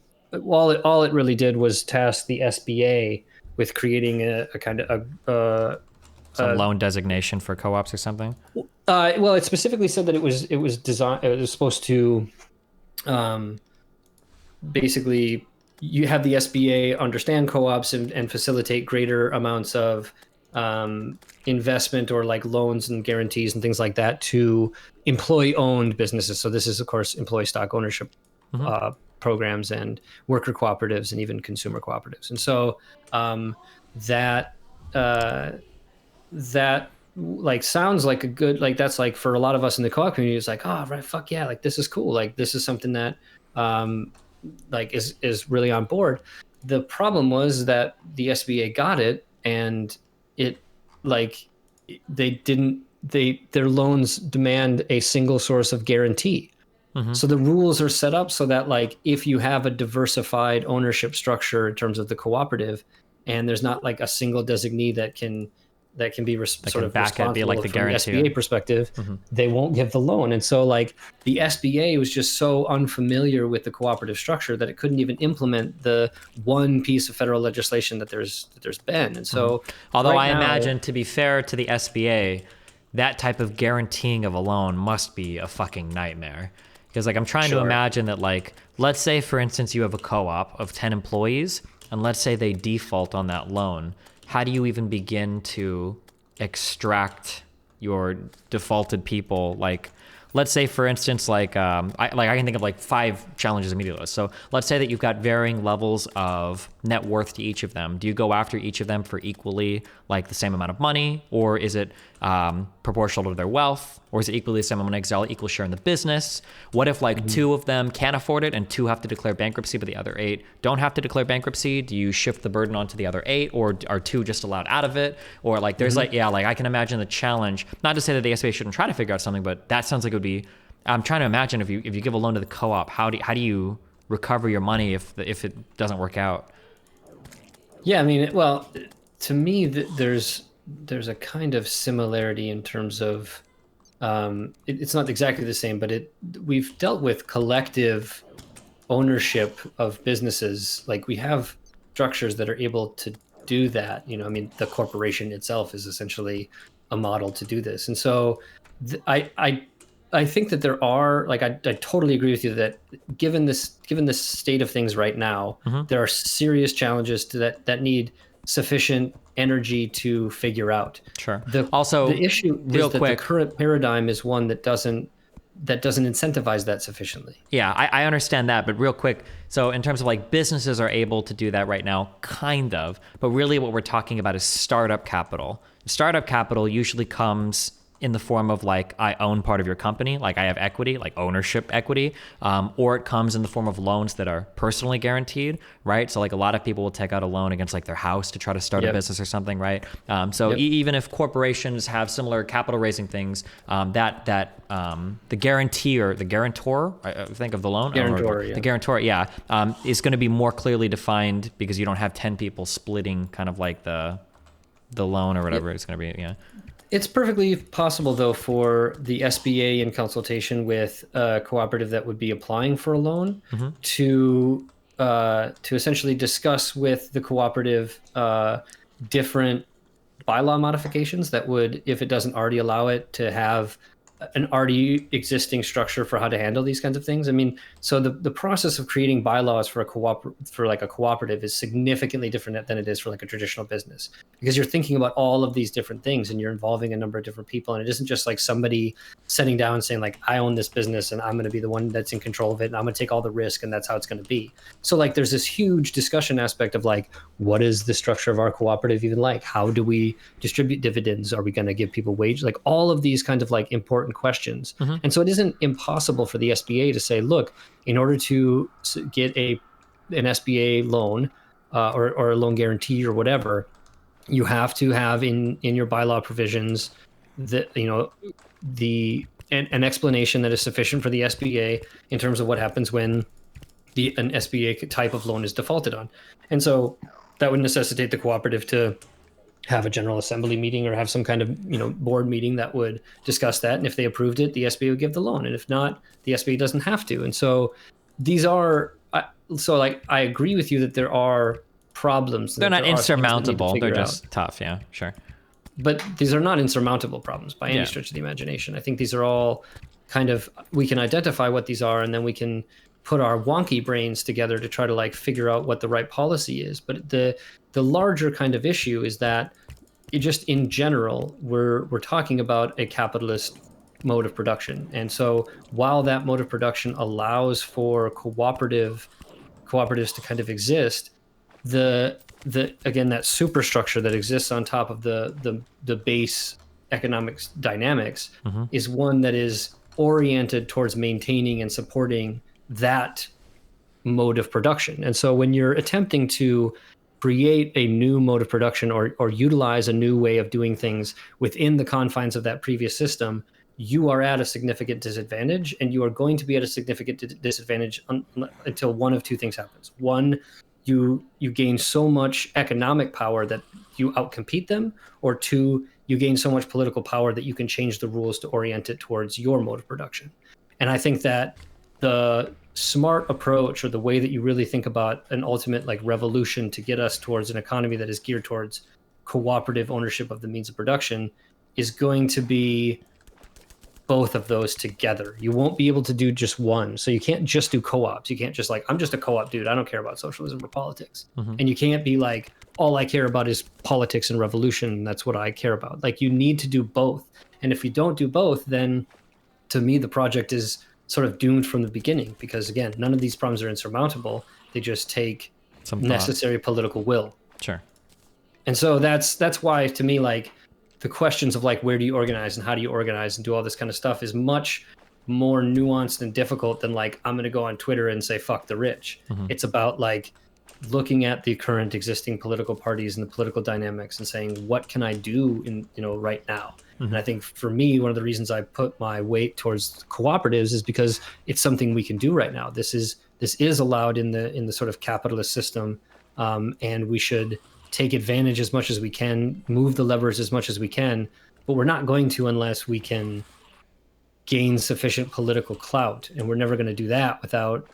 all it really did was task the SBA with creating a kind of some loan designation for co-ops or something. Well, it specifically said that it was designed. It was supposed to, basically, you have the SBA understand co-ops and facilitate greater amounts of investment or like loans and guarantees and things like that to employee-owned businesses. So this is, of course, employee stock ownership programs and worker cooperatives and even consumer cooperatives. And so that like sounds like a good, like that's like for a lot of us in the co-op community, it's like, oh, right, fuck yeah, like this is cool. Like this is something that like is really on board. The problem was that the SBA got it and it like their loans demand a single source of guarantee. So the rules are set up so that like if you have a diversified ownership structure in terms of the cooperative and there's not like a single designee that can be sort of responsible be like the from the guarantee. SBA perspective, they won't give the loan. And so like the SBA was just so unfamiliar with the cooperative structure that it couldn't even implement the one piece of federal legislation that there's been. And so although I imagine, to be fair to the SBA, that type of guaranteeing of a loan must be a fucking nightmare. Because like I'm trying to imagine that, like, let's say for instance you have a co-op of 10 employees and let's say they default on that loan. How do you even begin to extract your defaulted people? Like, let's say for instance, I can think of like 5 challenges immediately. So let's say that you've got varying levels of net worth to each of them. Do you go after each of them for equally like the same amount of money, or is it proportional to their wealth, or is it equally the same amount of equal share in the business? What if like 2 of them can't afford it and 2 have to declare bankruptcy, but the other 8 don't have to declare bankruptcy? Do you shift the burden onto the other 8, or are 2 just allowed out of it? Or like there's like I can imagine the challenge. Not to say that the SBA shouldn't try to figure out something, but that sounds like it would be. I'm trying to imagine if you give a loan to the co-op, how do you recover your money if it doesn't work out? Yeah, I mean, well, to me, there's a kind of similarity in terms of it's not exactly the same, but we've dealt with collective ownership of businesses. Like we have structures that are able to do that. You know, I mean, the corporation itself is essentially a model to do this. And so I think that there are, like, I totally agree with you that given this state of things right now, there are serious challenges that need sufficient energy to figure out. Sure. The issue real is that quick, the current paradigm is one that doesn't incentivize that sufficiently. Yeah, I understand that, but real quick, so in terms of like businesses are able to do that right now, kind of, but really what we're talking about is startup capital. Startup capital usually comes in the form of like, I own part of your company, like I have equity, like ownership equity, or it comes in the form of loans that are personally guaranteed, right? So like a lot of people will take out a loan against like their house to try to start a business or something, right? Even if corporations have similar capital raising things, the guarantor, I think of the loan, the guarantor, is going to be more clearly defined because you don't have 10 people splitting kind of like the loan or whatever it's going to be, It's perfectly possible, though, for the SBA in consultation with a cooperative that would be applying for a loan to essentially discuss with the cooperative different bylaw modifications that would, if it doesn't already allow it, to have an already existing structure for how to handle these kinds of things. I mean, so the process of creating bylaws for a cooperative is significantly different than it is for like a traditional business, because you're thinking about all of these different things and you're involving a number of different people, and it isn't just like somebody sitting down and saying like, I own this business and I'm going to be the one that's in control of it and I'm going to take all the risk and that's how it's going to be. So like there's this huge discussion aspect of like, what is the structure of our cooperative even like? How do we distribute dividends? Are we going to give people wage? Like all of these kinds of like important important questions. And so it isn't impossible for the SBA to say, look, in order to get an SBA loan or a loan guarantee or whatever, you have to have in your bylaw provisions that, an explanation that is sufficient for the SBA in terms of what happens when an SBA type of loan is defaulted on. And so that would necessitate the cooperative to have a general assembly meeting or have some kind of board meeting that would discuss that. And if they approved it, the SBA would give the loan. And if not, the SBA doesn't have to. And so these are I agree with you that there are problems. They're not insurmountable. They're just tough. Yeah, sure. But these are not insurmountable problems by any stretch of the imagination. I think these are all kind of, we can identify what these are, and then we can put our wonky brains together to try to like figure out what the right policy is. But the larger kind of issue is that it just in general, we're talking about a capitalist mode of production. And so while that mode of production allows for cooperatives to kind of exist, again, that superstructure that exists on top of the base economics dynamics is one that is oriented towards maintaining and supporting that mode of production. And so when you're attempting to create a new mode of production or utilize a new way of doing things within the confines of that previous system, you are at a significant disadvantage, and you are going to be at a significant disadvantage until one of two things happens. One, you gain so much economic power that you outcompete them, or two, you gain so much political power that you can change the rules to orient it towards your mode of production. And I think that the smart approach, or the way that you really think about an ultimate like revolution to get us towards an economy that is geared towards cooperative ownership of the means of production, is going to be both of those together. You won't be able to do just one. So you can't just do co-ops. You can't just like, I'm just a co-op dude, I don't care about socialism or politics. And you can't be like, all I care about is politics and revolution, that's what I care about. Like, you need to do both. And if you don't do both, then to me the project is sort of doomed from the beginning, because again, none of these problems are insurmountable. They just take some necessary political will. Sure. And so that's why, to me, like, the questions of like, where do you organize and how do you organize and do all this kind of stuff is much more nuanced and difficult than like, I'm going to go on Twitter and say, fuck the rich. It's about like looking at the current existing political parties and the political dynamics and saying, what can I do in, right now? And I think for me, one of the reasons I put my weight towards cooperatives is because it's something we can do right now. This is allowed in the sort of capitalist system. And we should take advantage as much as we can, move the levers as much as we can, but we're not going to unless we can gain sufficient political clout. And we're never going to do that without,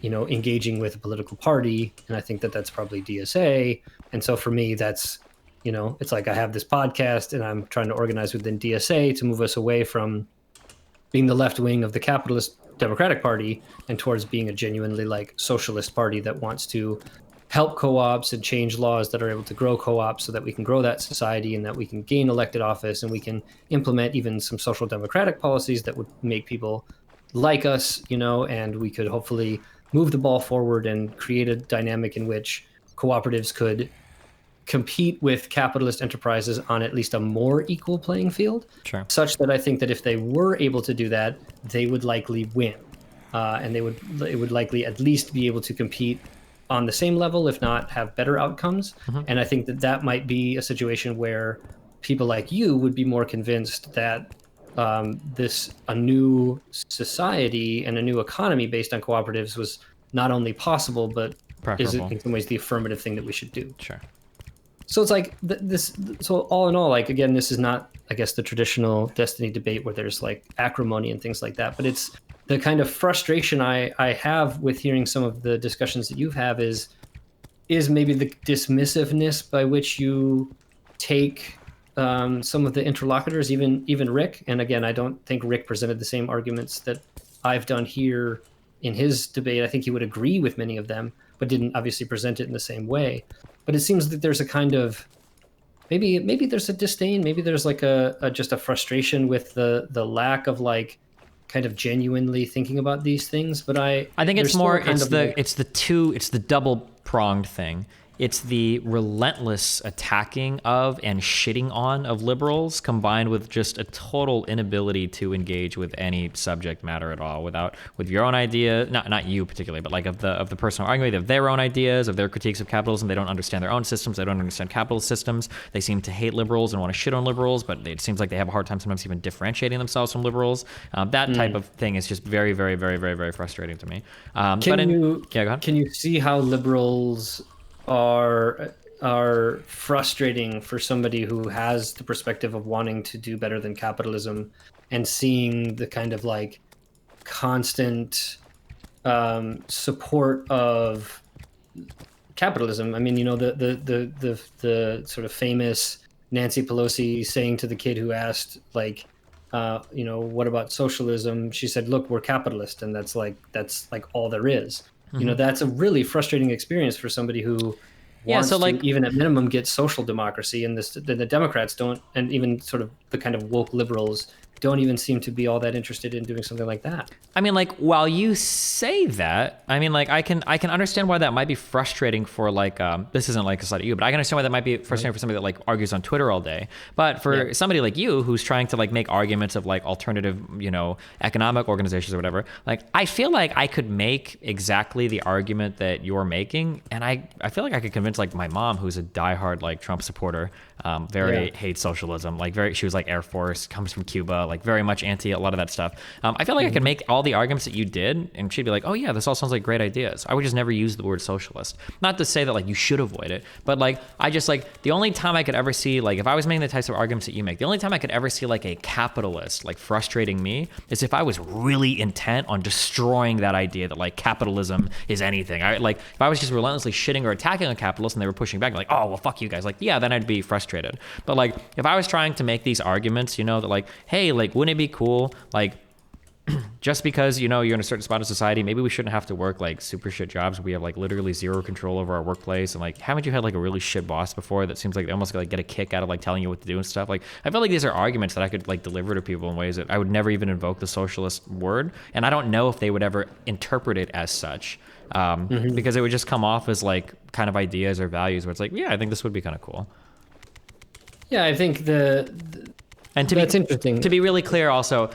engaging with a political party. And I think that that's probably DSA. And so for me, that's, it's like I have this podcast and I'm trying to organize within DSA to move us away from being the left wing of the capitalist Democratic Party and towards being a genuinely like socialist party that wants to help co-ops and change laws that are able to grow co-ops so that we can grow that society and that we can gain elected office and we can implement even some social democratic policies that would make people like us, and we could hopefully move the ball forward and create a dynamic in which cooperatives could compete with capitalist enterprises on at least a more equal playing field, such that I think that if they were able to do that, they would likely win. And it would likely at least be able to compete on the same level, if not have better outcomes. And I think that might be a situation where people like you would be more convinced that a new society and a new economy based on cooperatives was not only possible, but is in some ways the affirmative thing that we should do. Sure. So it's like so all in all, like, again, this is not, I guess, the traditional destiny debate where there's like acrimony and things like that, but it's the kind of frustration I have with hearing some of the discussions that you have is maybe the dismissiveness by which you take some of the interlocutors, even Rick. And again, I don't think Rick presented the same arguments that I've done here in his debate. I think he would agree with many of them, but didn't obviously present it in the same way. But it seems that there's a kind of maybe there's a disdain, maybe there's like just a frustration with the lack of like kind of genuinely thinking about these things. But I think it's more it's the double pronged thing. it's the relentless attacking of and shitting on of liberals combined with just a total inability to engage with any subject matter at all with your own idea, not you particularly, but like of the person arguing, of their own ideas, of their critiques of capitalism. They don't understand their own systems. They don't understand capitalist systems. They seem to hate liberals and want to shit on liberals, but it seems like they have a hard time sometimes even differentiating themselves from liberals. That type of thing is just very, very, very, very, very frustrating to me. Yeah, go ahead. Can you see how liberals are frustrating for somebody who has the perspective of wanting to do better than capitalism, and seeing the kind of like constant support of capitalism? I mean, you know, the sort of famous Nancy Pelosi saying to the kid who asked, like, you know, what about socialism? She said, "Look, we're capitalist," and that's like all there is. You know, that's a really frustrating experience for somebody who wants to, even at minimum, get social democracy. And the Democrats don't, and even sort of the kind of woke liberals don't even seem to be all that interested in doing something like that. I mean, like, while you say that, I mean, like, I can understand why that might be frustrating for, like, this isn't like a slight at you, but I can understand why that might be frustrating for somebody that like argues on Twitter all day. But for somebody like you who's trying to like make arguments of like alternative, you know, economic organizations or whatever, like, I feel like I could make exactly the argument that you're making, and I feel like I could convince like my mom, who's a diehard like Trump supporter, hates socialism, like she was like Air Force, comes from Cuba, like very much anti a lot of that stuff. I feel like I could make all the arguments that you did, and she'd be like, "Oh yeah, this all sounds like great ideas." I would just never use the word socialist. Not to say that like you should avoid it, but like I just like the only time I could ever see, like if I was making the types of arguments that you make, the only time I could ever see like a capitalist like frustrating me is if I was really intent on destroying that idea that like capitalism is anything. I like if I was just relentlessly shitting or attacking on capitalists and they were pushing back, like, "Oh well, fuck you guys," like, yeah, then I'd be frustrated. But like if I was trying to make these arguments, you know, that like, hey, like wouldn't it be cool, like just because, you know, you're in a certain spot in society, maybe we shouldn't have to work like super shit jobs. We have like literally zero control over our workplace. And like, haven't you had like a really shit boss before that seems like they almost like get a kick out of like telling you what to do and stuff? Like, I feel like these are arguments that I could like deliver to people in ways that I would never even invoke the socialist word. And I don't know if they would ever interpret it as such, because it would just come off as like kind of ideas or values where it's like, yeah, I think this would be kind of cool. Yeah, I think that's interesting. To be really clear also,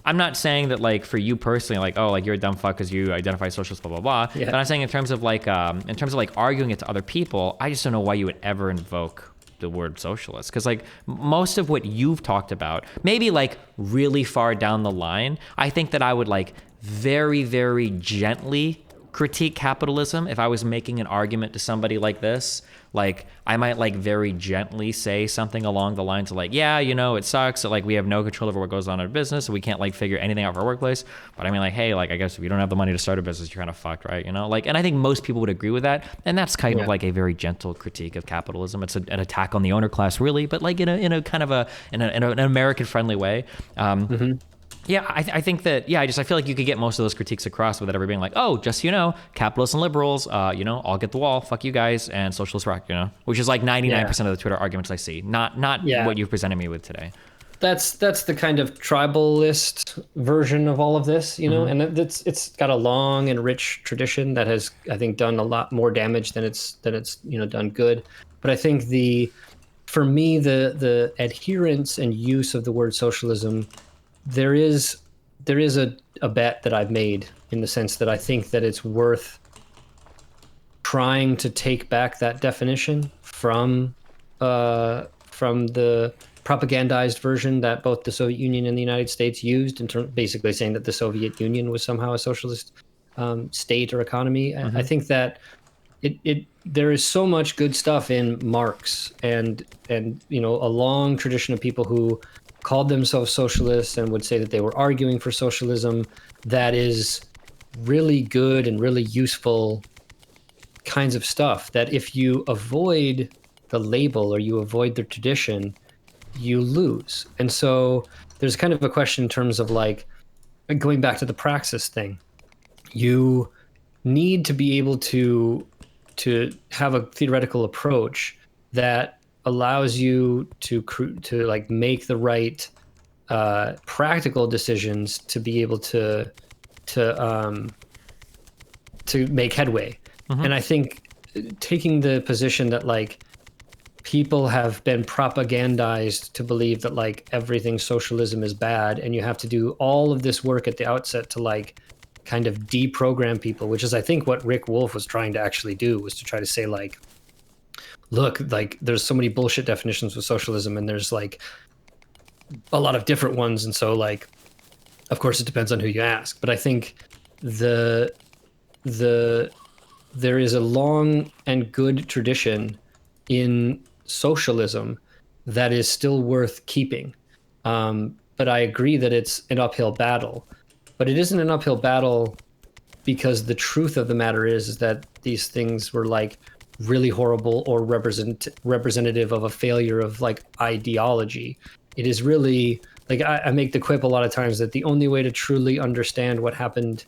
I'm not saying that like for you personally, like, oh, like you're a dumb fuck because you identify as socialist, blah, blah, blah. Yeah. But I'm saying in terms of like arguing it to other people, I just don't know why you would ever invoke the word socialist. Because like most of what you've talked about, maybe like really far down the line, I think that I would like very, very gently critique capitalism if I was making an argument to somebody like this. Like I might like very gently say something along the lines of like, yeah, you know, it sucks that like we have no control over what goes on in our business, so we can't like figure anything out for our workplace. But I mean, like, hey, like I guess if you don't have the money to start a business, you're kind of fucked, right? You know, like, and I think most people would agree with that. And that's kind of like a very gentle critique of capitalism. It's an attack on the owner class, really, but like in a kind of an American friendly way. Yeah, I think that, yeah, I feel like you could get most of those critiques across without ever being like, oh, just, you know, capitalists and liberals, you know, all get the wall, fuck you guys, and socialists rock, you know, which is like 99% of the Twitter arguments I see, not what you've presented me with today. That's the kind of tribalist version of all of this, you know, and it's got a long and rich tradition that has, I think, done a lot more damage than it's you know, done good. But I think for me, the adherence and use of the word socialism, there is a bet that I've made in the sense that I think that it's worth trying to take back that definition from the propagandized version that both the Soviet Union and the United States used, basically saying that the Soviet Union was somehow a socialist state or economy. I think that there is so much good stuff in Marx and you know, a long tradition of people who called themselves socialists and would say that they were arguing for socialism, that is really good and really useful kinds of stuff that if you avoid the label or you avoid the tradition, you lose. And so there's kind of a question in terms of like going back to the praxis thing. You need to be able to have a theoretical approach that allows you to like make the right practical decisions to be able to make headway. And I think taking the position that like people have been propagandized to believe that like everything socialism is bad, and you have to do all of this work at the outset to like kind of deprogram people, which is I think what Rick Wolff was trying to actually do, was to try to say like, look, like there's so many bullshit definitions of socialism, and there's like a lot of different ones, and so like of course it depends on who you ask. But I think the there is a long and good tradition in socialism that is still worth keeping. But I agree that it's an uphill battle. But it isn't an uphill battle because the truth of the matter is that these things were like really horrible or representative of a failure of like ideology. It is really like I make the quip a lot of times that the only way to truly understand what happened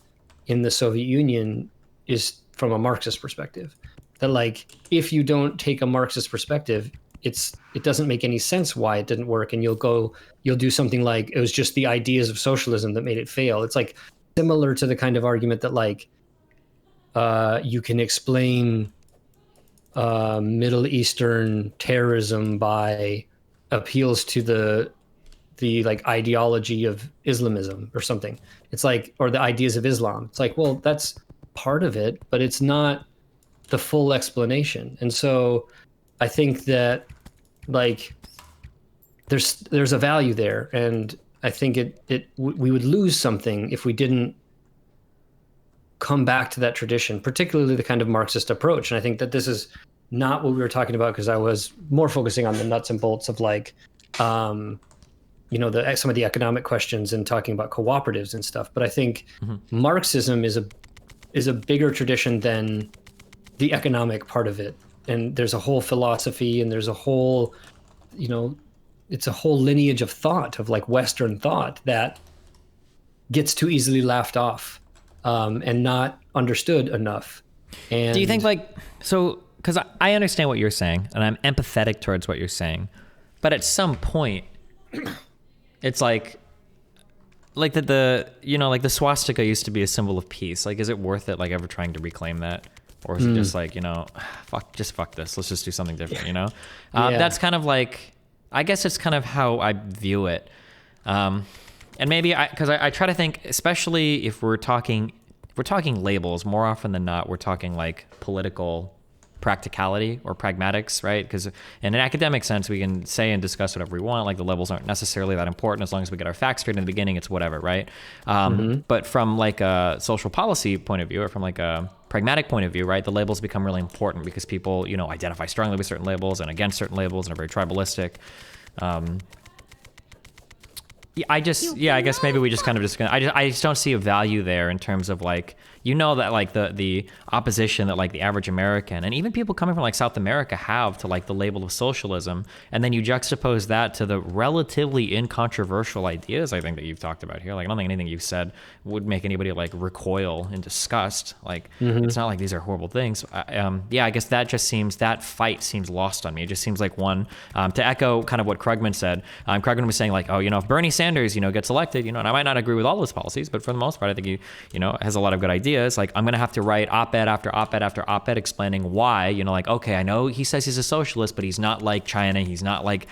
in the Soviet Union is from a Marxist perspective. That like if you don't take a Marxist perspective, it doesn't make any sense why it didn't work, and you'll do something like it was just the ideas of socialism that made it fail. It's like similar to the kind of argument that like you can explain Middle Eastern terrorism by appeals to the like ideology of Islamism or something. It's like, or the ideas of Islam. It's like, well, that's part of it, but it's not the full explanation. And so I think that like there's a value there, and I think we would lose something if we didn't come back to that tradition, particularly the kind of Marxist approach. And I think that this is not what we were talking about, because I was more focusing on the nuts and bolts of like some of the economic questions and talking about cooperatives and stuff. But I think Marxism is a bigger tradition than the economic part of it. And there's a whole philosophy, and there's a whole, it's a whole lineage of thought, of like Western thought, that gets too easily laughed off and not understood enough. And do you think because I understand what you're saying, and I'm empathetic towards what you're saying, but at some point, it's like the swastika used to be a symbol of peace. Like, is it worth it, like, ever trying to reclaim that? Or is it just like, fuck this. Let's just do something different, Yeah. That's kind of like, I guess it's kind of how I view it. And maybe because I try to think, especially if we're talking labels, more often than not, we're talking like political practicality or pragmatics, right? Because in an academic sense, we can say and discuss whatever we want. Like the labels aren't necessarily that important as long as we get our facts straight in the beginning. It's whatever, right? But from like a social policy point of view, or from like a pragmatic point of view, right, the labels become really important because people, identify strongly with certain labels and against certain labels and are very tribalistic. I guess maybe we just kind of I just don't see a value there in terms of like, that like the opposition that like the average American and even people coming from like South America have to like the label of socialism, and then you juxtapose that to the relatively incontroversial ideas I think that you've talked about here. Like I don't think anything you've said would make anybody like recoil in disgust. Like it's not like these are horrible things. I guess that fight seems lost on me. It just seems like one to echo kind of what Krugman said. Krugman was saying like, if Bernie Sanders gets elected, and I might not agree with all of his policies, but for the most part I think he has a lot of good ideas. Like I'm gonna have to write op-ed after op-ed after op-ed explaining why, like, okay, I know he says he's a socialist, but he's not like China, he's not like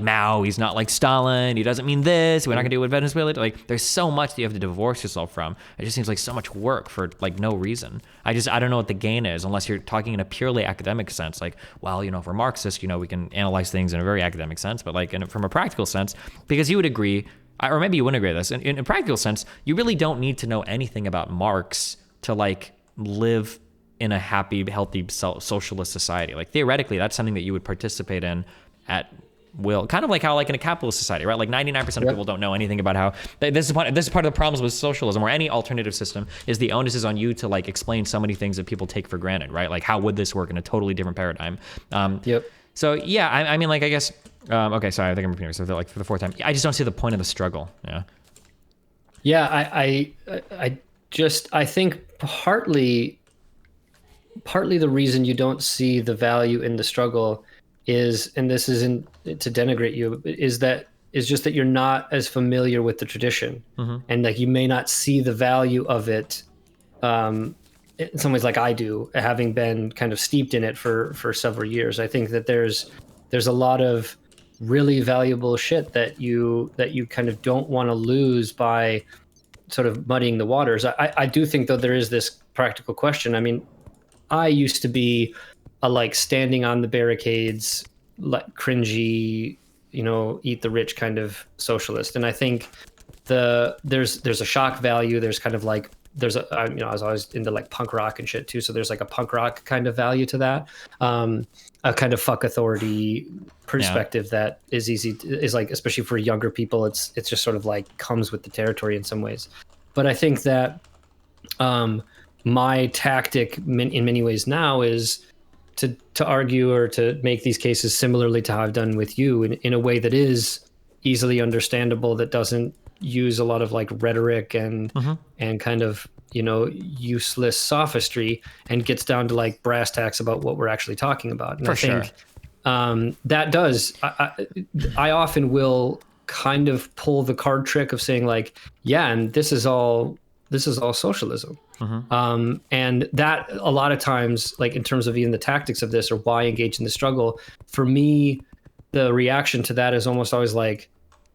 Mao, he's not like Stalin, he doesn't mean this, we're not gonna do it with Venezuela. Like there's so much that you have to divorce yourself from. It just seems like so much work for like no reason. I don't know what the gain is unless you're talking in a purely academic sense. Like, well, if we're Marxist, we can analyze things in a very academic sense, but like from a practical sense, because you would agree, or maybe you wouldn't agree with this, in a practical sense, you really don't need to know anything about Marx to like live in a happy, healthy socialist society. Like theoretically, that's something that you would participate in at will. Kind of like how like in a capitalist society, right? Like 99% of people don't know anything about how this is part of the problems with socialism or any alternative system is the onus is on you to like explain so many things that people take for granted, right? Like how would this work in a totally different paradigm? So yeah, I mean, like I guess. Okay, sorry, I think I'm repeating myself like for the fourth time. I just don't see the point of the struggle. Yeah. Yeah, I think partly the reason you don't see the value in the struggle is, and this isn't to denigrate you, is just that you're not as familiar with the tradition, and like you may not see the value of it, and in some ways like I do, having been kind of steeped in it for several years. I think that there's a lot of really valuable shit that you kind of don't want to lose by sort of muddying the waters. I do think, though, there is this practical question. I mean, I used to be a like standing on the barricades, like cringy, eat the rich kind of socialist. And I think there's a shock value. There's kind of like I was always into like punk rock and shit too. So there's like a punk rock kind of value to that. A kind of fuck authority perspective that is like, especially for younger people, it's just sort of like comes with the territory in some ways. But I think that my tactic in many ways now is to argue or to make these cases similarly to how I've done with you in a way that is easily understandable, that doesn't use a lot of like rhetoric and kind of useless sophistry, and gets down to like brass tacks about what we're actually talking about. And I think that does I often will kind of pull the card trick of saying like, yeah, and this is all socialism. And that a lot of times, like in terms of even the tactics of this or why engage in the struggle, for me, the reaction to that is almost always like,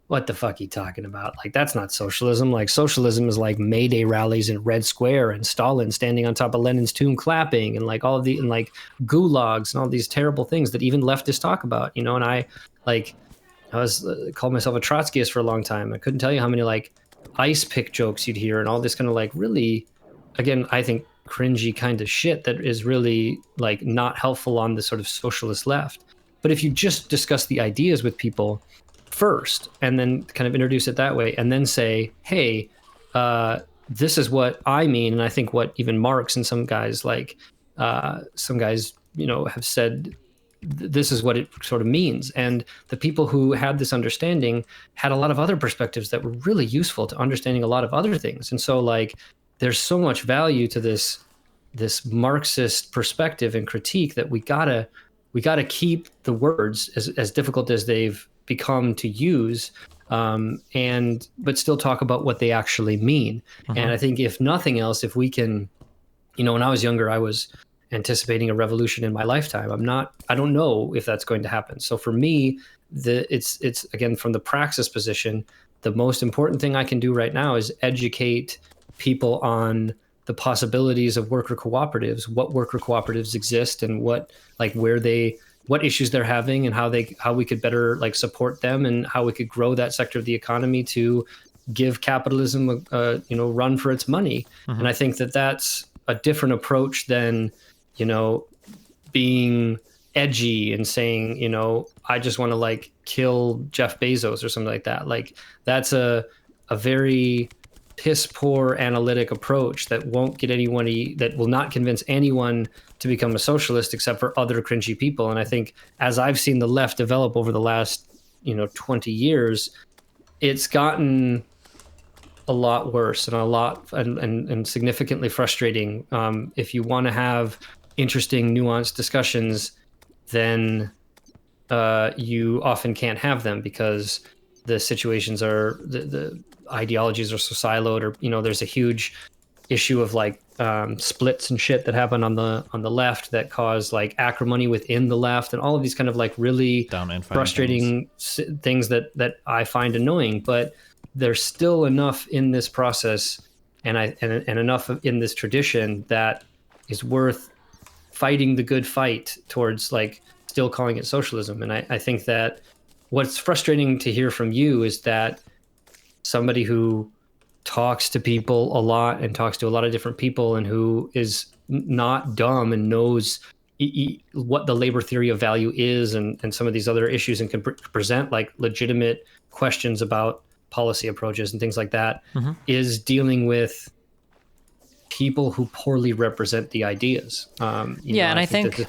what the fuck are you talking about? Like, that's not socialism. Like, socialism is like May Day rallies in Red Square and Stalin standing on top of Lenin's tomb clapping, and like all of the, and like gulags and all these terrible things that even leftists talk about, And I was called myself a Trotskyist for a long time. I couldn't tell you how many like ice pick jokes you'd hear and all this kind of like really, again, I think cringy kind of shit that is really like not helpful on the sort of socialist left. But if you just discuss the ideas with people first and then kind of introduce it that way, and then say, hey, this is what I mean, and I think what even Marx and some guys have said, this is what it sort of means. And the people who had this understanding had a lot of other perspectives that were really useful to understanding a lot of other things. And so like there's so much value to this Marxist perspective and critique that we gotta keep the words as difficult as they've become to use, but still talk about what they actually mean. And I think if nothing else, if we can, when I was younger, I was anticipating a revolution in my lifetime. I don't know if that's going to happen. So for me, it's again, from the praxis position, the most important thing I can do right now is educate people on the possibilities of worker cooperatives, what worker cooperatives exist, and what issues they're having, and how we could better like support them, and how we could grow that sector of the economy to give capitalism a run for its money. And I think that that's a different approach than being edgy and saying, I just want to like kill Jeff Bezos or something like that. Like that's a very piss poor analytic approach that won't get that will not convince anyone to become a socialist except for other cringy people. And I think as I've seen the left develop over the last 20 years, it's gotten a lot worse and significantly frustrating. If you want to have interesting, nuanced discussions, then you often can't have them because the situations are the ideologies are so siloed, or there's a huge issue of like splits and shit that happen on the left that cause like acrimony within the left, and all of these kind of like really frustrating things that I find annoying. But there's still enough in this process and enough in this tradition that is worth fighting the good fight towards like still calling it socialism. And I think that what's frustrating to hear from you is that somebody who talks to people a lot and talks to a lot of different people, and who is not dumb and knows what the labor theory of value is, and some of these other issues, and can present like legitimate questions about policy approaches and things like that, is dealing with people who poorly represent the ideas. And I think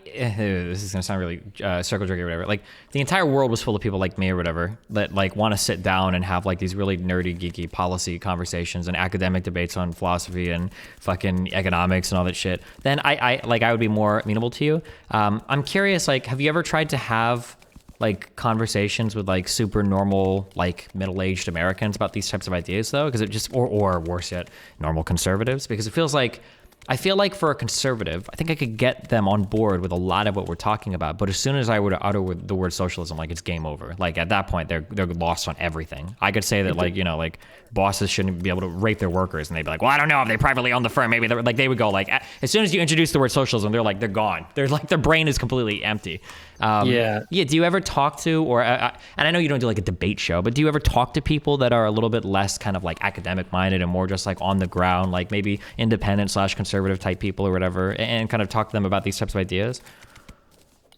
this is gonna sound really circle jerky or whatever. Like the entire world was full of people like me or whatever that like want to sit down and have like these really nerdy, geeky policy conversations and academic debates on philosophy and fucking economics and all that shit. Then I would be more amenable to you. I'm curious, like, have you ever tried to have like conversations with like super normal, like middle-aged Americans about these types of ideas though? Because it just, or worse yet, normal conservatives, because it feels like, I feel like for a conservative, I think I could get them on board with a lot of what we're talking about. But as soon as I were to utter the word socialism, like it's game over. Like at that point, they're lost on everything. I could say that like, you know, like bosses shouldn't be able to rape their workers, and they'd be like, well, I don't know if they privately own the firm. Maybe they're like, they would go like, as soon as you introduce the word socialism, they're like, they're gone. They're like, their brain is completely empty. Yeah. Do you ever talk to, or and I know you don't do like a debate show, but do you ever talk to people that are a little bit less kind of like academic minded and more just like on the ground, like maybe independent / conservative type people or whatever, and kind of talk to them about these types of ideas?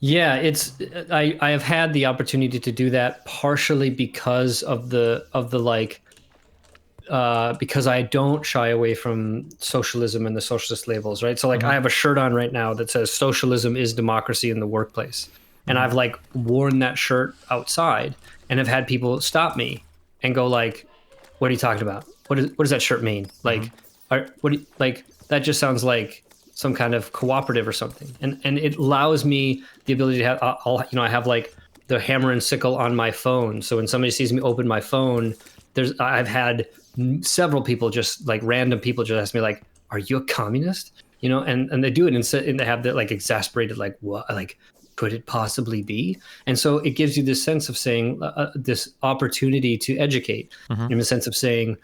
Yeah, I have had the opportunity to do that partially because of the like because I don't shy away from socialism and the socialist labels, right? So like I have a shirt on right now that says socialism is democracy in the workplace. And I've like worn that shirt outside and have had people stop me and go like, what are you talking about? What does that shirt mean? Like, like that just sounds like some kind of cooperative or something. And it allows me the ability to have, I have like the hammer and sickle on my phone. So when somebody sees me open my phone, I've had several people, just like random people, just ask me like, are you a communist? You know, and they do it and they have that like exasperated, like, what, like, could it possibly be? And so it gives you this sense of saying this opportunity to educate in the sense of saying,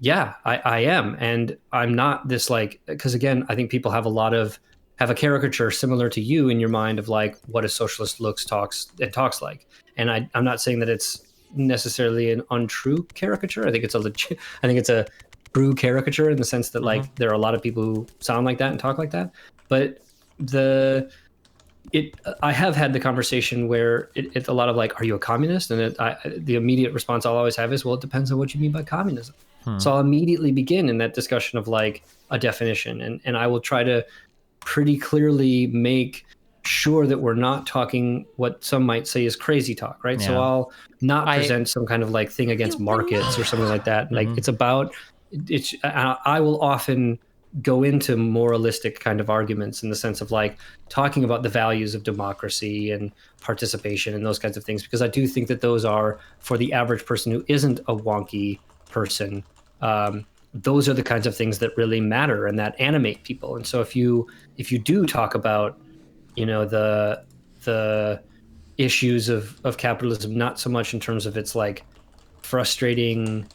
yeah, I am. And I'm not this like, because again, I think people have a caricature similar to you in your mind of like what a socialist talks like. And I'm not saying that it's necessarily an untrue caricature. I think it's a true caricature in the sense that like there are a lot of people who sound like that and talk like that. But I have had the conversation where it's a lot of like, are you a communist? And the immediate response I'll always have is, well, it depends on what you mean by communism. So I'll immediately begin in that discussion of like a definition. And I will try to pretty clearly make sure that we're not talking what some might say is crazy talk, right? Yeah. So I'll not present some kind of like thing against markets or something like that. Like I will often go into moralistic kind of arguments in the sense of like talking about the values of democracy and participation and those kinds of things, because I do think that those are, for the average person who isn't a wonky person, those are the kinds of things that really matter and that animate people. And so if you do talk about, you know, the issues of capitalism, not so much in terms of its like frustrating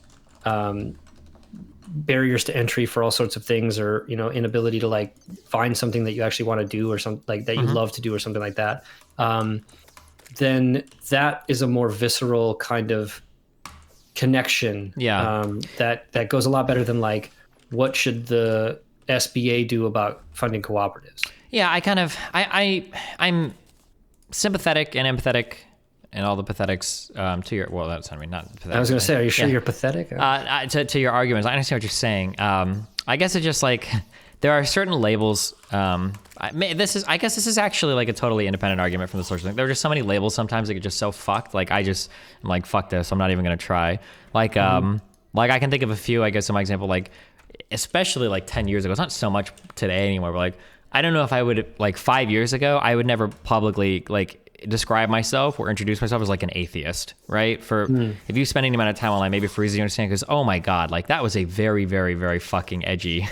barriers to entry for all sorts of things, or, you know, inability to like find something that you actually want to do or something like that you love to do or something like that, then that is a more visceral kind of connection. That goes a lot better than like, what should the SBA do about funding cooperatives? Yeah, I'm sympathetic and empathetic and all the pathetics to your, well, that's, I mean, not pathetic. I was going to say, are you sure you're pathetic? To your arguments, I understand what you're saying. I guess it's just like, there are certain labels. I guess this is actually like a totally independent argument from the social thing. There are just so many labels sometimes that get just so fucked. Like I'm like, fuck this, I'm not even going to try. Like, like I can think of a few, I guess in my example, like, especially like 10 years ago, it's not so much today anymore, but like, I don't know if I would, like 5 years ago, I would never publicly like describe myself or introduce myself as like an atheist, right? If you spend any amount of time online, maybe for easy to understand, because oh my God, like that was a very, very, very fucking edgy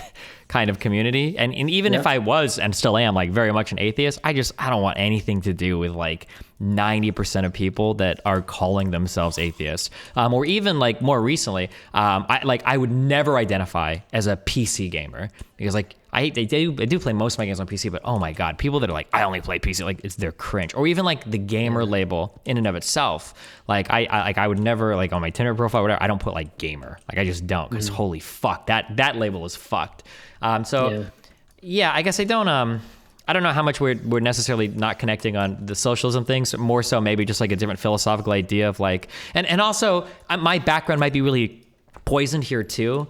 kind of community. And even if I was and still am like very much an atheist, I don't want anything to do with like 90% of people that are calling themselves atheists. Or even like more recently, I would never identify as a PC gamer, because like I do play most of my games on PC, but oh my God, people that are like, I only play PC, like they're cringe. Or even like the gamer label in and of itself. Like I would never, like on my Tinder profile, whatever, I don't put like gamer. Like I just don't, because holy fuck, that label is fucked. I guess I don't know how much we're necessarily not connecting on the socialism things, more so maybe just like a different philosophical idea of like, and also my background might be really poisoned here too,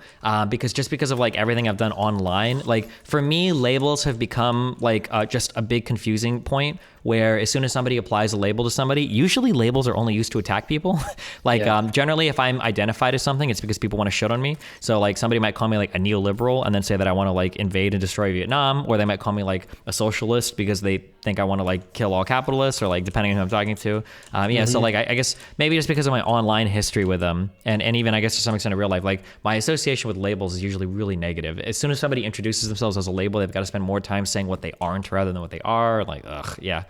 because of like everything I've done online. Like for me, labels have become like just a big confusing point where as soon as somebody applies a label to somebody, usually labels are only used to attack people. Like generally, if I'm identified as something, it's because people want to shit on me. So like somebody might call me like a neoliberal and then say that I want to like invade and destroy Vietnam, or they might call me like a socialist because they think I want to like kill all capitalists, or like depending on who I'm talking to. So like I guess maybe just because of my online history with them, and even I guess to some extent in real life, like my association with labels is usually really negative. As soon as somebody introduces themselves as a label, they've got to spend more time saying what they aren't rather than what they are. Like, ugh, yeah.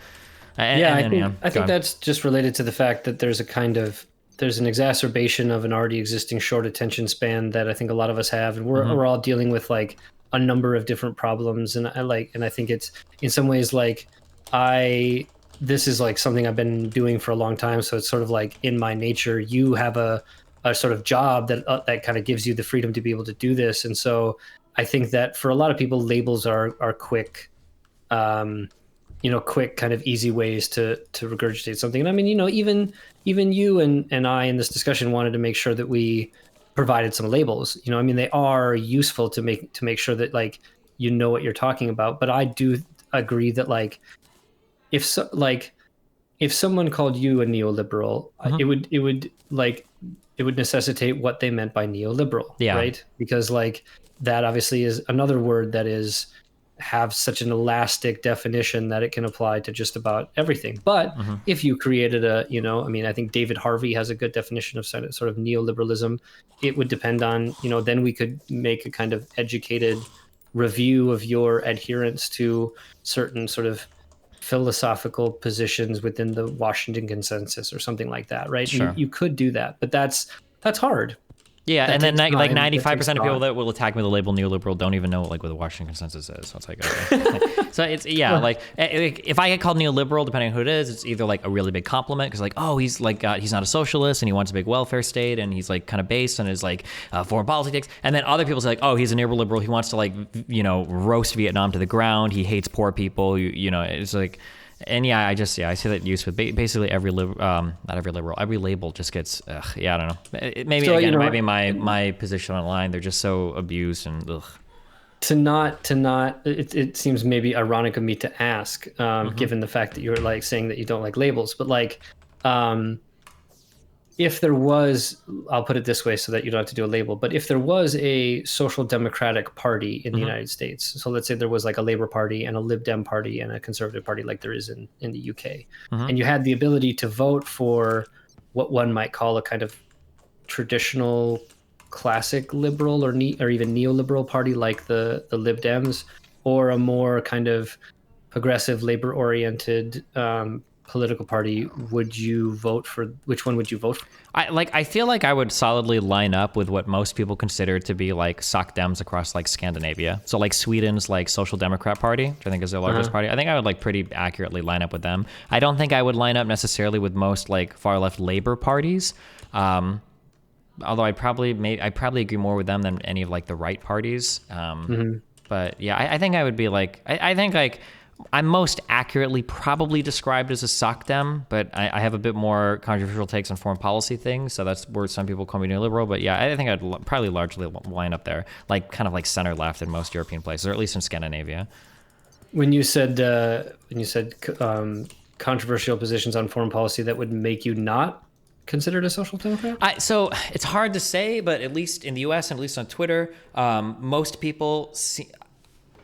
I think that's just related to the fact that there's an exacerbation of an already existing short attention span that I think a lot of us have, and we're all dealing with like a number of different problems, and I think it's in some ways like this is like something I've been doing for a long time, so it's sort of like in my nature. You have a sort of job that kind of gives you the freedom to be able to do this, and so I think that for a lot of people, labels are quick, quick kind of easy ways to regurgitate something. And I mean, even you and I in this discussion wanted to make sure that we provided some labels. I mean, they are useful to make sure that like you know what you're talking about. But I do agree that like if someone called you a neoliberal, it would necessitate what they meant by neoliberal, right? Because like that obviously is another word that have such an elastic definition that it can apply to just about everything. But if you created I think David Harvey has a good definition of sort of neoliberalism. It would depend on, then we could make a kind of educated review of your adherence to certain sort of philosophical positions within the Washington Consensus or something like that, right? Sure. You could do that, but that's hard. Yeah, that, and then like 95% of people that will attack me with the label neoliberal don't even know like what the Washington Consensus is. So it's like, okay. So it's like if I get called neoliberal, depending on who it is, it's either like a really big compliment because like, oh, he's like he's not a socialist and he wants a big welfare state and he's like kind of based on his like foreign politics. And then other people say like, oh, he's a neoliberal. He wants to like roast Vietnam to the ground. He hates poor people. It's like. And I see that used with basically every not every liberal, every label just gets, I don't know. It might be my position online. They're just so abused and ugh. It seems maybe ironic of me to ask, given the fact that you're like saying that you don't like labels, but like, if there was, I'll put it this way so that you don't have to do a label, but if there was a social democratic party in the United States, so let's say there was like a Labour Party and a Lib Dem party and a Conservative Party like there is in the UK, and you had the ability to vote for what one might call a kind of traditional classic liberal or even neoliberal party like the Lib Dems, or a more kind of progressive labor-oriented political party, which one would you vote for? I feel like I would solidly line up with what most people consider to be like soc dems across like Scandinavia. So like Sweden's like Social Democrat Party, which I think is their largest party. I think I would like pretty accurately line up with them. I don't think I would line up necessarily with most like far left labor parties. Although I probably agree more with them than any of like the right parties. But yeah, I think I would be like, I think like I'm most accurately probably described as a soc dem, but I have a bit more controversial takes on foreign policy things. So that's where some people call me neoliberal. But yeah, I think I'd probably largely line up there, like kind of like center left in most European places, or at least in Scandinavia. When you said controversial positions on foreign policy, that would make you not considered a social democrat? So it's hard to say, but at least in the U.S. and at least on Twitter, most people see.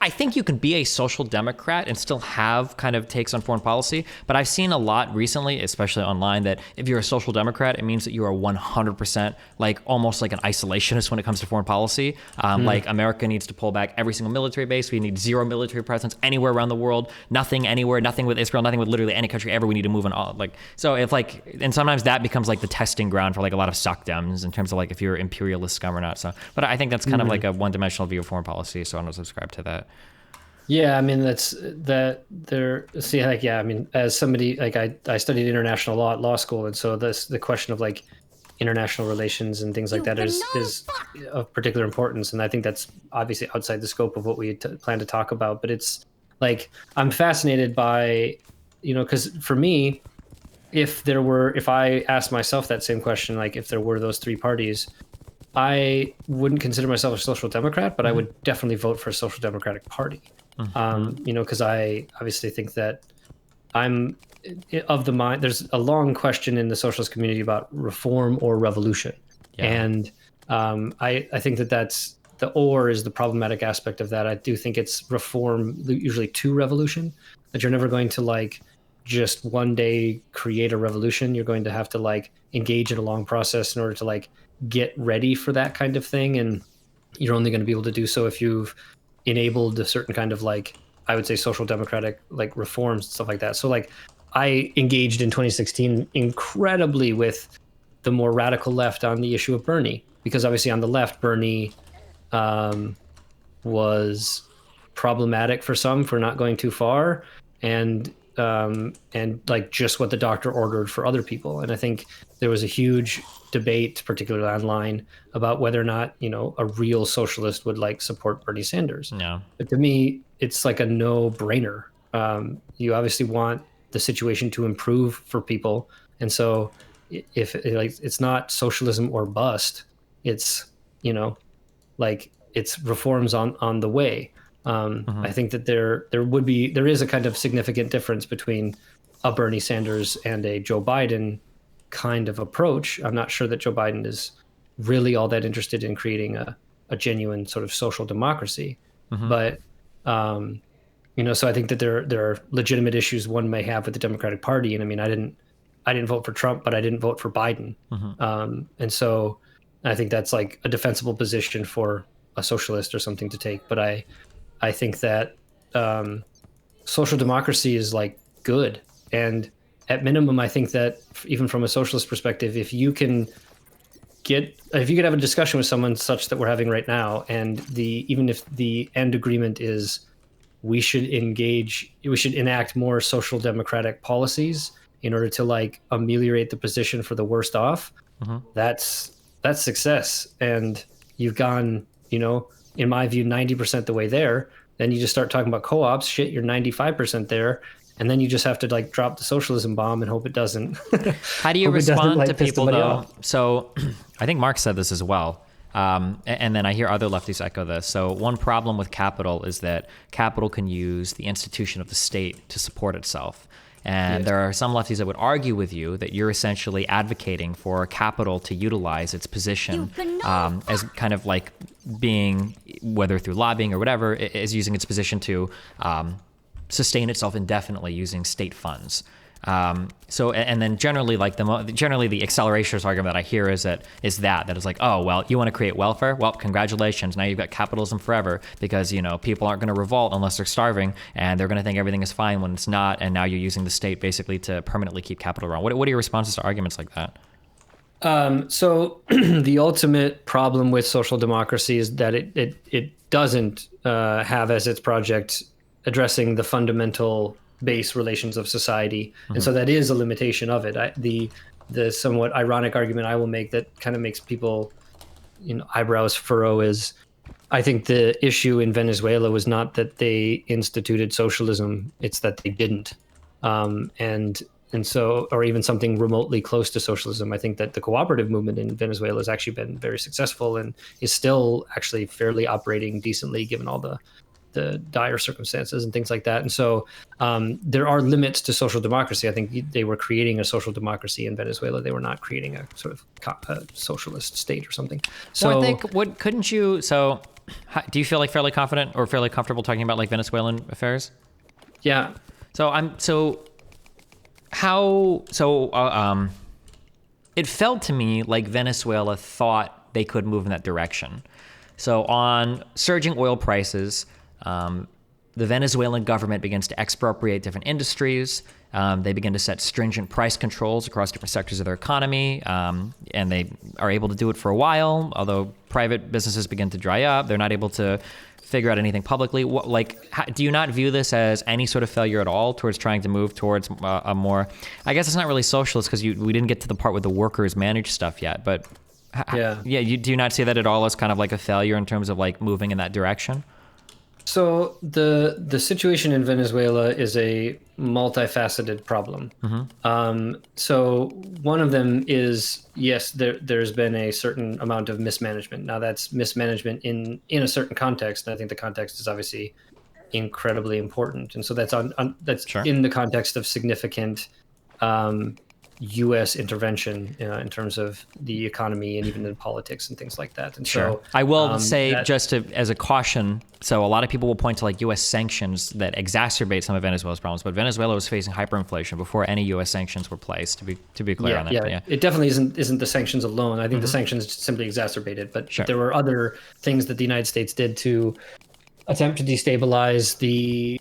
I think you can be a social democrat and still have kind of takes on foreign policy, but I've seen a lot recently, especially online, that if you're a social democrat, it means that you are 100% like almost like an isolationist when it comes to foreign policy. Like America needs to pull back every single military base. We need zero military presence anywhere around the world. Nothing anywhere. Nothing with Israel. Nothing with literally any country ever. We need to move on all like so. If like and sometimes that becomes like the testing ground for like a lot of soc dems in terms of like if you're imperialist scum or not. So, but I think that's kind of like a one-dimensional view of foreign policy. So I don't subscribe to that. Yeah, I mean as somebody like I studied international law at law school, and so the question of like international relations and things like that is of particular importance, and I think that's obviously outside the scope of what we plan to talk about. But it's like I'm fascinated by, because for me, if I asked myself that same question, like if there were those three parties, I wouldn't consider myself a social democrat, but I would definitely vote for a social democratic party. Because I obviously think that I'm of the mind. There's a long question in the socialist community about reform or revolution, Yeah. and I think that's the or is the problematic aspect of that. I do think it's reform usually to revolution, that you're never going to like just one day create a revolution. You're going to have to like engage in a long process in order to like get ready for that kind of thing, and you're only going to be able to do so if you've enabled a certain kind of like, I would say, social democratic like reforms and stuff like that. So like I engaged in 2016 incredibly with the more radical left on the issue of Bernie, because obviously on the left, Bernie was problematic for some for not going too far, and like just what the doctor ordered for other people. And I think there was a huge debate, particularly online, about whether or not, you know, a real socialist would like support Bernie Sanders. Yeah. But to me, it's like a no-brainer. You obviously want the situation to improve for people, and so if like it's not socialism or bust, it's, you know, like it's reforms on the way. I think that there is a kind of significant difference between a Bernie Sanders and a Joe Biden kind of approach. I'm not sure that Joe Biden is really all that interested in creating a genuine sort of social democracy, but you know, so I think that there are legitimate issues one may have with the Democratic Party. And I mean, I didn't vote for Trump, but I didn't vote for Biden, and so I think that's like a defensible position for a socialist or something to take. But I think that social democracy is like good, and at minimum, I think that even from a socialist perspective, if you could have a discussion with someone such that we're having right now, and even if the end agreement is we should enact more social democratic policies in order to like ameliorate the position for the worst off, that's success. And you've gone, you know, in my view, 90% the way there. Then you just start talking about co-ops. Shit, you're 95% there. And then you just have to like drop the socialism bomb and hope it doesn't. How do you respond like to people though? off. So I think Marx said this as well. And then I hear other lefties echo this. So one problem with capital is that capital can use the institution of the state to support itself. And there are some lefties that would argue with you that you're essentially advocating for capital to utilize its position as kind of like being, whether through lobbying or whatever, is using its position to sustain itself indefinitely using state funds. So, and then generally, like generally the accelerationist argument that I hear is that it's like, oh, well, you want to create welfare? Well, congratulations. Now you've got capitalism forever, because, you know, people aren't going to revolt unless they're starving, and they're going to think everything is fine when it's not. And now you're using the state basically to permanently keep capital around. What are your responses to arguments like that? So the ultimate problem with social democracy is that it doesn't have as its project addressing the fundamental base relations of society, and so that is a limitation of it. The somewhat ironic argument I will make that kind of makes people, you know, eyebrows furrow is, I think the issue in Venezuela was not that they instituted socialism; it's that they didn't, and so, or even something remotely close to socialism. I think that the cooperative movement in Venezuela has actually been very successful and is still actually fairly operating decently given all the dire circumstances and things like that. And so there are limits to social democracy. I think they were creating a social democracy in Venezuela. They were not creating a sort of socialist state or something. So well, I think do you feel like fairly confident or fairly comfortable talking about like Venezuelan affairs? Yeah. It felt to me like Venezuela thought they could move in that direction. So on surging oil prices, the Venezuelan government begins to expropriate different industries. They begin to set stringent price controls across different sectors of their economy, and they are able to do it for a while. Although private businesses begin to dry up, they're not able to figure out anything publicly. Do you not view this as any sort of failure at all towards trying to move towards a more, I guess it's not really socialist because we didn't get to the part with the workers manage stuff yet, but do you not see that at all as kind of like a failure in terms of like moving in that direction? So the situation in Venezuela is a multifaceted problem. So one of them is, yes, there's been a certain amount of mismanagement. Now that's mismanagement in a certain context, and I think the context is obviously incredibly important. And so that's that's Sure. in the context of significant U.S. intervention in terms of the economy and even in politics and things like that. And Sure. so I will say, as a caution, so a lot of people will point to like U.S. sanctions that exacerbate some of Venezuela's problems, but Venezuela was facing hyperinflation before any U.S. sanctions were placed. To be clear on that. Yeah, it definitely isn't the sanctions alone. I think the sanctions simply exacerbated, but there were other things that the United States did to attempt to destabilize the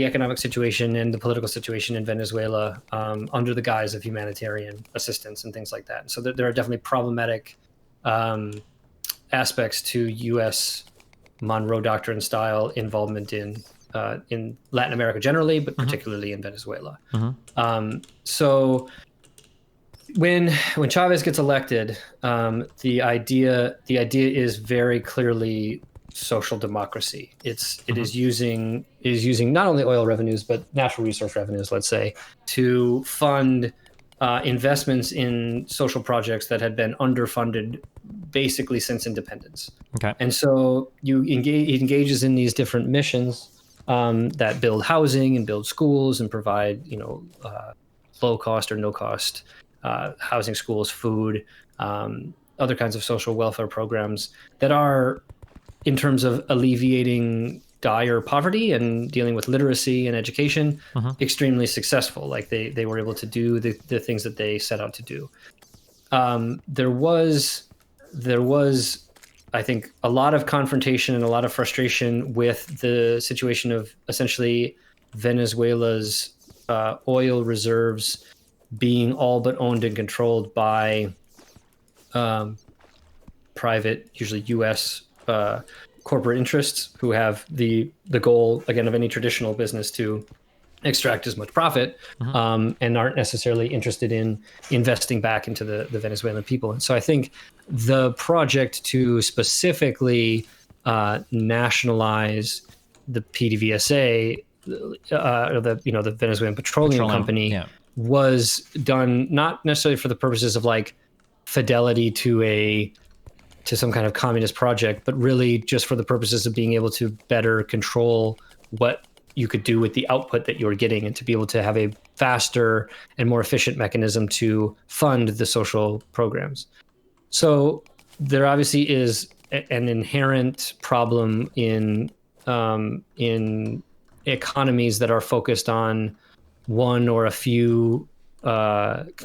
economic situation and the political situation in Venezuela under the guise of humanitarian assistance and things like that. So there are definitely problematic aspects to U.S. Monroe Doctrine style involvement in Latin America generally, but particularly in Venezuela. So when Chavez gets elected, the idea is very clearly social democracy. It is using not only oil revenues but natural resource revenues, let's say, to fund investments in social projects that had been underfunded basically since independence. Okay. And so he engages in these different missions that build housing and build schools and provide low cost or no cost housing, schools, food, other kinds of social welfare programs that are, in terms of alleviating dire poverty and dealing with literacy and education, extremely successful. Like they were able to do the things that they set out to do. There was, I think, a lot of confrontation and a lot of frustration with the situation of essentially Venezuela's oil reserves being all but owned and controlled by private, usually U.S. Corporate interests who have the goal, again, of any traditional business to extract as much profit, and aren't necessarily interested in investing back into the Venezuelan people. And so I think the project to specifically nationalize the PDVSA, the Venezuelan Petroleum Company, was done not necessarily for the purposes of like fidelity to some kind of communist project, but really just for the purposes of being able to better control what you could do with the output that you were getting, and to be able to have a faster and more efficient mechanism to fund the social programs. So there obviously is an inherent problem in economies that are focused on one or a few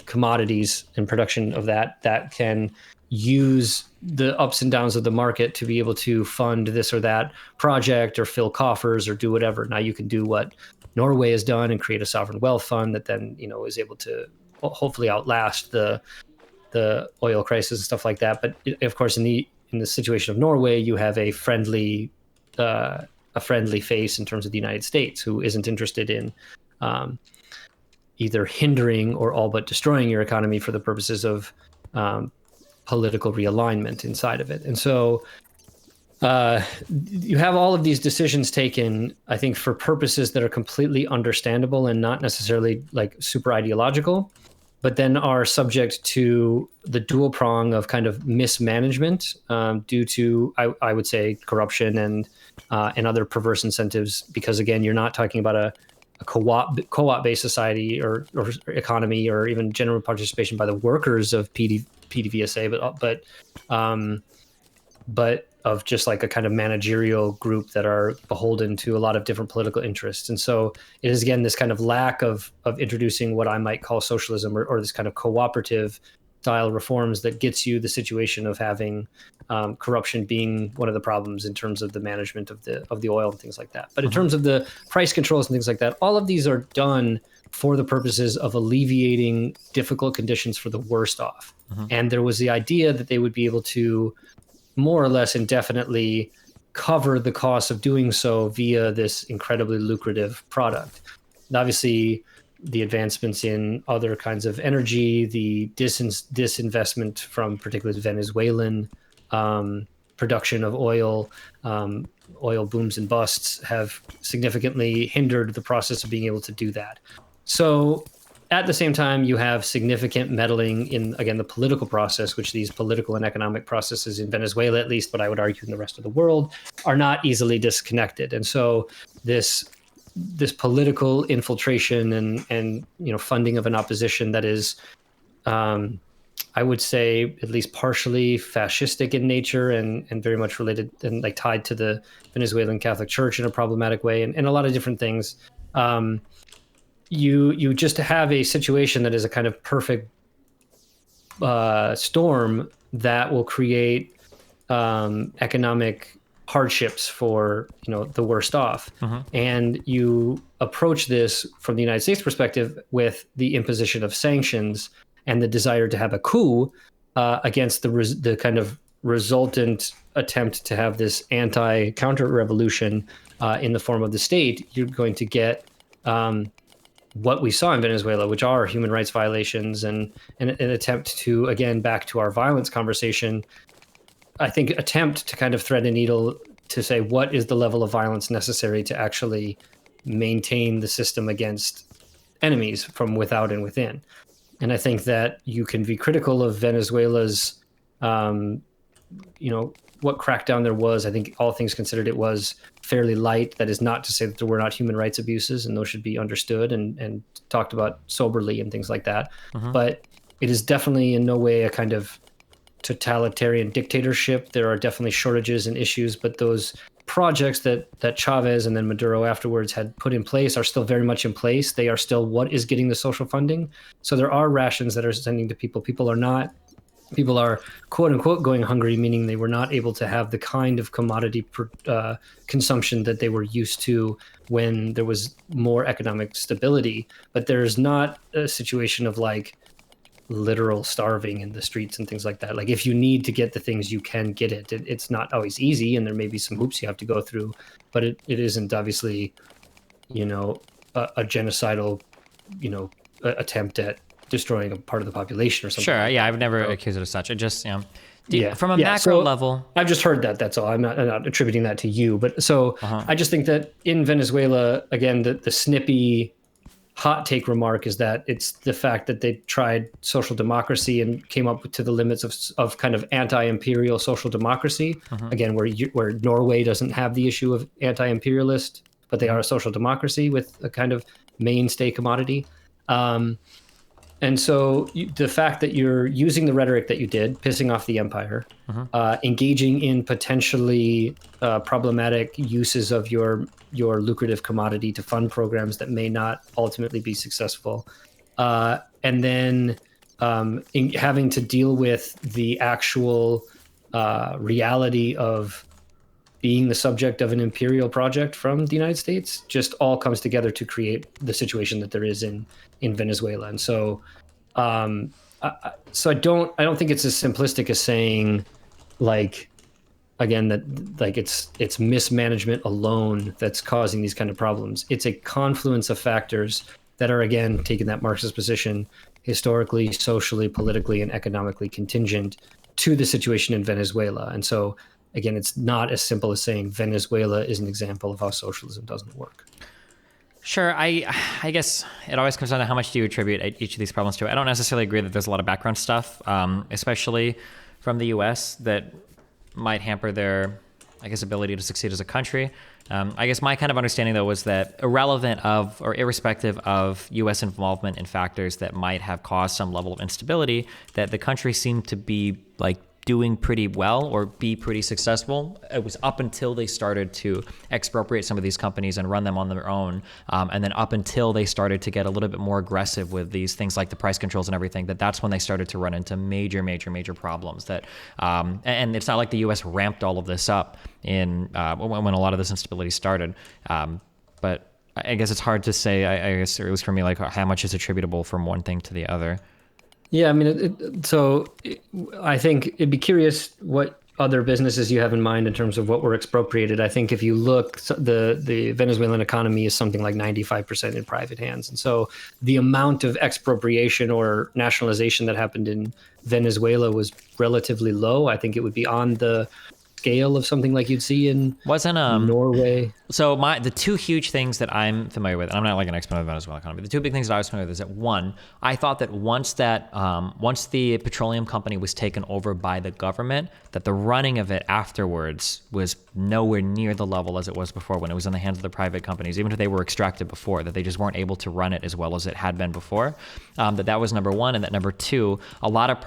commodities and production of that can use the ups and downs of the market to be able to fund this or that project or fill coffers or do whatever. Now you can do what Norway has done and create a sovereign wealth fund that then, is able to hopefully outlast the oil crisis and stuff like that. But of course, in the situation of Norway, you have a friendly face in terms of the United States, who isn't interested in either hindering or all but destroying your economy for the purposes of political realignment inside of it. And so you have all of these decisions taken, I think, for purposes that are completely understandable and not necessarily like super ideological, but then are subject to the dual prong of kind of mismanagement due to, I would say, corruption and other perverse incentives. Because again, you're not talking about a co-op based society or economy or even general participation by the workers of PDVSA, but of just like a kind of managerial group that are beholden to a lot of different political interests. And so it is, again, this kind of lack of introducing what I might call socialism or this kind of cooperative style reforms that gets you the situation of having corruption being one of the problems in terms of the management of the oil and things like that. But in terms of the price controls and things like that, all of these are done for the purposes of alleviating difficult conditions for the worst off. And there was the idea that they would be able to more or less indefinitely cover the cost of doing so via this incredibly lucrative product. And obviously, the advancements in other kinds of energy, the disinvestment from particularly Venezuelan production of oil, oil booms and busts have significantly hindered the process of being able to do that. So at the same time, you have significant meddling in, again, the political process, which these political and economic processes in Venezuela, at least, but I would argue in the rest of the world, are not easily disconnected. And so this political infiltration and funding of an opposition that is, I would say, at least partially fascistic in nature and very much related and like tied to the Venezuelan Catholic Church in a problematic way, and a lot of different things. You just have a situation that is a kind of perfect storm that will create economic hardships for the worst off. And you approach this from the United States perspective with the imposition of sanctions and the desire to have a coup against the kind of resultant attempt to have this anti-counter revolution in the form of the state. You're going to get what we saw in Venezuela, which are human rights violations and an attempt to, again, back to our violence conversation, I think attempt to kind of thread a needle to say what is the level of violence necessary to actually maintain the system against enemies from without and within. And I think that you can be critical of Venezuela's, what crackdown there was. I think all things considered, it was fairly light. That is not to say that there were not human rights abuses, and those should be understood and talked about soberly and things like that. But it is definitely in no way a kind of totalitarian dictatorship. There are definitely shortages and issues, but those projects that Chavez and then Maduro afterwards had put in place are still very much in place. They are still what is getting the social funding. So there are rations that are sending to people. People are quote unquote going hungry, meaning they were not able to have the kind of commodity consumption that they were used to when there was more economic stability. But there's not a situation of like literal starving in the streets and things like that. Like if you need to get the things, you can get it. It's not always easy, and there may be some hoops you have to go through, but it isn't obviously, a genocidal, attempt at destroying a part of the population or something. Sure, yeah, I've never accused it of such. It just, from a macro level. I've just heard that, that's all. I'm not attributing that to you, but so I just think that in Venezuela, again, the snippy hot take remark is that it's the fact that they tried social democracy and came up to the limits of kind of anti-imperial social democracy. Again, where Norway doesn't have the issue of anti-imperialist, but they are a social democracy with a kind of mainstay commodity. And so the fact that you're using the rhetoric that you did, pissing off the empire, engaging in potentially problematic uses of your lucrative commodity to fund programs that may not ultimately be successful, and then having to deal with the actual reality of being the subject of an imperial project from the United States, just all comes together to create the situation that there is in Venezuela. And so, I don't think it's as simplistic as saying, like, again, that like it's mismanagement alone that's causing these kind of problems. It's a confluence of factors that are, again, taking that Marxist position, historically, socially, politically, and economically contingent to the situation in Venezuela. And so, again, it's not as simple as saying Venezuela is an example of how socialism doesn't work. Sure. I guess it always comes down to how much do you attribute each of these problems to. I don't necessarily agree that there's a lot of background stuff, especially from the U.S., that might hamper their, ability to succeed as a country. I guess my kind of understanding, though, was that irrelevant of or irrespective of U.S. involvement in factors that might have caused some level of instability, that the country seemed to be doing pretty well or be pretty successful. It was up until they started to expropriate some of these companies and run them on their own, and then up until they started to get a little bit more aggressive with these things like the price controls and everything, that's when they started to run into major problems. That and it's not like the U.S. ramped all of this up in when a lot of this instability started, but I guess it's hard to say. I guess it was for me how much is attributable from one thing to the other. Yeah, I mean, I think it'd be curious what other businesses you have in mind in terms of what were expropriated. I think if you look, the Venezuelan economy is something like 95% in private hands. And so the amount of expropriation or nationalization that happened in Venezuela was relatively low. I think it would be on the scale of something like you'd see in Wasn't Norway. So the two huge things that I'm familiar with, and I'm not like an expert on the Venezuelan economy, the two big things that I was familiar with is that one, I thought that once the petroleum company was taken over by the government, that the running of it afterwards was nowhere near the level as it was before when it was in the hands of the private companies, even if they were extracted before, that they just weren't able to run it as well as it had been before. That was number one, and that number two, a lot of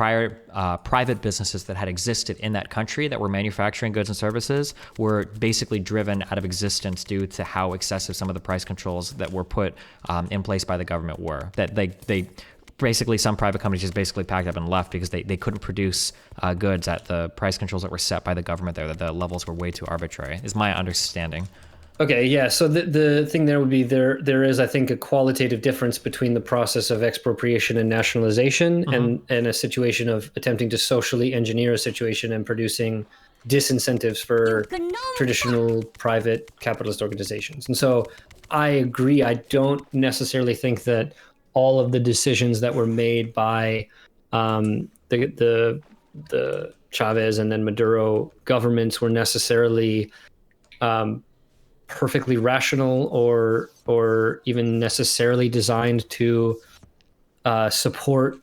private businesses that had existed in that country that were manufacturing goods and services were basically driven out of existence due to how excessive some of the price controls that were put in place by the government were. That they basically, some private companies just basically packed up and left because they couldn't produce goods at the price controls that were set by the government there, that the levels were way too arbitrary, is my understanding. Okay, yeah. So the thing there would be there is, I think, a qualitative difference between the process of expropriation and nationalization and a situation of attempting to socially engineer a situation and producing disincentives for traditional private capitalist organizations. And so I agree. I don't necessarily think that all of the decisions that were made by the Chavez and then Maduro governments were necessarily perfectly rational or even necessarily designed to support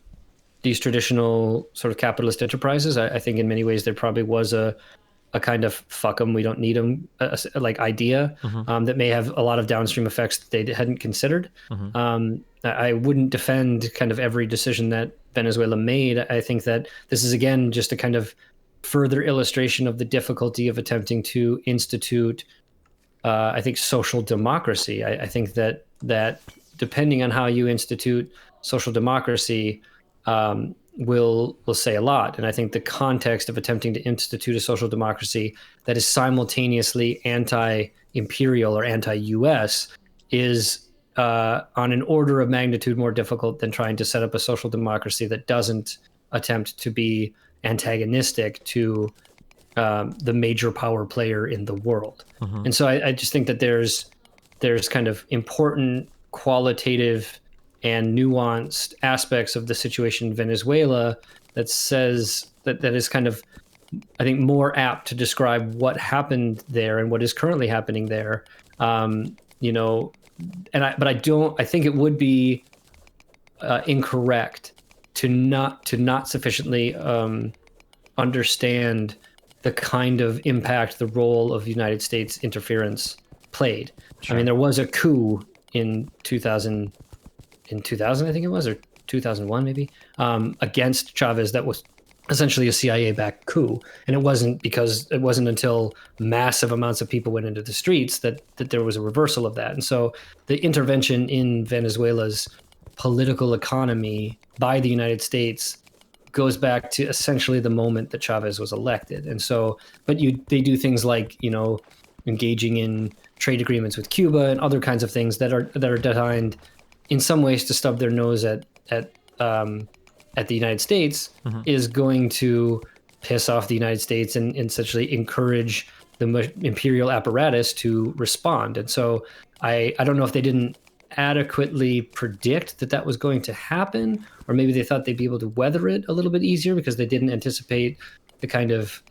these traditional sort of capitalist enterprises. I think in many ways there probably was a kind of fuck them, we don't need them like idea that may have a lot of downstream effects that they hadn't considered. I wouldn't defend kind of every decision that Venezuela made. I think that this is, again, just a kind of further illustration of the difficulty of attempting to institute I think social democracy. I think that depending on how you institute social democracy will say a lot. And I think the context of attempting to institute a social democracy that is simultaneously anti-imperial or anti-US is on an order of magnitude more difficult than trying to set up a social democracy that doesn't attempt to be antagonistic to the major power player in the world. And so I just think that there's kind of important qualitative and nuanced aspects of the situation in Venezuela that says that is kind of, I think, more apt to describe what happened there and what is currently happening there. But I think it would be incorrect to not sufficiently understand the kind of impact the role of United States interference played. Sure. I mean, there was a coup in 2000, I think it was, or 2001 maybe, against Chavez that was essentially a CIA-backed coup. And it wasn't until massive amounts of people went into the streets that there was a reversal of that. And so the intervention in Venezuela's political economy by the United States goes back to essentially the moment that Chavez was elected. And so, but they do things like, engaging in trade agreements with Cuba and other kinds of things that are designed in some ways to stub their nose at the United States, is going to piss off the United States and essentially encourage the imperial apparatus to respond. And so I don't know if they didn't adequately predict that was going to happen, or maybe they thought they'd be able to weather it a little bit easier because they didn't anticipate the kind of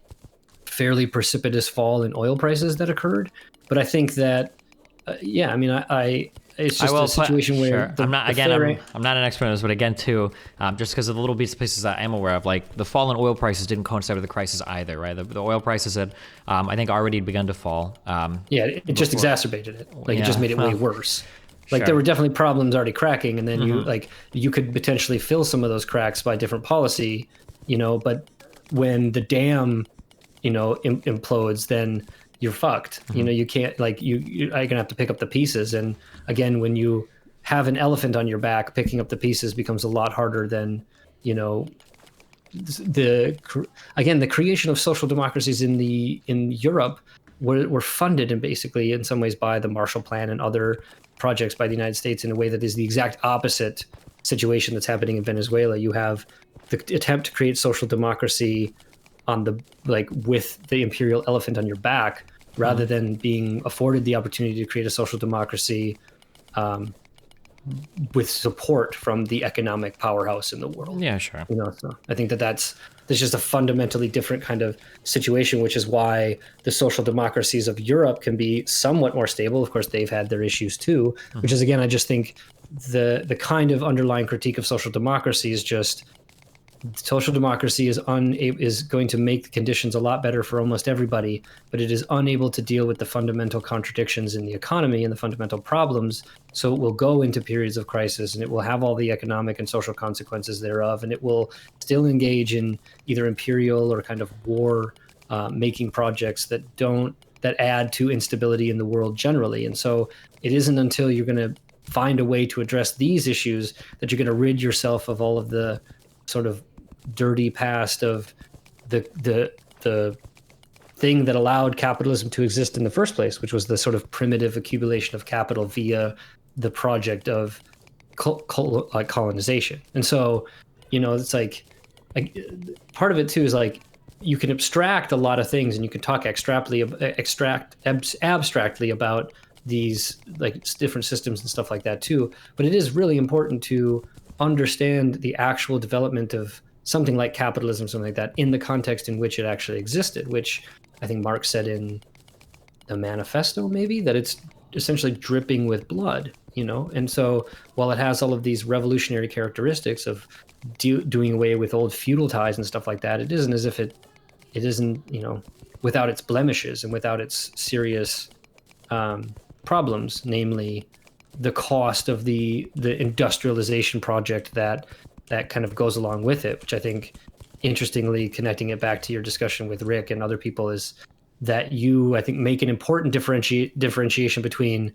fairly precipitous fall in oil prices that occurred. But I think that, it's just a situation where I'm not an expert on this, but again, too, just because of the little bits of places I am aware of, like the fall in oil prices didn't coincide with the crisis either, right? The oil prices had, I think, already begun to fall. It just exacerbated it. It just made it way worse. There were definitely problems already cracking, and then you could potentially fill some of those cracks by different policy, but when the dam, implodes, then you're fucked. You can't, you're gonna have to pick up the pieces. And again, when you have an elephant on your back, picking up the pieces becomes a lot harder than, the creation of social democracies in Europe were funded and basically in some ways by the Marshall Plan and other projects by the United States in a way that is the exact opposite situation that's happening in Venezuela. You have the attempt to create social democracy with the imperial elephant on your back, rather than being afforded the opportunity to create a social democracy with support from the economic powerhouse in the world. Yeah, sure. So I think that's just a fundamentally different kind of situation, which is why the social democracies of Europe can be somewhat more stable. Of course, they've had their issues too, which is, again, I just think the kind of underlying critique of social democracy is just social democracy is going to make the conditions a lot better for almost everybody, but it is unable to deal with the fundamental contradictions in the economy and the fundamental problems. So it will go into periods of crisis, and it will have all the economic and social consequences thereof, and it will still engage in either imperial or kind of war making projects that add to instability in the world generally. And so it isn't until you're going to find a way to address these issues that you're going to rid yourself of all of the sort of dirty past of the thing that allowed capitalism to exist in the first place, which was the sort of primitive accumulation of capital via the project of colonization. And so, it's like part of it too is like you can abstract a lot of things, and you can talk abstractly about these like different systems and stuff like that too. But it is really important to understand the actual development of something like capitalism, something like that, in the context in which it actually existed, which I think Marx said in the manifesto, maybe, that it's essentially dripping with blood, And so while it has all of these revolutionary characteristics of doing away with old feudal ties and stuff like that, it isn't as if it isn't, without its blemishes and without its serious problems, namely the cost of the industrialization project that kind of goes along with it, which I think, interestingly, connecting it back to your discussion with Rick and other people, is that you, I think, make an important differentiation between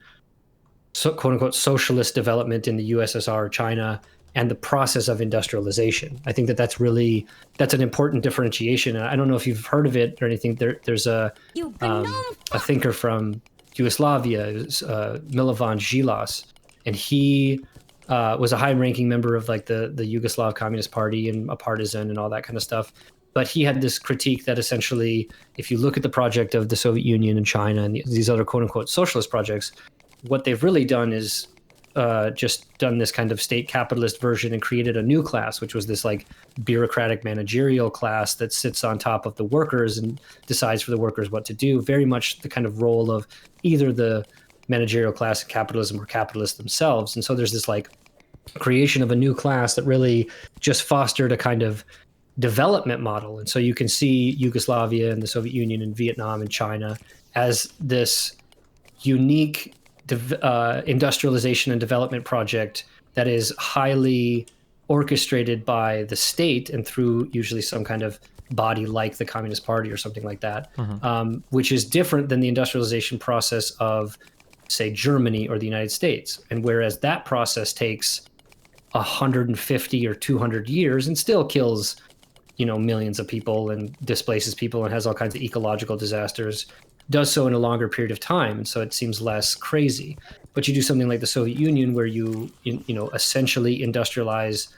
quote unquote socialist development in the USSR, China, and the process of industrialization. I think that's an important differentiation. And I don't know if you've heard of it or anything. There's a thinker from Yugoslavia, Milovan Žilas, and he was a high-ranking member of like the Yugoslav Communist Party and a partisan and all that kind of stuff. But he had this critique that essentially, if you look at the project of the Soviet Union and China and these other quote-unquote socialist projects, what they've really done is just done this kind of state capitalist version and created a new class, which was this like bureaucratic managerial class that sits on top of the workers and decides for the workers what to do. Very much the kind of role of either the managerial class in capitalism or capitalists themselves. And so there's this like creation of a new class that really just fostered a kind of development model. And so you can see Yugoslavia and the Soviet Union and Vietnam and China as this unique industrialization and development project that is highly orchestrated by the state and through usually some kind of body like the Communist Party or something like that, which is different than the industrialization process of, say, Germany or the United States. And whereas that process takes 150 or 200 years and still kills, millions of people and displaces people and has all kinds of ecological disasters, does so in a longer period of time, and so it seems less crazy. But you do something like the Soviet Union, where you essentially industrialize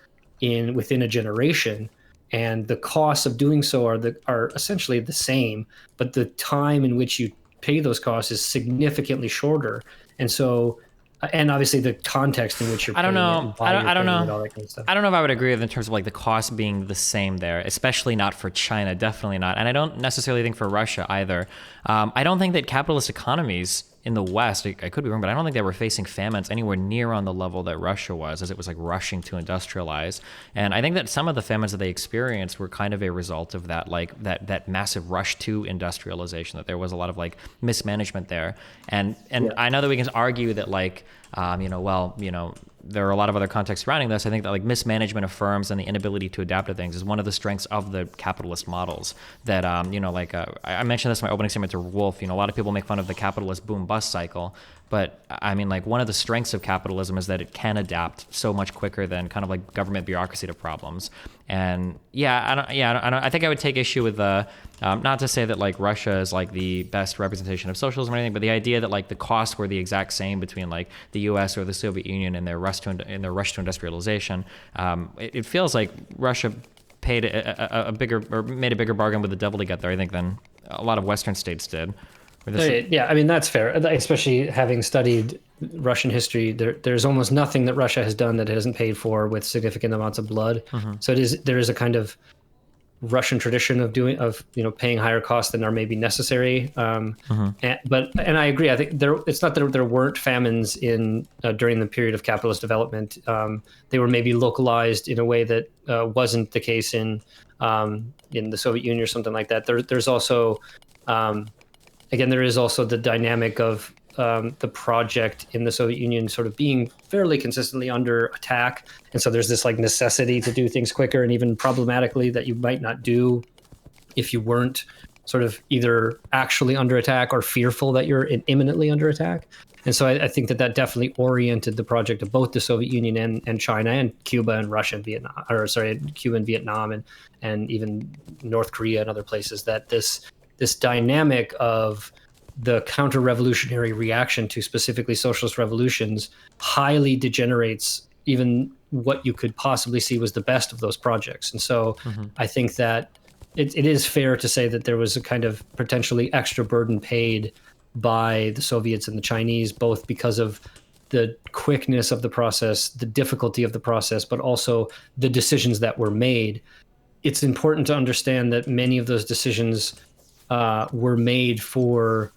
within a generation, and the costs of doing so are essentially the same, but the time in which you pay those costs is significantly shorter. And so, and obviously the context in which you're paying it and why you're paying it, all that kind of stuff. I don't know if I would agree with in terms of like the cost being the same there, especially not for China, definitely not. And I don't necessarily think for Russia either. I don't think that capitalist economies in the West, I could be wrong, but I don't think they were facing famines anywhere near on the level that Russia was, as it was like rushing to industrialize. And I think that some of the famines that they experienced were kind of a result of that, like that massive rush to industrialization, that there was a lot of like mismanagement there. And I know that we can argue that like, there are a lot of other contexts surrounding this. I think that like mismanagement of firms and the inability to adapt to things is one of the strengths of the capitalist models. That I mentioned this in my opening statement to Wolff. A lot of people make fun of the capitalist boom bust cycle, but I mean, like, one of the strengths of capitalism is that it can adapt so much quicker than kind of like government bureaucracy to problems. And I think I would take issue with not to say that like Russia is like the best representation of socialism or anything, but the idea that like the costs were the exact same between like the U.S. or the Soviet Union in their rush to industrialization. It feels like Russia paid a bigger, or made a bigger bargain with the devil to get there, I think, than a lot of Western states did. Yeah, I mean, that's fair, especially having studied Russian history, there's almost nothing that Russia has done that it hasn't paid for with significant amounts of blood. So there is a kind of Russian tradition of paying higher costs than are maybe necessary. And I agree. I think it's not that there weren't famines during the period of capitalist development. They were maybe localized in a way that wasn't the case in the Soviet Union or something like that. There's also there is also the dynamic of the project in the Soviet Union sort of being fairly consistently under attack. And so there's this like necessity to do things quicker and even problematically that you might not do if you weren't sort of either actually under attack or fearful that you're imminently under attack. And so I think that definitely oriented the project of both the Soviet Union and China and Cuba and Russia and Vietnam, Cuba and Vietnam and even North Korea and other places, that this dynamic of the counter-revolutionary reaction to specifically socialist revolutions highly degenerates even what you could possibly see was the best of those projects. And so I think that it is fair to say that there was a kind of potentially extra burden paid by the Soviets and the Chinese, both because of the quickness of the process, the difficulty of the process, but also the decisions that were made. It's important to understand that many of those decisions were made for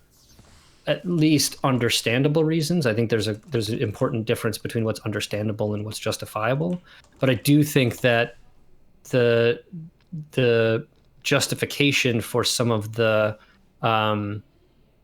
at least understandable reasons. I think there's an important difference between what's understandable and what's justifiable. But I do think that the justification for some of the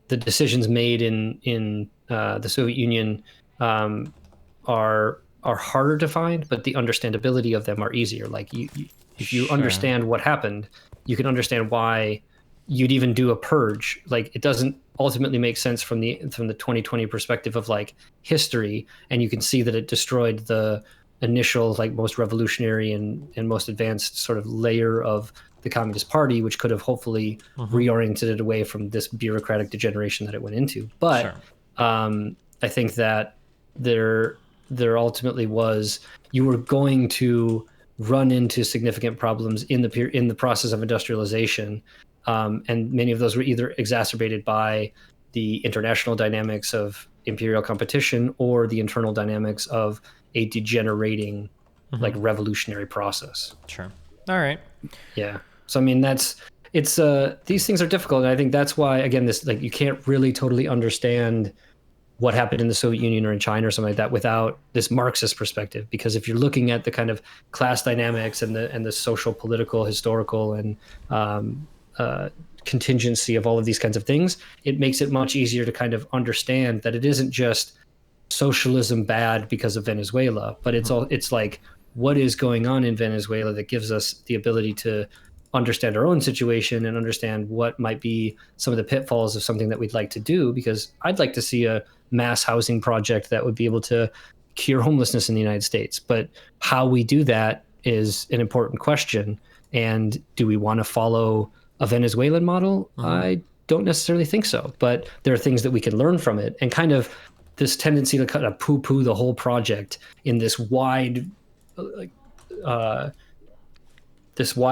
decisions made in the Soviet Union are harder to find, but the understandability of them are easier. Like if you understand what happened, you can understand why you'd even do a purge. Like it doesn't ultimately make sense from the 2020 perspective of like history, and you can see that it destroyed the initial like most revolutionary and most advanced sort of layer of the Communist Party, which could have hopefully reoriented it away from this bureaucratic degeneration that it went into. But I think that there ultimately was, you were going to run into significant problems in the process of industrialization. And many of those were either exacerbated by the international dynamics of imperial competition or the internal dynamics of a degenerating, like revolutionary process. Sure. All right. Yeah. So, I mean, these things are difficult. And I think that's why, again, you can't really totally understand what happened in the Soviet Union or in China or something like that without this Marxist perspective. Because if you're looking at the kind of class dynamics and the social, political, historical, and contingency of all of these kinds of things, it makes it much easier to kind of understand that it isn't just socialism bad because of Venezuela, but it's like what is going on in Venezuela that gives us the ability to understand our own situation and understand what might be some of the pitfalls of something that we'd like to do. Because I'd like to see a mass housing project that would be able to cure homelessness in the United States. But how we do that is an important question. And do we want to follow a Venezuelan model? I don't necessarily think so, but there are things that we can learn from it. And kind of this tendency to kind of poo-poo the whole project in this wide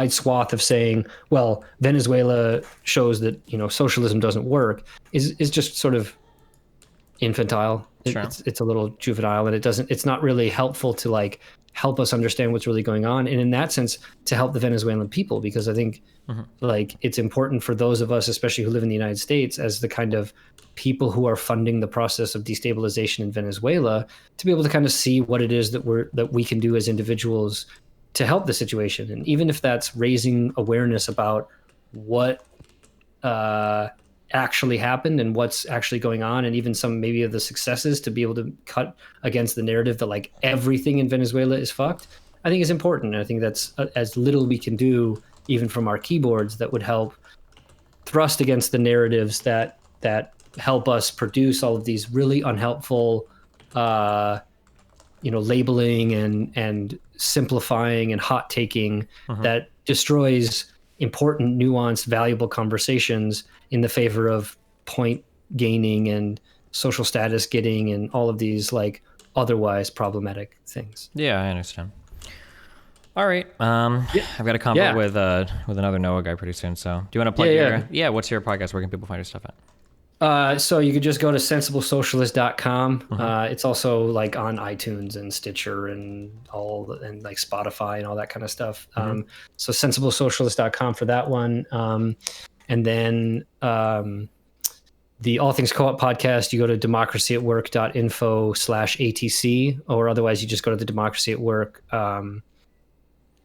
swath of saying, well, Venezuela shows that, socialism doesn't work is just sort of infantile. Sure. It's a little juvenile, and it's not really helpful to like help us understand what's really going on. And in that sense, to help the Venezuelan people, because I think like it's important for those of us, especially who live in the United States, as the kind of people who are funding the process of destabilization in Venezuela, to be able to kind of see what it is that we can do as individuals to help the situation. And even if that's raising awareness about what actually happened and what's actually going on, and even some maybe of the successes, to be able to cut against the narrative that like everything in Venezuela is fucked, I think is important. And I think that's as little we can do, even from our keyboards, that would help thrust against the narratives that help us produce all of these really unhelpful, labeling and simplifying and hot taking that destroys important, nuanced, valuable conversations in the favor of point gaining and social status getting and all of these like otherwise problematic things. Yeah, I understand. All right. I've got a combo with another Noah guy pretty soon. So do you want to plug what's your podcast? Where can people find your stuff at? So you could just go to sensiblesocialist.com. It's also like on iTunes and Stitcher and and like Spotify and all that kind of stuff. So sensiblesocialist.com for that one. And then the All Things Co-op podcast, you go to democracyatwork.info/ATC, or otherwise you just go to the Democracy at Work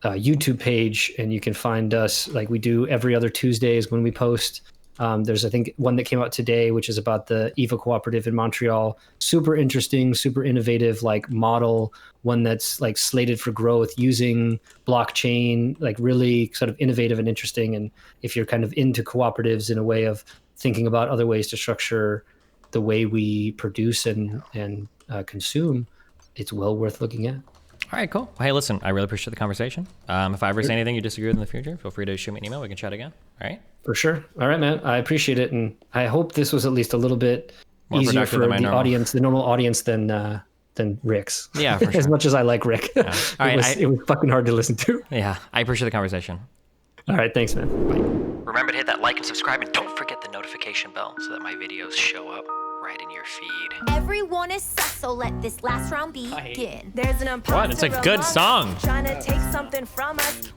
YouTube page, and you can find us. Like we do every other Tuesdays when we post. There's, I think, one that came out today, which is about the EVA Cooperative in Montreal. Super interesting, super innovative, like model, one that's like slated for growth using blockchain, like really sort of innovative and interesting. And if you're kind of into cooperatives in a way of thinking about other ways to structure the way we produce and consume, it's well worth looking at. All right, cool. Hey, listen, I really appreciate the conversation. If I ever say anything you disagree with in the future, feel free to shoot me an email. We can chat again. All right? For sure. All right, man. I appreciate it. And I hope this was at least a little bit More easier for the normal audience, the normal audience than Rick's. Yeah, for sure. As much as I like Rick. Yeah. All right, it was fucking hard to listen to. Yeah, I appreciate the conversation. All right, thanks, man. Bye. Remember to hit that like and subscribe, and don't forget the notification bell so that my videos show up right in your feed. Everyone is sus, so let this last round begin. There's an imposter What? It's a good among us song. trying to take something from us.